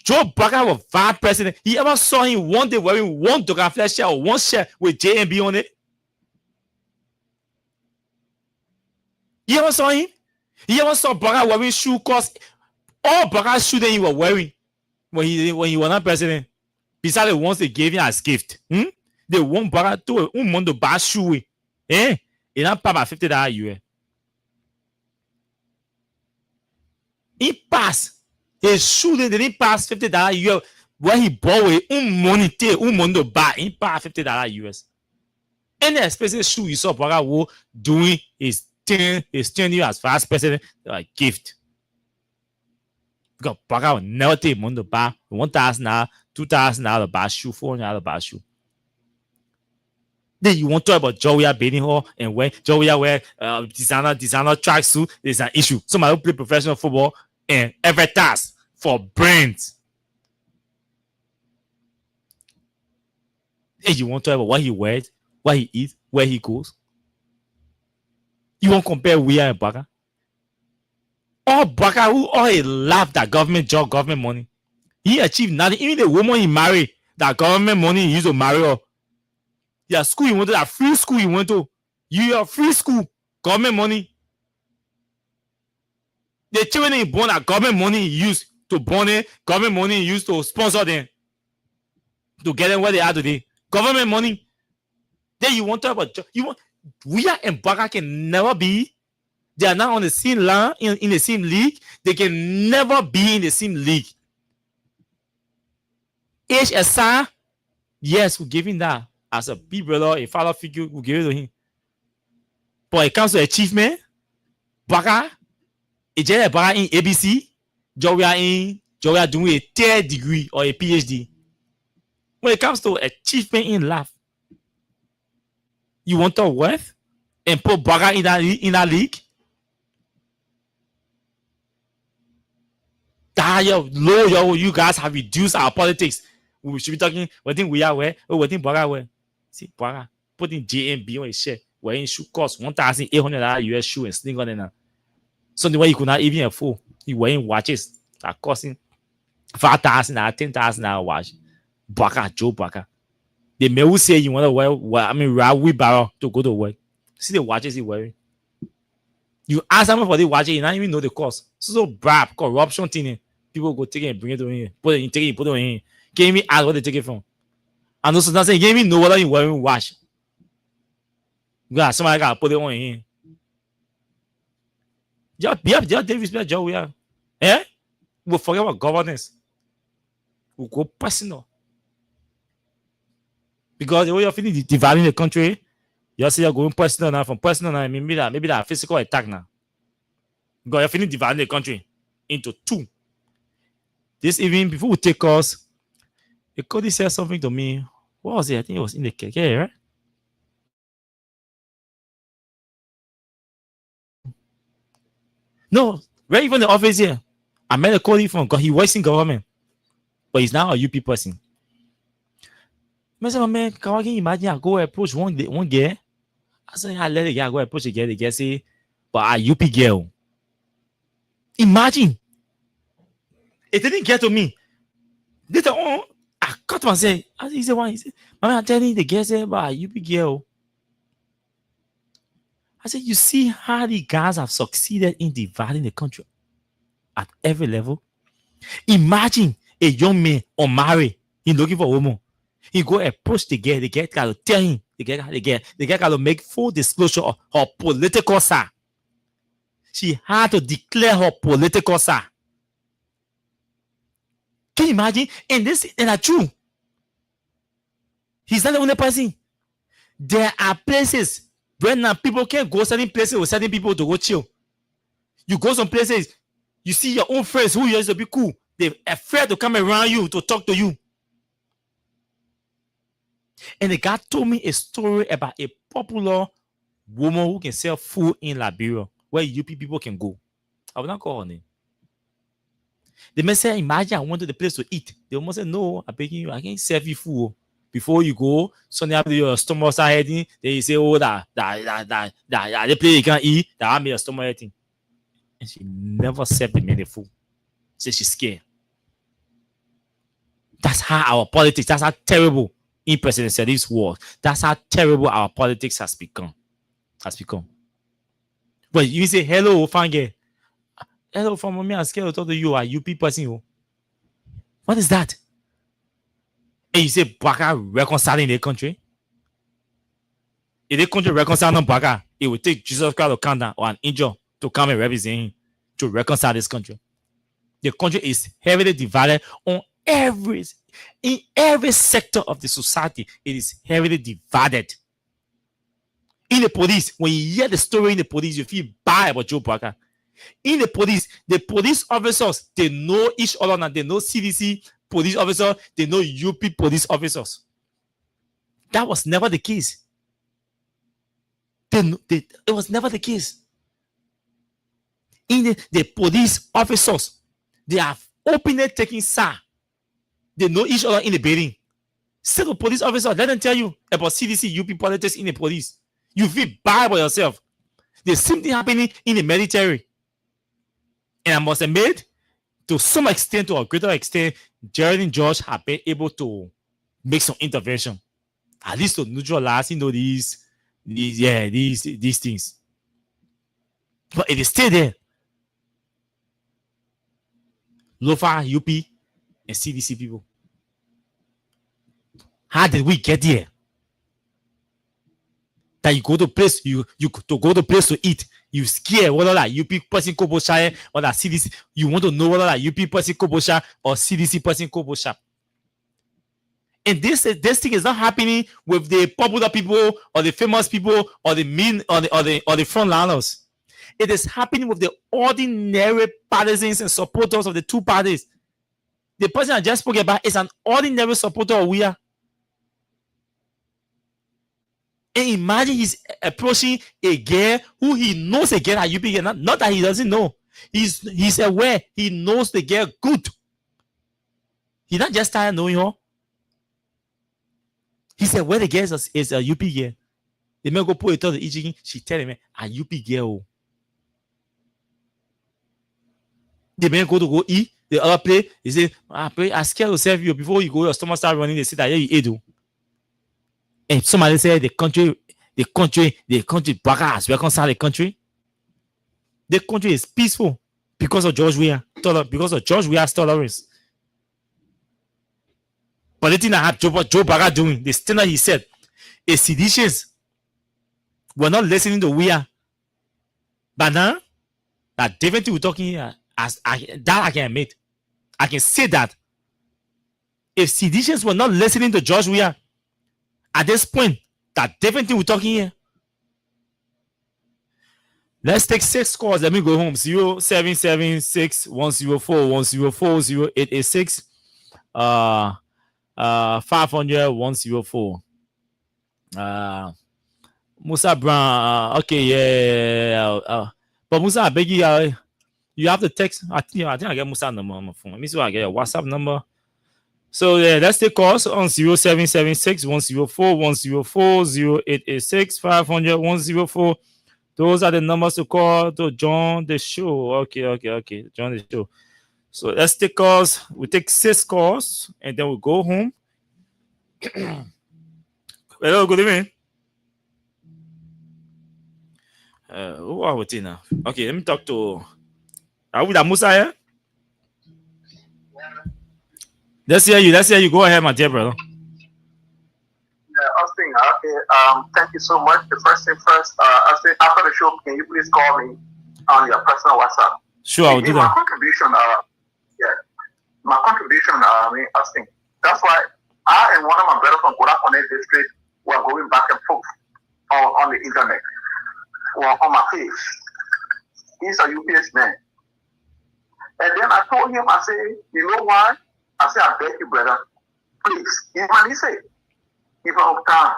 Joe Braga was vice president. He ever saw him one day wearing one Doga Flash shirt or one shirt with JMB on it? You ever saw him? You ever saw Braga wearing shoe cost all Braga shoes that he was wearing when he was not president? Besides the ones they gave him as gift. They want Braga to want to buy shoe. He not pay about $50 US. He passed. His shoe they didn't pass $50 US. When he bought with money to buy, he paid $50 US. Any expensive shoe you saw Braga wore doing his 10 years as vice president, like gift. Because Braga will never take money to buy $1,000, $2,000 to buy shoe, $400 to buy shoe. Then you want to talk about Joey Bathing Hall and when Joey wear designer tracksuit, there's an issue. Somebody who play professional football and advertise for brands. And you want to talk about what he wears, what he eats, where he goes. You won't compare we and Braga. All Braga who all he laughed that government job, government money. He achieved nothing. Even the woman he married, that government money he used to marry her. Yeah, school he went to, that free school he went to. You are free school, government money. The children he born that government money he used to born it, government money he used to sponsor them. To get them where they are today. Government money. Then you want to talk about we are and Braga can never be. They are not on the same line in the same league. They can never be in the same league. HSI, yes, we're giving that as a big brother, a father figure, we give it to him. But when it comes to achievement, Braga, it's just a Braga in ABC, Joey doing a third degree or a PhD. When it comes to achievement in life, you want to worth and put Braga in that league? That you guys have reduced our politics. We should be talking. We think we are where? Oh, we think Braga where? See, Braga putting JMB on his shirt, wearing shoe cost $1,800 US shoe and sling on it now. Something where you could not even afford. He wearing watches that costing $5,000, $10,000 watch. Braga, Joe Braga. They may say you want to wear, ride wheelbarrow to go to work. See the watches he wearing. You ask someone for the watches, you don't even know the cost. So brap, corruption thing. People go take it and bring it to him. Put it on him. Can't even ask where they take it from. And also not saying, you can't even know whether you're wearing watch. God, somebody got to put it on him. Just respect Joe, we are. We'll forget about governance. We'll go personal. Because the way you're feeling dividing the country, You see, you're going personal now. From personal now, maybe that physical attack now. Because you're feeling dividing the country into two. This evening, before we take us, a Cody said something to me. What was it? I think it was in the cake, right? No, right even the office here. I met a Cody from because he works in government, but he's now a UP person. I said, man, can you imagine I go approach one girl? I said, I let the guy go approach the girl. The girl say, but a UP girl. Imagine. It didn't get to me. Later on, I cut myself. He said, why? He said, man, I'm telling you, the girl said, but a UP girl. I said, you see how the guys have succeeded in dividing the country at every level? Imagine a young man unmarried, he's looking for a woman. He go approach the girl got to tell him, the girl got to make full disclosure of her political side. She had to declare her political side. Can you imagine? And that's true. He's not the only person. There are places where now people can't go certain places with certain people to go chill. You go some places, you see your own friends who used to be cool. They're afraid to come around you to talk to you. And the guy told me a story about a popular woman who can sell food in Liberia, where UP people can go. I will not call her name. The man said, imagine I went to the place to eat. The woman said, no, I'm begging you, I can't serve you food. Before you go, Sunday after your stomach start hurting, then you say, oh, that the place you can't eat, that I made your stomach hurting. And she never served the man the food. Said she's scared. That's how our politics, that's how terrible in President Sirleaf's world. That's how terrible our politics has become. But you say, hello, Fange. Hello, from me, I'm scared to talk to you. Are you UP person? What is that? And you say, Baka reconciling the country? If the country reconcile on Baka, it will take Jesus Christ to come down or an angel to come and represent him to reconcile this country. The country is heavily divided in every sector of the society. It is heavily divided. In the police, when you hear the story in the police, you feel bad about Joe Baka. In the police officers, they know each other now. They know CDC police officers, they know UP police officers. That was never the case. It was never the case. In the police officers, they have openly taken SAR. They know each other in the building. Still, the police officer, let them tell you about CDC, UP politics in the police. You feel bad about yourself. There's something happening in the military. And I must admit, to some extent, to a greater extent, Geraldine George have been able to make some intervention, at least to neutralize, these things. But it is still there. Lofa, UP, and CDC people. How did we get there? That you go to place, you go to place to eat. You scared whether that UP person Kobo Shire or that CDC. You want to know whether that UP person Kobo Shire or CDC person Kobo Shire. And this thing is not happening with the popular people or the famous people or the mean or the frontliners. It is happening with the ordinary partisans and supporters of the two parties. The person I just spoke about is an ordinary supporter of we are. And imagine he's approaching a girl who he knows a girl at UP. Not that he doesn't know. He's aware. He knows the girl good. He not just started knowing her. He said, where the girl is a UP girl. The man go put it on the EG. She tell him, a UP girl. The man go to go eat. The other play, he say, I scared to serve you before you go. Your stomach start running. They say that yeah, you ate. And somebody said the country, Baka has reconciled the country. The country is peaceful because of George Weah, because of George Weah's tolerance. But the thing that Joe Baka doing, the thing that he said, is seditious. We're not listening to Weah. But now, that different thing we're talking here, that I can admit. I can say that if seditious were not listening to George Weah, at this point, that different thing we're talking here, Let's take 6 calls. Let me go home. 0776 104 104 0886 500 104. Musa Brown. Okay, yeah. But Musa, I beg you, you have to text. I think I get Musa number on my phone. Let me see if I get a WhatsApp number. So yeah, let's take calls on 0776 104 104 0886 500 104. Those are the numbers to call to join the show. Okay. Join the show. So let's take calls. We take 6 calls and then we go home. Hello, good evening. Who are we with now? Okay, let me talk to. Are we the Musa here? Let's hear you. Go ahead, my dear brother. Austin, okay. Thank you so much. The first thing first, Austin, after the show, can you please call me on your personal WhatsApp? Sure, I'll do that. My contribution, Austin. That's why I and one of my brothers from Kodakone district were going back and forth on the internet, on my page. He's a UPS man. And then I told him, I said, you know why? I said, I beg you, brother, please. Even he said, even of time.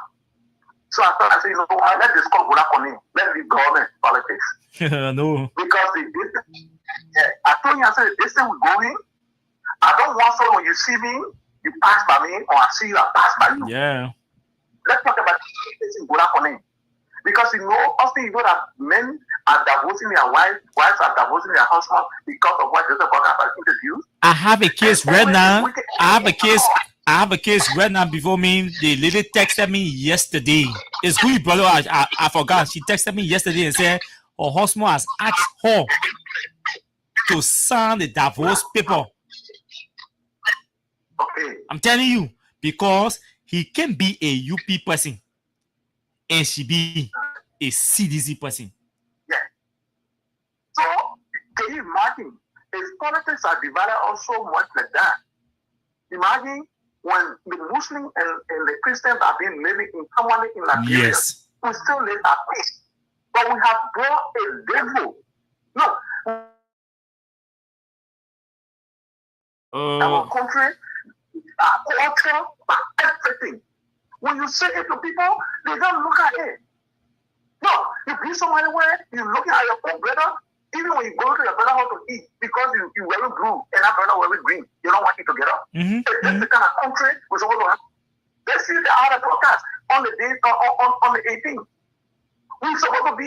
So I thought, I said, you know what, let this call Kodakone. Let leave government politics. No. Because I told you, I said, this thing we're going, I don't want so when you see me, you pass by me, or I see you, I pass by you. Yeah. Let's talk about this in Kodakone. Because you know, often you know that men are divorcing their wives are divorcing their husband because of what Joseph Boyka has introduced. I have a case right now. I have a case right now before me. The lady texted me yesterday. It's good, brother. I forgot. She texted me yesterday and said her husband has asked her to sign the divorce paper. Okay. I'm telling you, because he can be a UP person and she be a CDC person. Yeah. So, can you imagine? If politics are divided also much like that, imagine when the Muslim and the Christians have been living in harmony in Nigeria. Yes. We still live at peace. But we have brought a devil. No. Our country, our culture, everything. When you say it to people, they don't look at it. No, you be somewhere where you're looking at your own brother, even when you go to your brother house to eat, because you wear blue and that brother wear green, you don't want it to get up. That's the kind of country we're supposed to have. Let's see the other broadcast on the day on the 18th. We're supposed to be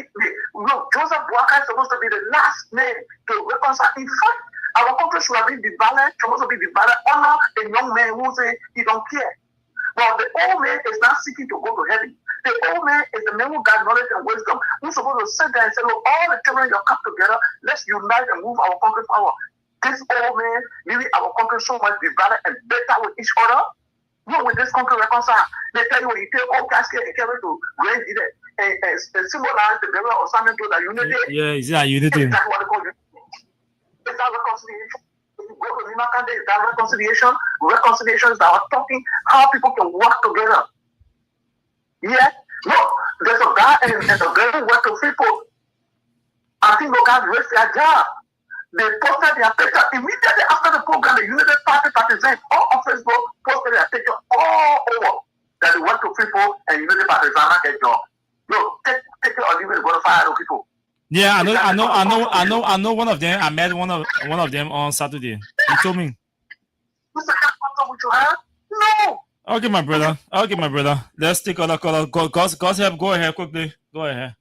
Joseph Boyka is supposed to be the last man to reconcile. In fact, our country should have been divided, supposed to be divided, honor a young man who say he don't care. But the old man is not seeking to go to heaven. The old man is the man who got knowledge and wisdom. Who's supposed to sit there and say, look, all the children you come together, let's unite and move our country forward. This old man leaving our country so much divided and better with each other. No, with this country reconcile. They tell you when you take all casket and carry to Grand Eden and symbolize the burial of something to the unity. Yeah, it's that unity. That's what they call it. It's that reconciliation. Go to Nimakande, is that reconciliation? Reconciliation is our talking how people can work together. Yeah, no, there's a guy and a girl work to people. I think the guys raised their job. They posted their picture immediately after the program. The United Party partisans all on Facebook posted their picture all over that they work to people and United Partisans not get job. Yo, take it or leave it, go to fire those people. Yeah, I know one of them. I met one of them on Saturday. He told me. What's the kind of contact with you have? No. Okay, my brother. Let's take other caller. God's help. Go ahead quickly. Go ahead.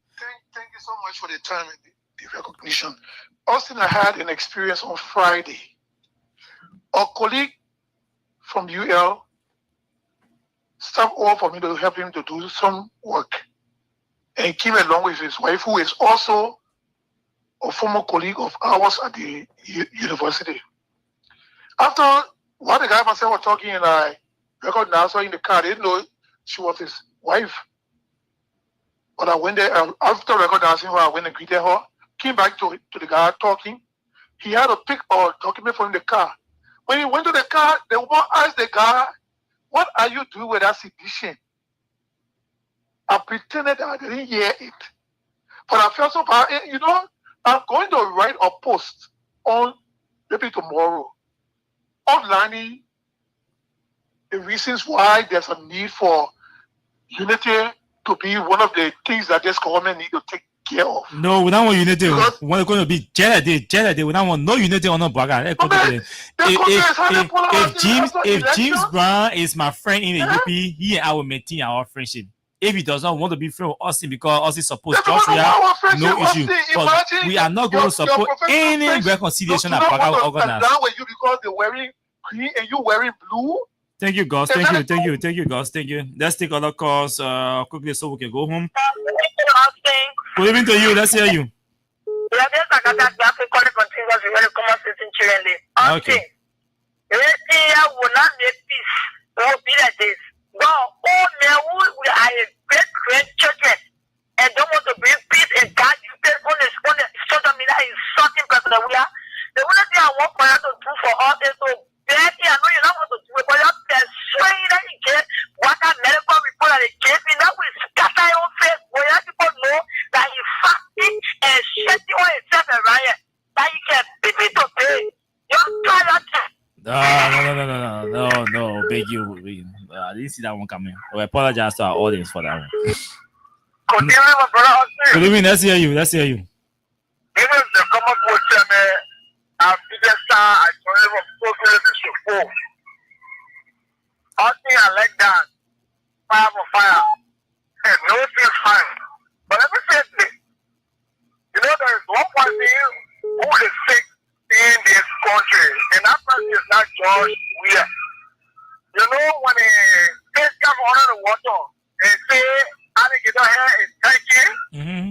Thank you so much for the time and the recognition. Austin, I had an experience on Friday. A colleague from UL stopped over for me to help him to do some work. And he came along with his wife, who is also a former colleague of ours at the university. After while the guy and myself were talking, and I recognized her in the car, I didn't know she was his wife. But I went there, after recognizing her, I went and greeted her, came back to the guy talking. He had a pic or document from the car. When he went to the car, the woman asked the guy, "What are you doing with that sedition?" I pretended I didn't hear it. But I felt so bad. You know, I'm going to write a post on maybe tomorrow outlining the reasons why there's a need for unity to be one of the things that this government need to take care of. No, we don't want unity. Because- We're going to be jealousy. We don't want no unity on no braga. But man, the country is having polarized If James elections. Brown is my friend in the Uh-huh. UP, he and I will maintain our friendship. If he does not want to be friends with Austin because Austin supports That's what Joshua, our friendship no was. issue. See, But imagine we are not going your- to support your professional any friends reconciliation do that not Braga will want to organize. down with you because they're wearing green and you wearing blue. Thank you, guys. Is Thank that you, a- thank you, thank you, guys. Thank you. Let's take other calls quickly so we can go home. Good evening to you. Let's hear you. Okay. And don't want to bring peace and God you pay on the social media is something person we are. The only thing I want for you to do for us is to beg you. I know you don't want to do it, but you have to persuade that you get what that medical report that they gave me. That will scatter your face. Where you people know that you fasting and shedding on yourself and riot. That you can people to pay. You try that. No, beg you. I didn't see that one coming. I apologize to our audience for that one. Continue, my brother. Good evening. Let's hear you. Let's hear you. Even the common question, I'm biggest star. I told you from focus the show. All thing I like that. Fire for fire. And no feel fine. But let me say this. You know, there is one person who is sick in this country. And that person is not George Weah. You know, when a fish come under the water and say, alligator hair is taking, Mm-hmm.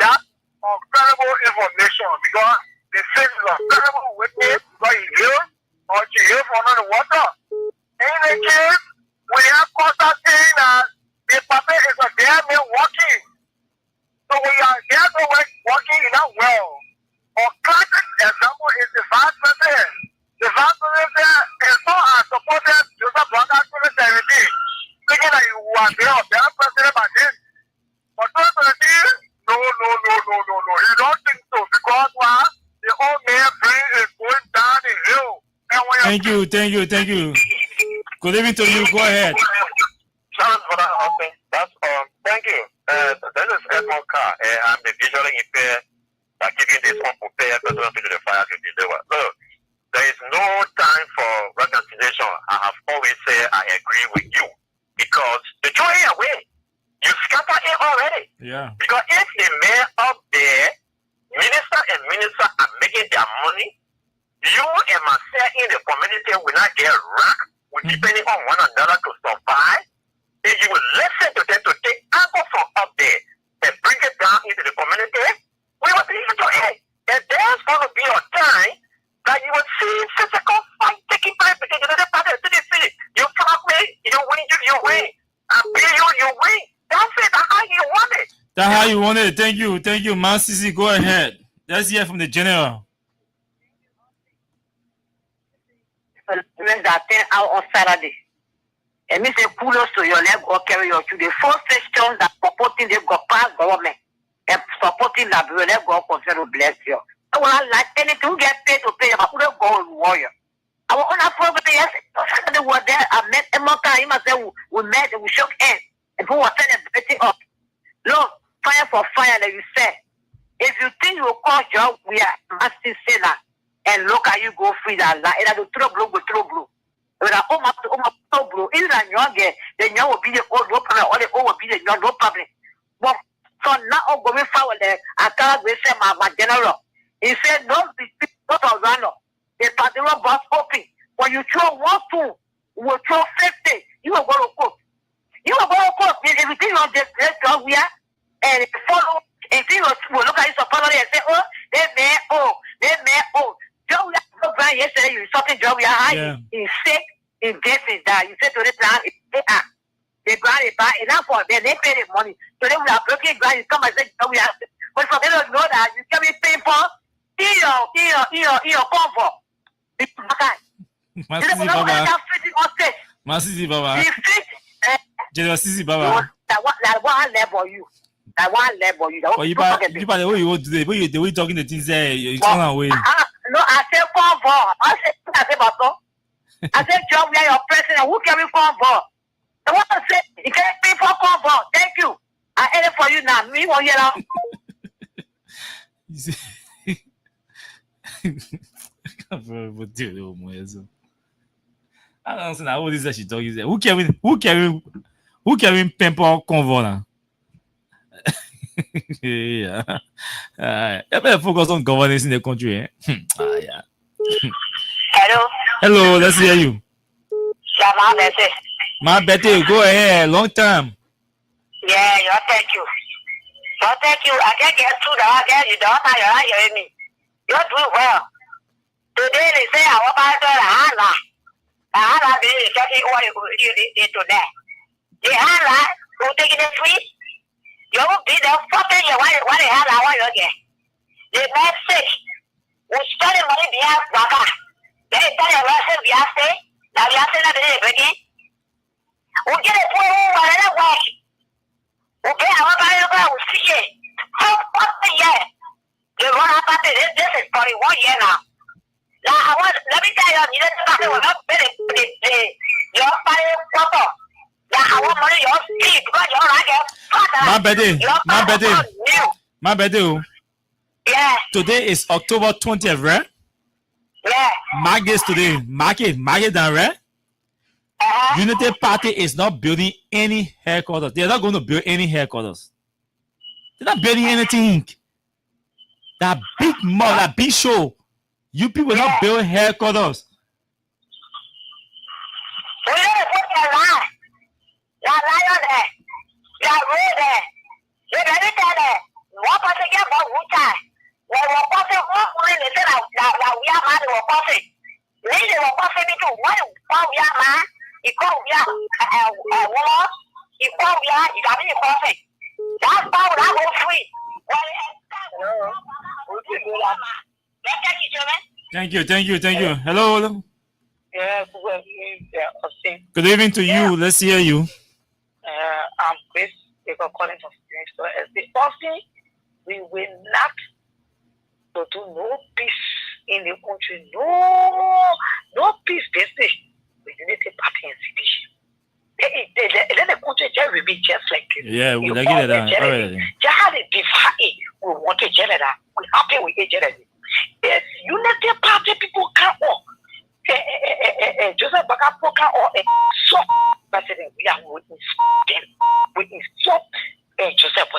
that's incredible information because the fish is a terrible witness because he lives or she lives under the water. In the case, we have constant saying that the puppet is a dead man walking. So we are dead man walking in that well. A classic example is the vice president. The vice president is so supported Joseph Braga 2017, thinking that he was their president by this. But 2017, no. He don't think so because why? The old man brain is going down the hill. And when Thank you. Good evening to you. Go ahead. Challenge for that husband. That's thank you. This is Edmond Carr. I'm the visually impaired by keeping this unprepared person to the fire to deliver. Look, there is no time for reconciliation. I have always said I agree with you because the joy away. You scatter it already. Yeah. Because if the man up there, minister are making their money, you and myself in the community will not get racked. We depending on one another to survive. If you will listen to them to take apple from up there and bring it down into the community, we will be able to eat. And there's going to be a time that you will see physical fight taking place because you know the party to the city. You fight me, you win, you win. I pay you win. That's it. That's how you want it. That's how you want it. Thank you, Man Sisi. Go ahead. Let's hear from the general. That thing out on Saturday. And me say kudos to your leg or carry your to the first Christians that supporting the past government and supporting the leg or concern to bless you. I want like anything get paid to pay about the gold warrior. I want on a program yes, Saturday was there. I met Emoka, him and said we met and we shook hands and who was celebrating up. Look, fire for fire like you said. If you think you cause job, we are massive sinner. And look at you go free that lie. It has to trouble. When I own my trouble, it's a young girl, then you will be the old no problem, or the old will be the young no problem. But so now I'm going forward there. I can't say my general. He said, don't be not a runner. The particular bus open. When you throw one food, you will throw 50. You will go to court. You will go to court. Everything on this job we are, and follow. And you will look at his family and say, oh, they may. Joe, Brian, yesterday you something Joe, we are high. He's sick, he's this, he's that. You said to the plan, they grant it back enough for them, they pay the money. So they will have broken ground, you come and say, oh, we have to. But for them to know that you can be paying for your comfort. Masisi Baba. General Sisi Baba. That one level you. I want level. You Oh, don't you talk the way you today, the way you talking the things there, you turn away. No, I say convo. I say bato. I say job where your president who carry convo. I want to say you can pay for convo. Thank you. I end it for you now. Me one year now. You see, I don't understand what this is she talking. Who carrying pimple convo now? Yeah. I better focus on governance in the country. Yeah. Hello, let's hear you. My Betty, go ahead. Long time. Yeah, thank you. Thank you. I can't get through that. You don't hear me. You're doing well. Today they say I want to do the hala. The hala is getting what you did today. The hala, who taking it free? You will be the fucking you want the hala, what you get. The next sick, who study money behind Baba. They tell you what we have to say. Now we have to let it begin. Who get it for whatever work. Who get our Bible, who see it. How fucking yeah. The one happened this is 41 years now. Now let me tell you, you need to not your fire photo. Now I want money your speed because you're like My Betty. Yeah. Today is October 20th, right? Yeah. Mark this today. Mark it down, right? Unity Party is not building any headquarters. They're not going to build any headquarters. They're not building anything. That big mall, that big show. You people not build headquarters. We need to put that line. That line there. That road there. You ready to there? One person get about one time. When one person walk on they say that we are mad one person. Lady one person me too. When we are mad, you call we are woman. You call we are you got me person. That's how that go free. Thank you. Hello. Yeah, Good evening to you. Let's hear you. I'm Chris. They got calling from Spring. So as the person, we will not to do no peace in the country. No peace. They say we need a party and situation. Then the country just will be just like this. Yeah, we like it that. We want to generate that. We happy with each other. Yes, unity party people can't walk. Joseph Bakapoka or a soft president. We are with them. We insult Joseph.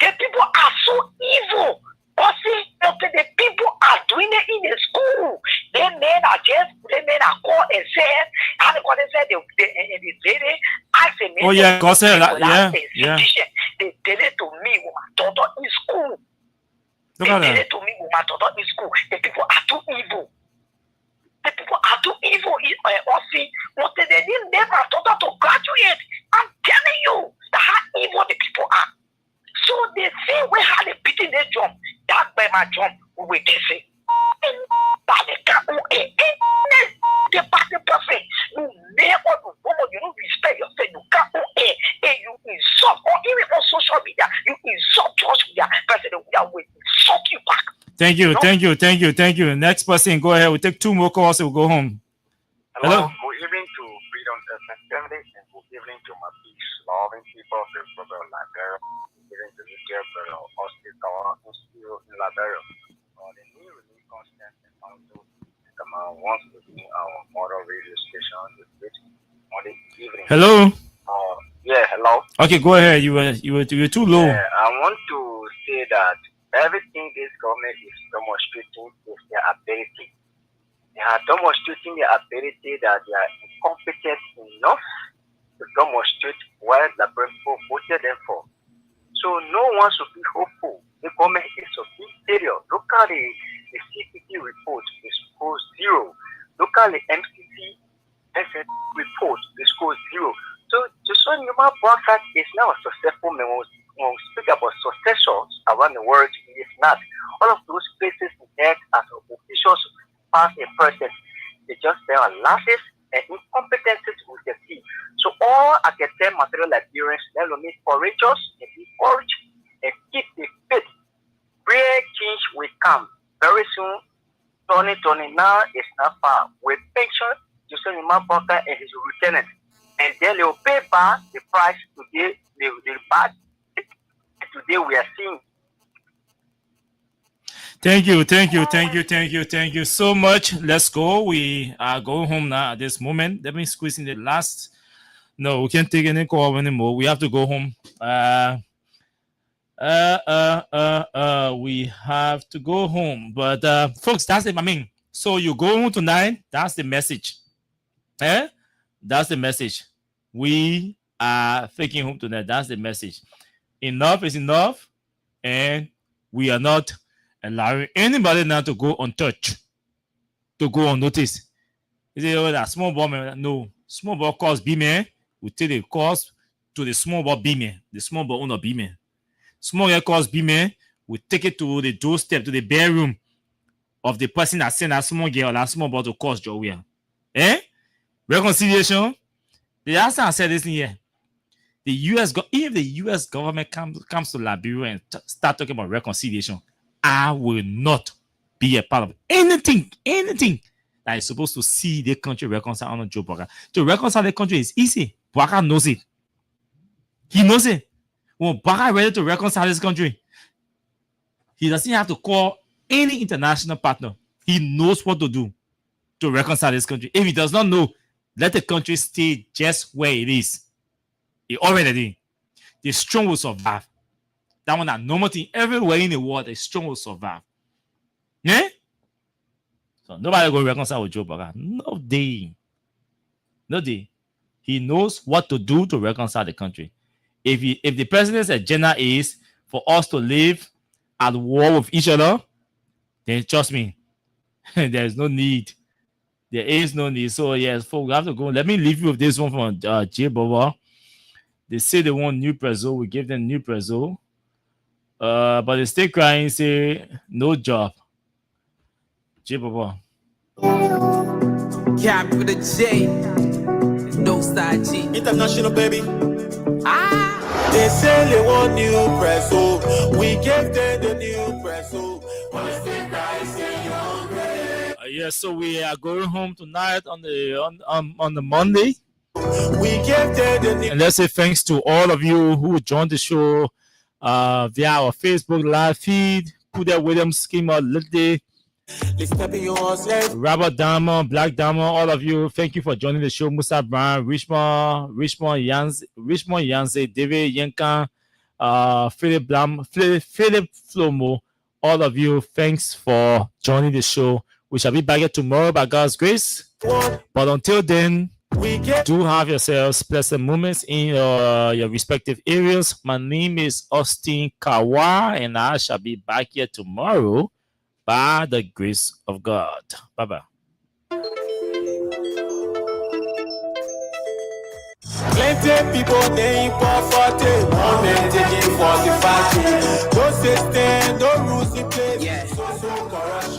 The people are so evil. The people are doing it in the school. They men are called and said, and what they said, they ask me. Oh yeah, God said that. Yeah. They did it to me with my daughter in school. Look at They did that. it to me with my daughter in school. The people are too evil. The people are too evil. They didn't let my daughter to graduate. I'm telling you how evil the people are. So they say we had a beating their drum. That by my drum, we they say. The party perfect. You never you don't respect yourself. You can't you insult or even on social media. You insult church media. President, we are will insult you back. Thank you. Next person, go ahead. We'll take 2 more calls and we'll go home. Hello. Good evening to Freedom Family and good evening to my peace loving people of the brother Liberia. Good evening to the dear brother Austin Kawa in Liberia. The new release constant and also wants to be our model radio station on the evening. Hello. Yeah, hello. Okay, go ahead. You were too low. Yeah, I want to say that everything this government is demonstrating is their ability. They are demonstrating their ability that they are incompetent enough to demonstrate what the people voted them for. So no one should be hopeful. The government is a big failure. Look at the CPT report, the score 0. Look at the MCC report, the score 0. So Joshua Newman Broadcast is now a successful memo. When we speak about successors around the world, it is not. All of those places inherit as officials pass a person. They just their losses and incompetences with the team. So all academic material Liberians, let me courageous and be come very soon. 2020 now is not far. We picture Joseph Imabaka and his lieutenant, and then they will pay back the price today. The back today we are seeing. Thank you so much. Let's go. We are going home now at this moment. Let me squeeze in the last. No, we can't take any call anymore. We have to go home. We have to go home. But folks, that's it. I mean, so you go home tonight. That's the message. That's the message. We are taking home tonight. That's the message. Enough is enough, and we are not allowing anybody now to go untouched, to go unnoticed. You say, oh, that small ball man. No, small ball calls B-man. We take the calls to the small ball B-man. The small ball owner B-man. Small ball calls B-man. We take it to the doorstep, to the bedroom of the person that sent that small girl or that small ball to cause joy. Reconciliation. The last time I said this in here. If the U.S. government comes to Liberia and start talking about reconciliation, I will not be a part of anything that is supposed to see the country reconcile under Joe Baka. To reconcile the country is easy. Baka knows it. He knows it. When Baka is ready to reconcile this country, he doesn't have to call any international partner. He knows what to do to reconcile this country. If he does not know, let the country stay just where it is. It already did. The strong will survive. That one, that normal thing everywhere in the world, the strong will survive. Yeah? So nobody going to reconcile with Joe Baka. No day. He knows what to do to reconcile the country. If the president's agenda is for us to live at war with each other, then trust me, there is no need. There is no need. So yes, folks, we have to go. Let me leave you with this one from J. Baba. They say they want new Prezzo. We give them new Prezzo. But they stay crying, say no job. J. Baba. Cap with a J. No side G. International, baby. They say they want new Prezzo. We gave them the new Prezzo. Yes, so we are going home tonight on the Monday. We gave them the new. And let's say thanks to all of you who joined the show via our Facebook live feed. Puda Williams, Schema, Liddy, Robert Diamond, Black Diamond, all of you. Thank you for joining the show. Musa Brown, Richmond Yanze, David Yenkan, Philip Blam, Philip Flomo, all of you. Thanks for joining the show. We shall be back here tomorrow by God's grace. But until then, do have yourselves pleasant moments in your respective areas. My name is Austin Kawa, and I shall be back here tomorrow by the grace of God. Bye-bye. Plenty people they import 40. One man taking 45. Don't say stand, don't lose the place. Yeah. So corrupt.